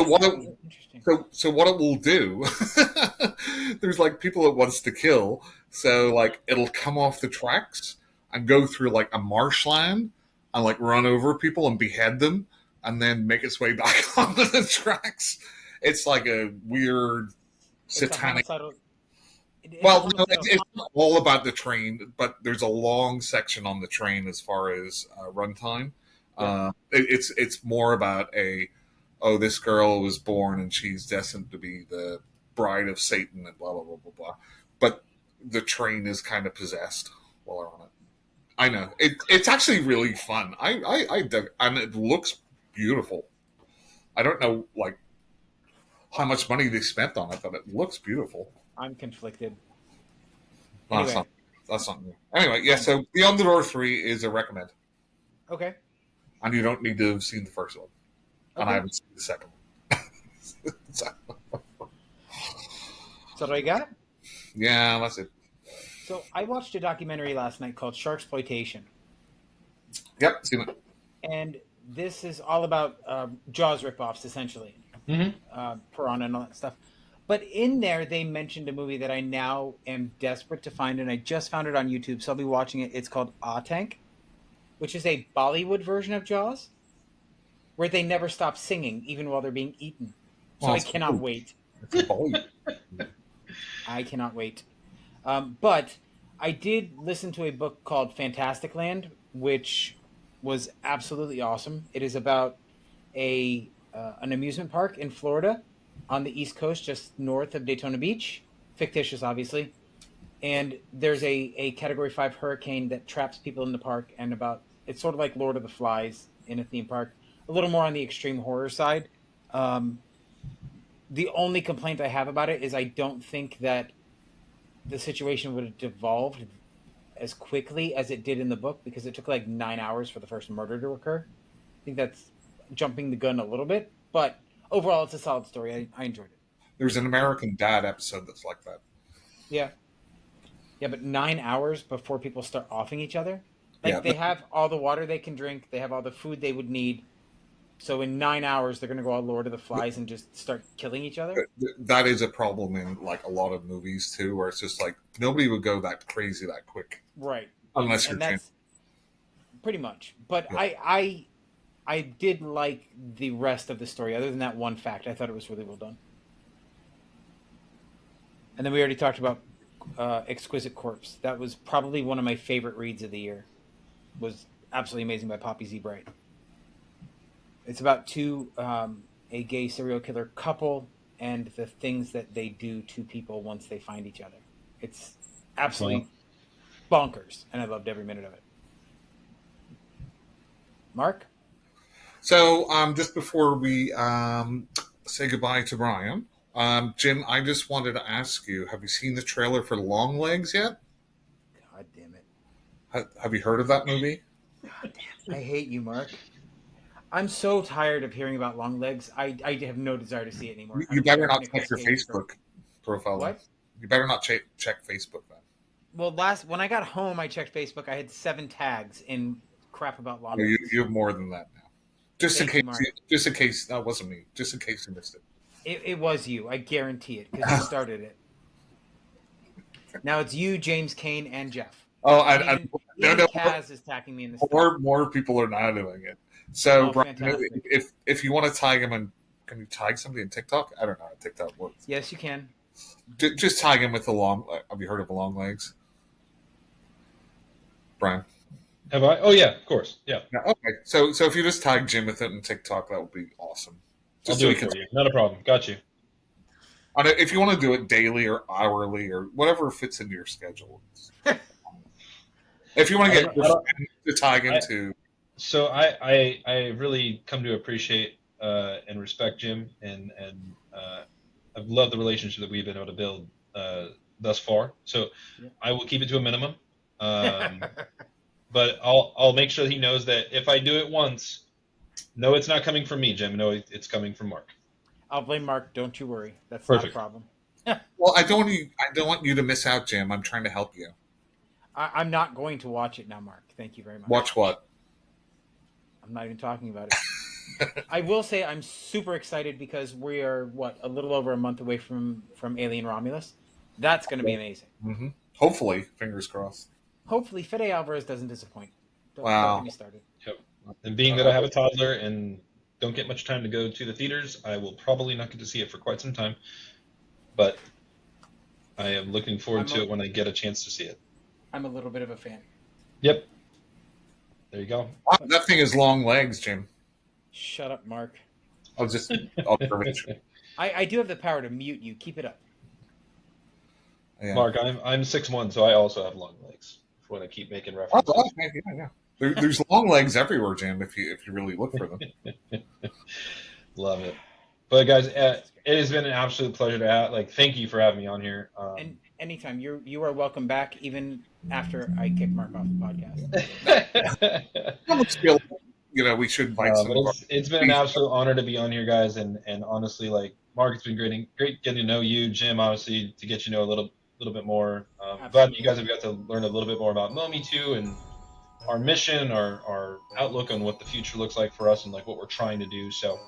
what it will do, there's like people it wants to kill, so like it'll come off the tracks and go through like a marshland and like run over people and behead them and then make its way back onto the tracks. It's like a weird satanic. Well, no, it's not all about the train, but there's a long section on the train as far as runtime. Yeah. It's more about this girl was born and she's destined to be the bride of Satan and blah, blah, blah, blah, blah. But the train is kind of possessed while they're on it. I know. It's actually really fun. I dug, and it looks beautiful. I don't know, like, how much money they spent on it, but it looks beautiful. I'm conflicted. Anyway. That's not new. Anyway, yeah, so Beyond the Door 3 is a recommend. Okay. And you don't need to have seen the first one. And I haven't seen the second one. So do I got it? Yeah, that's it. So I watched a documentary last night called Sharksploitation. Yep, seen it. And this is all about Jaws ripoffs, essentially. Mm-hmm. Piranha and all that stuff. But in there, they mentioned a movie that I now am desperate to find, and I just found it on YouTube, so I'll be watching it. It's called Tank, which is a Bollywood version of Jaws, where they never stop singing, even while they're being eaten. So I cannot wait. I cannot wait. But I did listen to a book called Fantastic Land, which was absolutely awesome. It is about an amusement park in Florida on the East Coast, just north of Daytona Beach. Fictitious, obviously. And there's a Category 5 hurricane that traps people in the park, and it's sort of like Lord of the Flies in a theme park. A little more on the extreme horror side. The only complaint I have about it is I don't think that the situation would have devolved as quickly as it did in the book, because it took like 9 hours for the first murder to occur. I think that's jumping the gun a little bit, but overall it's a solid story. I enjoyed it. There's an American Dad episode that's like that. Yeah, but 9 hours before people start offing each other. They have all the water they can drink, they have all the food they would need. So in 9 hours, they're going to go all Lord of the Flies and just start killing each other? That is a problem in like a lot of movies too, where it's just like nobody would go that crazy that quick. Right. Unless you're pretty much. But yeah. I did like the rest of the story. Other than that one fact, I thought it was really well done. And then we already talked about Exquisite Corpse. That was probably one of my favorite reads of the year. It was absolutely amazing by Poppy Z. Bright. It's about a gay serial killer couple and the things that they do to people once they find each other. It's absolutely bonkers, and I loved every minute of it. Mark? So just before we say goodbye to Bryan, Jim, I just wanted to ask you, have you seen the trailer for Long Legs yet? God damn it. Have you heard of that movie? God damn it. I hate you, Mark. I'm so tired of hearing about Long Legs. I have no desire to see it anymore. You better not check your Facebook profile. What? You better not check Facebook then. Well, when I got home, I checked Facebook. I had 7 tags in crap about Long Legs. You have more than that now. Just in case that wasn't me. Just in case you missed it. It was you. I guarantee it, because you started it. Now it's you, James Kane, and Jeff. Oh, even Kaz is tagging me in this. More people are now doing it. So, Bryan, if you want to tag him, and can you tag somebody in TikTok? I don't know how TikTok works. Yes, you can. Just tag him with the long. Have you heard of the Long Legs, Bryan? Have I? Oh yeah, of course. Yeah. Okay. So if you just tag Jim with it on TikTok, that would be awesome. I'll do it for you. Not a problem. Got you. If you want to do it daily or hourly or whatever fits into your schedule. If you want to I get don't- your I don't- friend to tag into, So I really come to appreciate and respect Jim, and I've loved the relationship that we've been able to build thus far. So Yeah. I will keep it to a minimum, but I'll make sure that he knows that if I do it once, no, it's not coming from me, Jim. No, it's coming from Mark. I'll blame Mark. Don't you worry. That's Perfect. not a problem. well, I don't want you to miss out, Jim. I'm trying to help you. I'm not going to watch it now, Mark. Thank you very much. Watch what? I'm not even talking about it. I will say I'm super excited because we are a little over a month away from Alien Romulus. That's going to be amazing. Mm-hmm. Hopefully, fingers crossed. Hopefully, Fede Alvarez doesn't disappoint. Don't get me started. Yep. And being that I have a toddler and don't get much time to go to the theaters, I will probably not get to see it for quite some time. But I am looking forward to it when I get a chance to see it. I'm a little bit of a fan. Yep. There you go. Wow, that thing has long legs, Jim. Shut up, Mark. I'll just observation. I do have the power to mute you. Keep it up. Yeah. Mark, I'm 6'1", so I also have long legs. If you want to keep making references. Oh, yeah. There's long legs everywhere, Jim. If you really look for them. Love it. But guys, it has been an absolute pleasure to thank you for having me on here. And anytime you are welcome back, even after I kick Mark off the podcast. I almost feel we should invite some. It's been an absolute honor to be on here, guys, and honestly, Mark, it's been great getting to know you, Jim. Obviously, to get you know a little bit more. Glad you guys have got to learn a little bit more about Mometu and our mission, our outlook on what the future looks like for us, and what we're trying to do. So.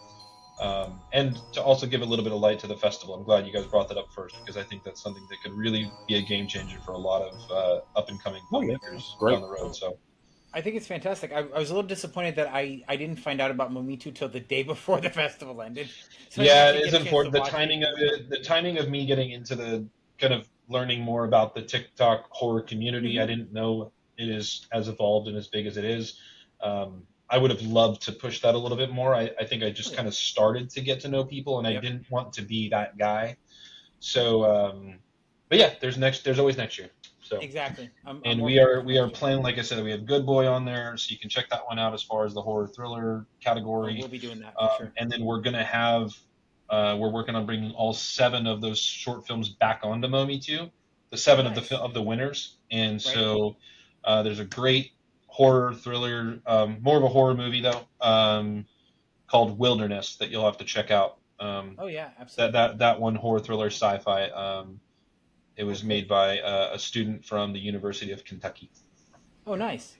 And to also give a little bit of light to the festival. I'm glad you guys brought that up first because I think that's something that could really be a game changer for a lot of up and coming filmmakers down the road. So I think it's fantastic. I was a little disappointed that I didn't find out about Mometu till the day before the festival ended. So yeah, it is important. The timing of me getting into the kind of learning more about the TikTok horror community. I didn't know it is as evolved and as big as it is. I would have loved to push that a little bit more. I think I just kind of started to get to know people, and I didn't want to be that guy. So, but yeah, there's always next year. So exactly. We are playing, like I said, we have Good Boy on there, so you can check that one out as far as the horror thriller category. We'll be doing that for sure. And then we're gonna have we're working on bringing all 7 of those short films back onto Mometu, the 7 of the winners, and so there's a great horror thriller, more of a horror movie though, called Wilderness that you'll have to check out. Oh yeah, absolutely. That one horror thriller sci-fi. It was made by a student from the University of Kentucky. Oh, nice.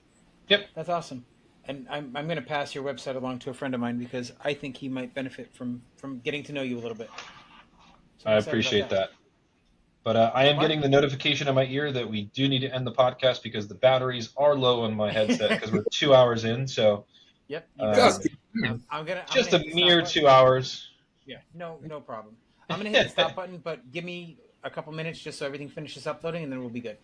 Yep, that's awesome. And I'm going to pass your website along to a friend of mine because I think he might benefit from getting to know you a little bit. So I appreciate that. But I am getting the notification in my ear that we do need to end the podcast because the batteries are low on my headset because we're 2 hours in. So, yep. I'm gonna just a mere 2 hours. Yeah, no problem. I'm gonna hit the stop button, but give me a couple minutes just so everything finishes uploading, and then we'll be good.